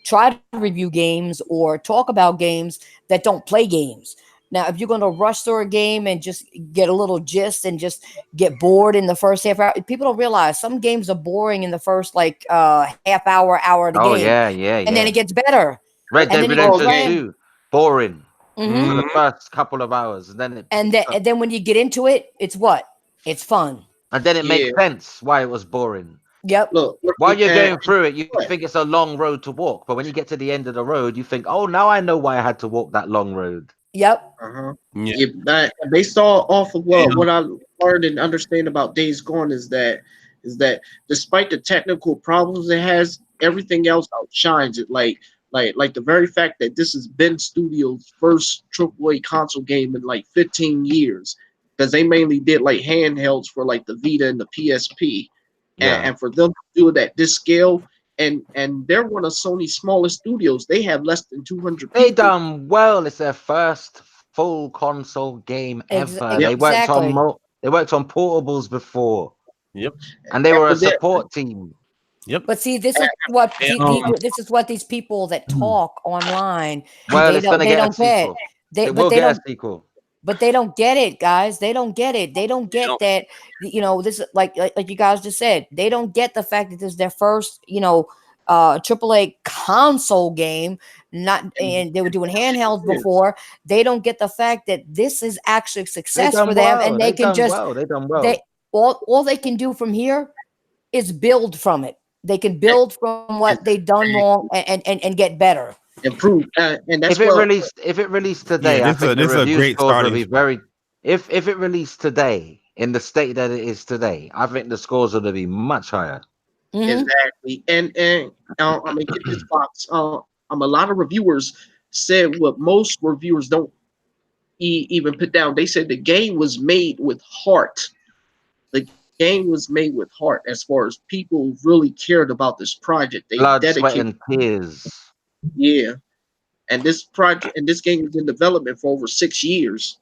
[SPEAKER 7] try to review games or talk about games that don't play games. Now, if you're going to rush through a game and just get a little gist and just get bored in the first half hour, people don't realize some games are boring in the first half hour of the game.
[SPEAKER 3] Yeah.
[SPEAKER 7] And then it gets better.
[SPEAKER 3] Red Dead Redemption 2, boring for the first couple of hours, and
[SPEAKER 7] then when you get into it, it's fun.
[SPEAKER 3] And then it makes sense why it was boring.
[SPEAKER 7] Yep.
[SPEAKER 4] Look,
[SPEAKER 3] while you're going through it, you think it's a long road to walk, but when you get to the end of the road, you think, "Oh, now I know why I had to walk that long road."
[SPEAKER 7] Yep.
[SPEAKER 4] Yeah, based off of what I learned and understand about Days Gone is that despite the technical problems it has, everything else outshines it. Like the very fact that this is Ben Studio's first AAA console game in like 15 years, because they mainly did like handhelds for like the Vita and the PSP, and for them to do it at this scale. And they're one of Sony's smallest studios. They have less than 200 people.
[SPEAKER 3] They done well. It's their first full console game ever. They worked on portables before.
[SPEAKER 6] Yep.
[SPEAKER 3] And they were a support team.
[SPEAKER 6] Yep.
[SPEAKER 7] But see, this is what these people that talk online.
[SPEAKER 3] Well,
[SPEAKER 7] they don't get.
[SPEAKER 3] They will get a sequel.
[SPEAKER 7] But they don't get it, guys. They don't get it. They don't get that. This is like you guys just said. They don't get the fact that this is their first, AAA console game. And they were doing handhelds before. They don't get the fact that this is actually success for them, and they can just.
[SPEAKER 3] They done well.
[SPEAKER 7] All they can do from here is build from it. They can build from what they've done wrong and get better.
[SPEAKER 4] Improve, and that's
[SPEAKER 3] if it released today, I think the review scores will be very. If it released today in the state that it is today, I think the scores will be much higher.
[SPEAKER 4] Exactly, and I mean, get this box. A lot of reviewers said what most reviewers don't even put down. They said the game was made with heart. The game was made with heart. As far as people really cared about this project, they
[SPEAKER 3] blood, sweat,
[SPEAKER 4] dedicated
[SPEAKER 3] and tears.
[SPEAKER 4] Yeah, and this project and this game was in development for over 6 years.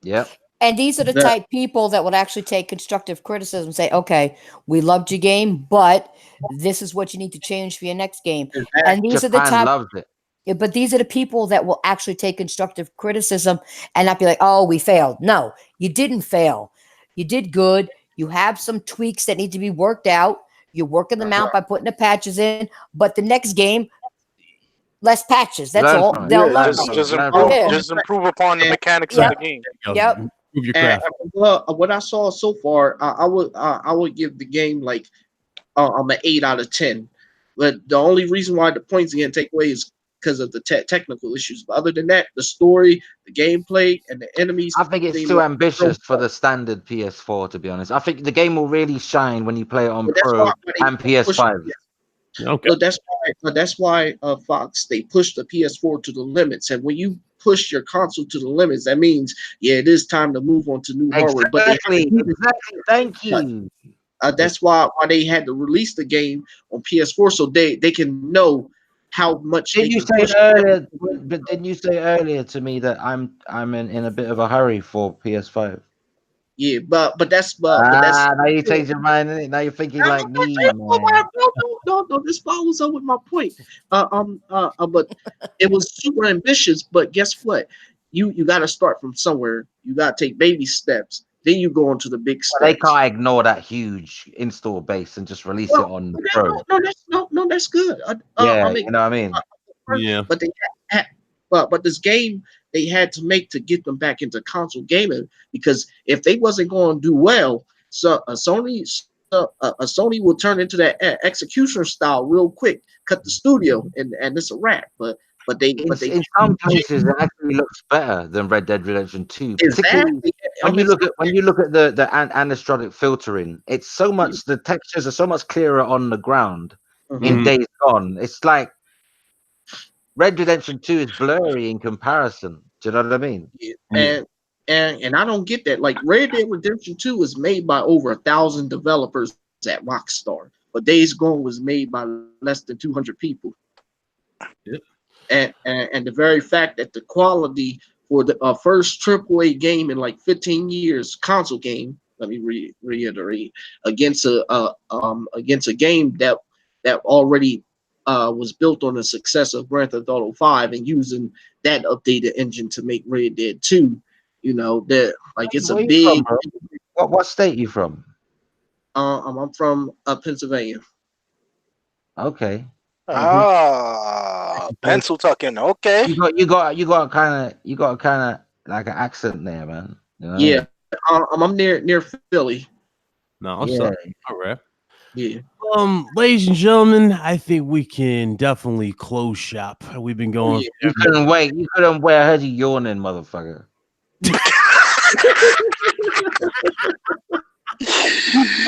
[SPEAKER 3] Yep.
[SPEAKER 7] And these are the type people that would actually take constructive criticism and say, "Okay, we loved your game, but this is what you need to change for your next game."
[SPEAKER 4] Exactly.
[SPEAKER 7] And these are the type.
[SPEAKER 3] Loves it.
[SPEAKER 7] Yeah, but these are the people that will actually take constructive criticism and not be like, "Oh, we failed." No, you didn't fail. You did good. You have some tweaks that need to be worked out. You're working them out by putting the patches in, but the next game, less patches. That's all. They'll learn.
[SPEAKER 1] Just improve upon the mechanics of the game.
[SPEAKER 7] Yep.
[SPEAKER 6] Improve your craft.
[SPEAKER 4] What I saw so far, I would give the game like I'm an 8 out of 10. But the only reason why the points again take away is because of the technical issues. But other than that, the story, the gameplay, and the enemies.
[SPEAKER 3] I think it's too ambitious for the standard PS4. To be honest, I think the game will really shine when you play it on Pro and PS5.
[SPEAKER 4] Okay. So that's why Fox, they push the PS4 to the limits, and when you push your console to the limits, that means it is time to move on to new hardware.
[SPEAKER 3] Exactly. Thank you.
[SPEAKER 4] That's why they had to release the game on PS4 so they can know how much.
[SPEAKER 3] Didn't you say earlier? But didn't you say earlier to me that I'm in a bit of a hurry for PS5?
[SPEAKER 4] Yeah, but that's
[SPEAKER 3] now you changed your mind, innit? Now you're thinking like me.
[SPEAKER 4] No, this follows up with my point. But it was super ambitious. But guess what? You got to start from somewhere. You got to take baby steps. Then you go into the big steps.
[SPEAKER 3] They can't ignore that huge install base and just release it on the Pro.
[SPEAKER 4] No, that's good.
[SPEAKER 3] Yeah, you know what I mean.
[SPEAKER 6] Yeah,
[SPEAKER 4] but they but this game they had to make to get them back into console gaming, because if they wasn't going to do well, so Sony Sony will turn into that executioner style real quick, cut the studio, and it's a wrap. But they
[SPEAKER 3] in some cases it actually looks better than Red Dead Redemption 2. Particularly
[SPEAKER 4] exactly.
[SPEAKER 3] when you look at the anisotropic filtering, it's so much, the textures are so much clearer on the ground in Days Gone. It's like Red Dead Redemption 2 is blurry in comparison. Do you know what I mean?
[SPEAKER 4] Yeah. And I don't get that. Like Red Dead Redemption 2 was made by over 1,000 developers at Rockstar, but Days Gone was made by less than 200 people.
[SPEAKER 6] Yep.
[SPEAKER 4] And the very fact that the quality for the first AAA game in like 15 years, console game, let me reiterate, against a game that already was built on the success of Grand Theft Auto 5 and using that updated engine to make Red Dead 2, you know, that like it's
[SPEAKER 3] Where
[SPEAKER 4] a
[SPEAKER 3] you
[SPEAKER 4] big.
[SPEAKER 3] from, what state you from?
[SPEAKER 4] I'm from Pennsylvania.
[SPEAKER 3] Okay.
[SPEAKER 1] Pencil tucking. Okay.
[SPEAKER 3] You got kind of like an accent there, man. You know?
[SPEAKER 4] Yeah, I'm near Philly.
[SPEAKER 6] No,
[SPEAKER 3] Yeah.
[SPEAKER 6] all right.
[SPEAKER 4] Yeah.
[SPEAKER 6] Ladies and gentlemen, I think we can definitely close shop. We've been going.
[SPEAKER 3] You couldn't wait. You couldn't wait. I heard you yawning, motherfucker.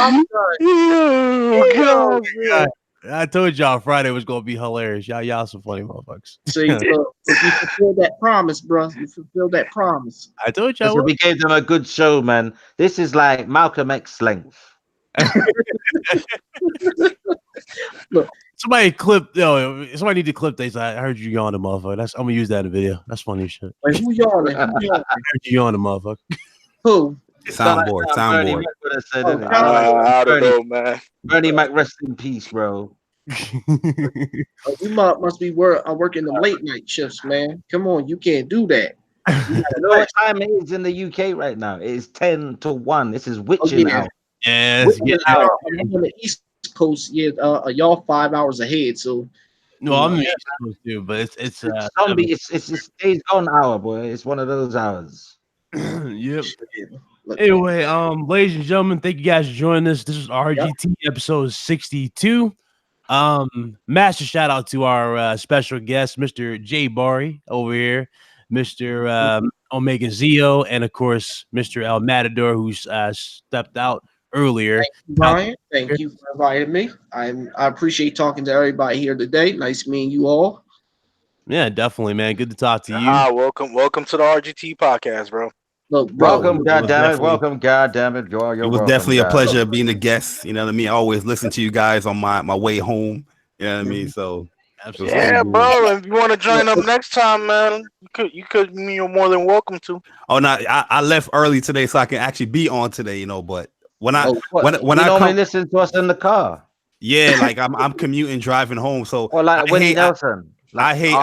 [SPEAKER 4] I'm sorry.
[SPEAKER 6] Oh, God. I told y'all Friday was gonna be hilarious. Y'all some funny motherfuckers.
[SPEAKER 4] See, if you fulfill that promise, bro, you fulfill that promise.
[SPEAKER 6] I told y'all.
[SPEAKER 3] We gave them a good show, man. This is like Malcolm X length.
[SPEAKER 4] Look,
[SPEAKER 6] somebody somebody need to clip this. I heard you yawning, motherfucker. I'm gonna use that in the video. That's funny as shit.
[SPEAKER 4] Like, who yawning?
[SPEAKER 6] I heard you yawning, motherfucker.
[SPEAKER 4] Who?
[SPEAKER 2] Soundboard.
[SPEAKER 3] I don't know,
[SPEAKER 1] man.
[SPEAKER 3] Bernie Mac, rest in peace, bro.
[SPEAKER 4] You must be working the late night shifts, man. Come on, you can't do that.
[SPEAKER 3] You know what time it is in the UK right now? It is 10 to 1. This is witching out.
[SPEAKER 6] Yes,
[SPEAKER 4] I'm on the East Coast. Yeah, y'all 5 hours ahead. So
[SPEAKER 6] no, I'm East Coast too, but it's
[SPEAKER 3] zombie. It's Days Gone hour, boy. It's one of those hours.
[SPEAKER 6] Yep. Anyway, ladies and gentlemen, thank you guys for joining us. This is RGT episode 62. Massive shout out to our special guest, Mr. Jay Bari over here, Mr. Omega Zio, and of course Mr. El Matador, who's stepped out earlier.
[SPEAKER 4] Thank you, Brian. Thank you for inviting me. I appreciate talking to everybody here today. Nice meeting you all.
[SPEAKER 6] Yeah, definitely, man. Good to talk to you.
[SPEAKER 1] Welcome to the RGT podcast, bro.
[SPEAKER 4] Look, bro,
[SPEAKER 3] welcome, goddammit. Welcome, goddammit.
[SPEAKER 2] It was definitely a pleasure being a guest. You know what I mean? I always listen to you guys on my way home. You know what I mean? So
[SPEAKER 6] absolutely.
[SPEAKER 1] Yeah, bro. If you want to join up next time, man, you're more than welcome to.
[SPEAKER 2] Oh no, I left early today so I can actually be on today, you know, but when I
[SPEAKER 3] listen to us in the car.
[SPEAKER 2] Yeah, like I'm commuting, driving home. So
[SPEAKER 3] or like Willie Nelson.
[SPEAKER 2] I hate doing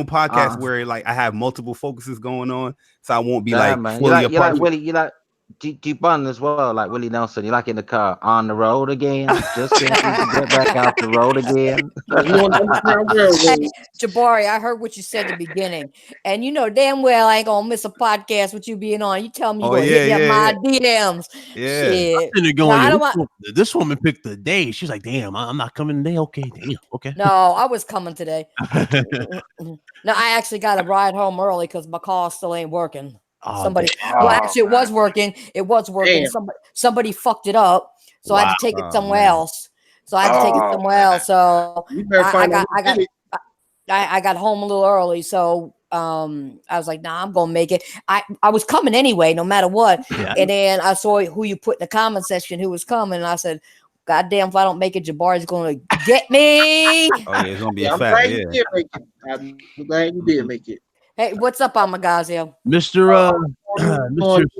[SPEAKER 2] podcasts where like I have multiple focuses going on, so I won't be fully
[SPEAKER 3] you like Willie, you like G-Bun as well, like Willie Nelson. You like in the car on the road again, just to get back out the road again.
[SPEAKER 7] Hey, Jabari, I heard what you said at the beginning, and you know damn well I ain't gonna miss a podcast with you being on. You tell me you're gonna hit me up my DMs.
[SPEAKER 2] Yeah,
[SPEAKER 7] shit.
[SPEAKER 6] This woman picked the day. She's like, "Damn, I'm not coming today." Okay, damn, okay.
[SPEAKER 7] No, I was coming today. No, I actually got a ride home early because my car still ain't working. Actually, it was working. It was working. Somebody fucked it up, so I had to take it somewhere else. So I got home a little early. So I was like, nah, I'm gonna make it. I was coming anyway, no matter what. Yeah. And then I saw who you put in the comment section who was coming, and I said, God damn, if I don't make it, Jabari's gonna get me.
[SPEAKER 2] Oh yeah, it's gonna be a fact. Yeah.
[SPEAKER 4] I'm glad you did make it.
[SPEAKER 7] Hey, what's up, Amagazio?
[SPEAKER 6] Mr.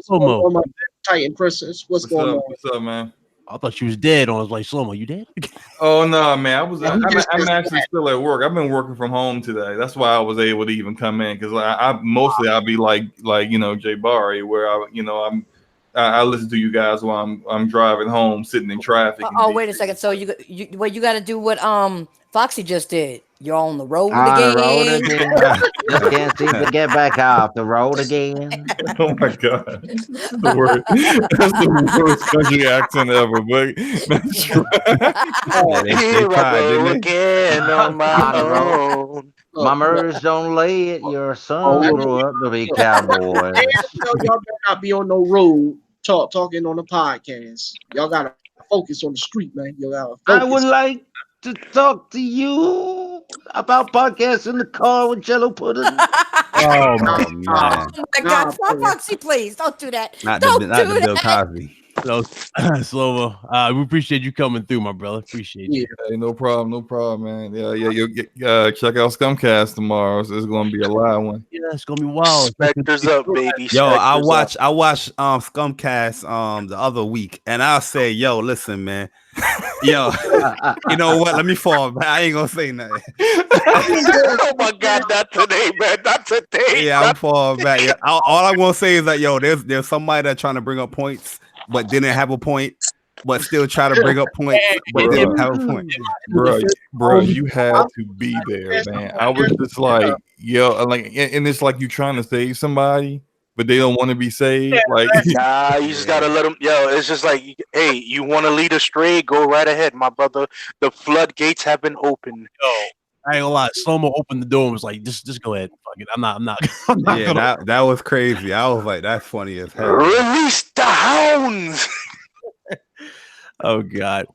[SPEAKER 6] Slow-Mo.
[SPEAKER 4] Titan Princess. What's going on?
[SPEAKER 9] What's up, man?
[SPEAKER 6] I thought she was dead. I was like, Slow-Mo, you dead?
[SPEAKER 9] Oh no, man. I'm actually still at work. I've been working from home today. That's why I was able to even come in, because I'll be like Jay Bari, where I listen to you guys while I'm driving home, sitting in traffic.
[SPEAKER 7] Oh, wait a second. So you got to do what Foxy just did. You're on the road
[SPEAKER 3] On the
[SPEAKER 7] again.
[SPEAKER 3] road again. Just can't seem to get back off the road again.
[SPEAKER 9] Oh my god, the worst. That's the worst country accent ever. But that's true.
[SPEAKER 1] Here I go again on my own.
[SPEAKER 3] Mamas don't lay it. Your son grew up to be cowboys.
[SPEAKER 4] Y'all better not be on no road talking on the podcast. Y'all gotta focus on the street, man. You gotta focus.
[SPEAKER 3] I would like to talk to you about podcasts in the car with Jello pudding.
[SPEAKER 2] Oh my man!
[SPEAKER 7] Oh my God, Foxy, please don't do that.
[SPEAKER 2] Not
[SPEAKER 7] Don't
[SPEAKER 2] the
[SPEAKER 7] do
[SPEAKER 2] Bill
[SPEAKER 7] that.
[SPEAKER 2] Cosby.
[SPEAKER 6] So, Slovo, we appreciate you coming through, my brother. Appreciate you.
[SPEAKER 9] Hey, no problem, man. Yeah. Check out Scumcast tomorrow. So it's gonna be a live one.
[SPEAKER 6] Yeah, it's gonna be wild.
[SPEAKER 1] Specters up, baby.
[SPEAKER 2] Yo, I
[SPEAKER 1] Specters up.
[SPEAKER 2] watched Scumcast the other week, and I'll say, yo, listen, man. Yo, you know what? Let me fall back. I ain't gonna say nothing.
[SPEAKER 1] Oh my God, not today, man. Not today.
[SPEAKER 2] Yeah, I'm falling back. Yeah, all I'm gonna say is that yo, there's somebody that's trying to bring up points, but didn't have a point, but still try to bring up points, but didn't have a point.
[SPEAKER 9] Bro, you had to be there, man. I was just like, yo, like, and it's like you trying to save somebody, but they don't want to be saved. Like,
[SPEAKER 1] nah, you just gotta let them. Yo, it's just like, hey, you want to lead astray? Go right ahead, my brother. The floodgates have been opened.
[SPEAKER 6] Yo, I ain't gonna lie. Slomo opened the door and was like, just go ahead. Fuck it. I'm not
[SPEAKER 2] Yeah,
[SPEAKER 6] gonna...
[SPEAKER 2] that was crazy. I was like, that's funny as hell.
[SPEAKER 1] Release the hounds.
[SPEAKER 6] Oh God.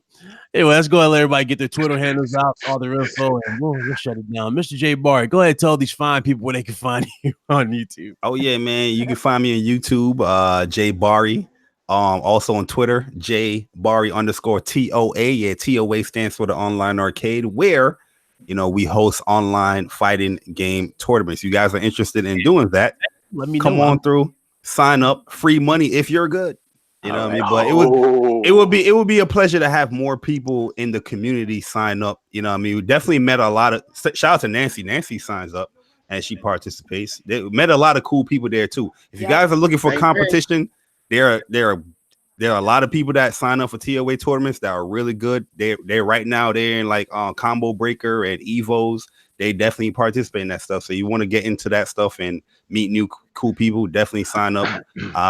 [SPEAKER 6] Anyway, let's go ahead and let everybody get their Twitter handles out, all their info, and we'll shut it down. Mr. J Barry, go ahead and tell these fine people where they can find you on YouTube.
[SPEAKER 2] Oh yeah, man. You can find me on YouTube, J Barry. Also on Twitter, J Barry _TOA. Yeah, TOA stands for the online arcade, where we host online fighting game tournaments. You guys are interested in doing that?
[SPEAKER 6] Let me
[SPEAKER 2] come
[SPEAKER 6] know.
[SPEAKER 2] on through, sign up, free money if you're good. You know what I mean? But it would be a pleasure to have more people in the community sign up. You know what I mean? We definitely met a lot of shout out to Nancy. Nancy signs up and she participates. They met a lot of cool people there too. If you guys are looking for competition, there are a lot of people that sign up for TOA tournaments that are really good. They're right now they're in like Combo Breaker and Evos. They definitely participate in that stuff. So you want to get into that stuff and meet new cool people, definitely sign up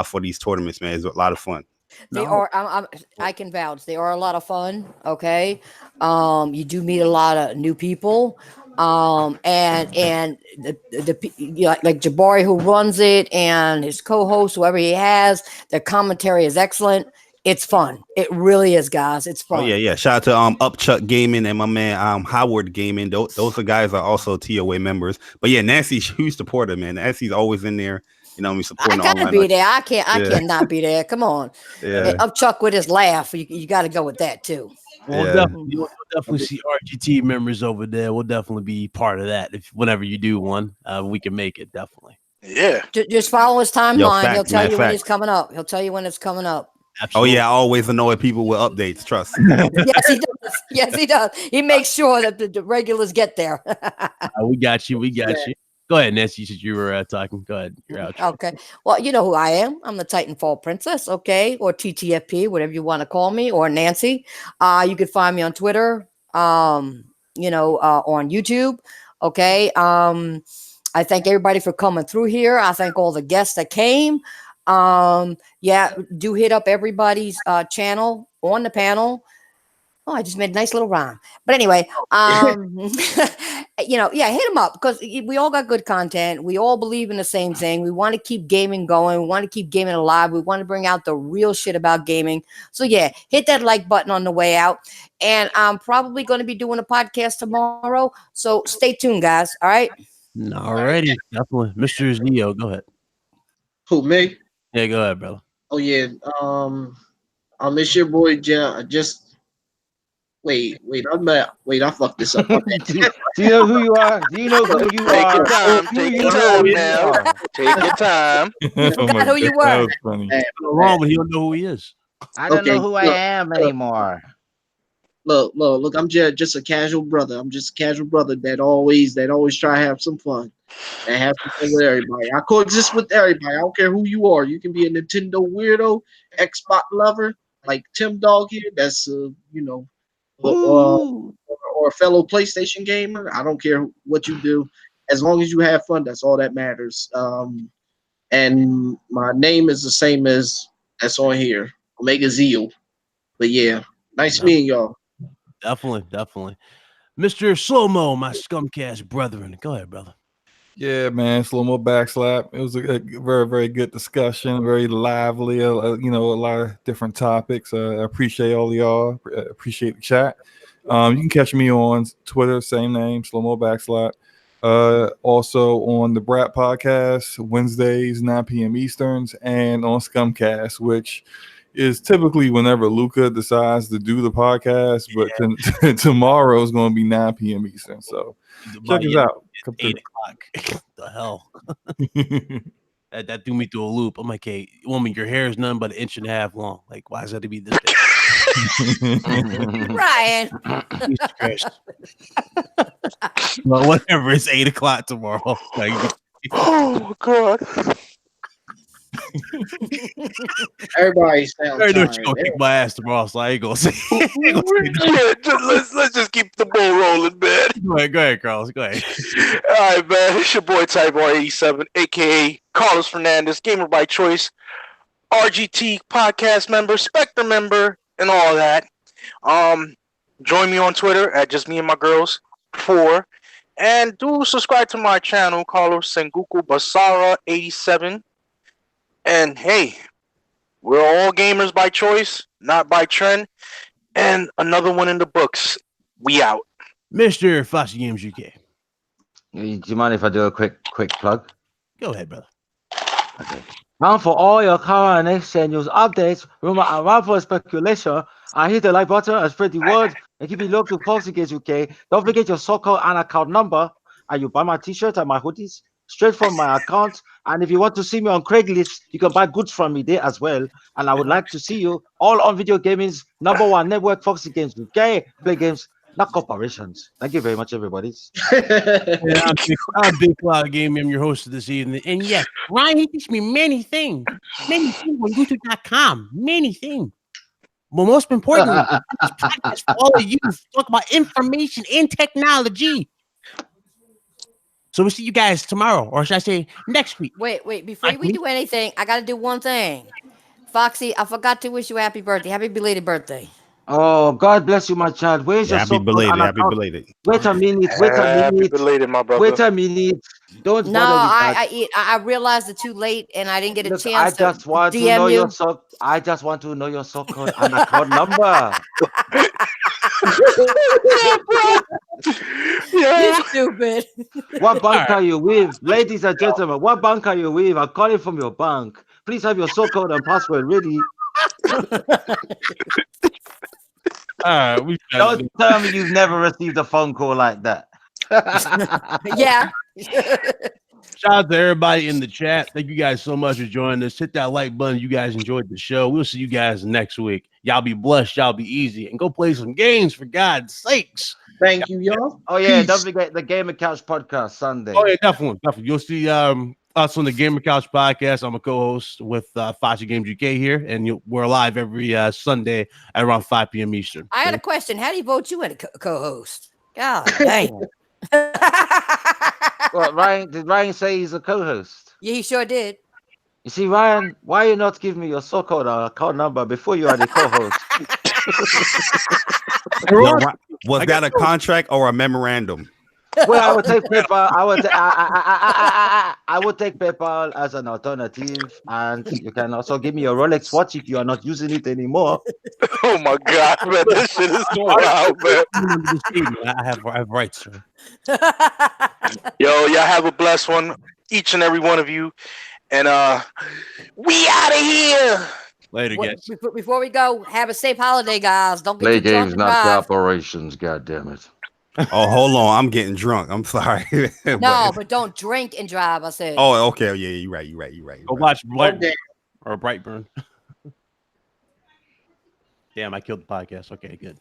[SPEAKER 2] for these tournaments, man. It's a lot of fun.
[SPEAKER 7] They are. I can vouch. They are a lot of fun. Okay, you do meet a lot of new people, and the like Jabari who runs it and his co-host, whoever he has, their commentary is excellent. It's fun. It really is, guys. It's fun.
[SPEAKER 2] Oh yeah. Shout out to Upchuck Gaming and my man Howard Gaming. Those are guys are also TOA members. But yeah, Nancy's huge supporter, man. Nancy's always in there. You know, we supporting.
[SPEAKER 7] I gotta be there. I cannot be there. Come on.
[SPEAKER 2] Yeah.
[SPEAKER 7] Upchuck with his laugh. You got to go with that too.
[SPEAKER 6] We'll definitely see RGT members over there. We'll definitely be part of that. Whenever you do one, we can make it definitely.
[SPEAKER 1] Yeah.
[SPEAKER 7] Just follow his timeline. He'll tell you when
[SPEAKER 2] facts.
[SPEAKER 7] it's coming up. He'll tell you when it's coming up.
[SPEAKER 2] Absolutely. Oh yeah, I always annoy people with updates. Trust.
[SPEAKER 7] Yes, he does. Yes, he does. He makes sure that the regulars get there.
[SPEAKER 6] We got you. Go ahead, Nancy. Since you were talking, go ahead. You're out.
[SPEAKER 7] Okay. Well, you know who I am. I'm the Titanfall Princess. Okay, or TTFP, whatever you want to call me, or Nancy. You can find me on Twitter. On YouTube. Okay. I thank everybody for coming through here. I thank all the guests that came. Do hit up everybody's channel on the panel. Oh, I just made a nice little rhyme. But anyway, hit them up because we all got good content. We all believe in the same thing. We want to keep gaming going. We want to keep gaming alive. We want to bring out the real shit about gaming. So yeah, hit that like button on the way out. And I'm probably going to be doing a podcast tomorrow. So stay tuned, guys. All right.
[SPEAKER 6] Alrighty, definitely. Mr. Neo, go ahead.
[SPEAKER 4] Who, me?
[SPEAKER 6] Yeah, go ahead, brother.
[SPEAKER 4] Oh yeah. It's your boy just wait, I fucked this up.
[SPEAKER 3] Do you know who you are? Do you know who you are?
[SPEAKER 1] Take your time now. Take your time.
[SPEAKER 7] Forgot who you were.
[SPEAKER 6] Wrong, but he don't know who he is.
[SPEAKER 3] I don't know who I am anymore.
[SPEAKER 4] Look, I'm just a casual brother. I'm just a casual brother that always try to have some fun and have some fun with everybody. I coexist with everybody. I don't care who you are. You can be a Nintendo weirdo, Xbox lover, like Tim Dog here. That's or or a fellow PlayStation gamer. I don't care what you do, as long as you have fun. That's all that matters. And my name is the same as that's on here, Omega Zeal. But yeah, nice meeting y'all.
[SPEAKER 6] Definitely. Mr. Slow-Mo, my scumcast brethren. Go ahead, brother.
[SPEAKER 9] Yeah, man, Slow-Mo backslap. It was a very, very good discussion, very lively. A lot of different topics. I appreciate all y'all. Appreciate the chat. You can catch me on Twitter, same name, Slow-Mo backslap. Also on the Brat Podcast, Wednesdays, 9 p.m. Easterns, and on Scumcast, which is typically whenever Luca decides to do the podcast, but tomorrow is going to be 9 p.m. Eastern. So check us out.
[SPEAKER 6] 8 o'clock. The hell? that threw me through a loop. I'm like, hey, woman, your hair is nothing but 1.5 inches long. Like, why is that to be this big?
[SPEAKER 7] Ryan.
[SPEAKER 6] Well, whatever. It's 8 o'clock tomorrow. Like,
[SPEAKER 1] Oh God.
[SPEAKER 4] Everybody sounds
[SPEAKER 6] I know
[SPEAKER 4] tired.
[SPEAKER 6] you're gonna kick my ass tomorrow, so I ain't gonna say.
[SPEAKER 1] Let's just keep the ball rolling, man.
[SPEAKER 6] Go ahead, Carlos. Go ahead.
[SPEAKER 1] All right, man. It's your boy Tyboy87, aka Carlos Fernandez, gamer by choice, RGT podcast member, Spectre member, and all that. Join me on Twitter at just me and my girls 4, and do subscribe to my channel, Carlos Sengoku Basara 87. And hey, we're all gamers by choice, not by trend. And another one in the books. We out.
[SPEAKER 6] Mr. Foxy Games UK.
[SPEAKER 3] Do you mind if I do a quick plug?
[SPEAKER 6] Go ahead, brother.
[SPEAKER 3] Okay. Now for all your current and next gen news updates, rumor and raffle speculation, hit the like button and spread the word and keep it local to Foxy Games UK. Don't forget your so-called and account number, and you buy my t-shirt and my hoodies straight from my account. And if you want to see me on Craigslist, you can buy goods from me there as well. And I would like to see you all on Video Gaming's #1 network, Foxy Games UK. Play games, not corporations. Thank you very much, everybody.
[SPEAKER 6] I'm Big Cloud Gaming. I'm your host of this evening. And yes, Ryan, he teaches me many things. Many things on YouTube.com. Many things. But most importantly, this podcast for all of you to talk about information and technology. So we'll see you guys tomorrow, or should I say next week?
[SPEAKER 7] Wait. Before we do anything, I got to do one thing. Foxy, I forgot to wish you a happy birthday. Happy belated birthday.
[SPEAKER 3] Oh, God bless you, my child. Where's your
[SPEAKER 2] Happy belated. Happy belated.
[SPEAKER 3] Wait a minute.
[SPEAKER 1] Happy belated, my brother.
[SPEAKER 3] Wait a minute. Don't
[SPEAKER 7] No,
[SPEAKER 3] bother with that.
[SPEAKER 7] I realized it too late, and I didn't get a
[SPEAKER 3] Look,
[SPEAKER 7] chance.
[SPEAKER 3] I just want to know your I just want to know your so-called and account number.
[SPEAKER 7] You're stupid.
[SPEAKER 3] What bank are you with? Ladies and gentlemen, what bank are you with? I'm calling from your bank. Please have your so-called and password ready. Don't tell me you've never received a phone call like that.
[SPEAKER 7] Yeah.
[SPEAKER 6] Shout out to everybody in the chat. Thank you guys so much for joining us. Hit that like button. You guys enjoyed the show. We'll see you guys next week. Y'all be blessed. Y'all be easy. And go play some games, for God's sakes.
[SPEAKER 4] Thank you, y'all.
[SPEAKER 3] Oh, yeah. Don't forget the Gamer Couch podcast Sunday.
[SPEAKER 6] Oh, yeah, definitely. You'll see us on the Gamer Couch podcast. I'm a co-host with Foxy Games UK here, and we're live every Sunday at around 5 p.m. Eastern.
[SPEAKER 7] I had a question. How do you vote you in a co-host? God dang.
[SPEAKER 3] What, Ryan? Did Ryan say he's a co-host?
[SPEAKER 7] Yeah, he sure did.
[SPEAKER 3] You see, Ryan, why you not give me your so-called account number before you are the co-host?
[SPEAKER 2] Was that a contract or a memorandum?
[SPEAKER 3] Well, I would take PayPal. I would take PayPal as an alternative, and you can also give me your Rolex watch if you are not using it anymore.
[SPEAKER 1] Oh my God, man, this shit is wild, man.
[SPEAKER 6] I have rights, sir.
[SPEAKER 1] Yo, y'all have a blessed one, each and every one of you, and we out of here.
[SPEAKER 6] Later, guys.
[SPEAKER 7] Before we go, have a safe holiday, guys. Don't get
[SPEAKER 3] Play
[SPEAKER 7] too drunk
[SPEAKER 3] games,
[SPEAKER 7] and
[SPEAKER 3] not
[SPEAKER 7] drive.
[SPEAKER 3] corporations. God damn it.
[SPEAKER 2] Oh, hold on. I'm getting drunk. I'm sorry.
[SPEAKER 7] No, but don't drink and drive. I said.
[SPEAKER 2] Oh, okay. Yeah, you're right.
[SPEAKER 6] Go watch Brightburn. Damn, I killed the podcast. Okay, good.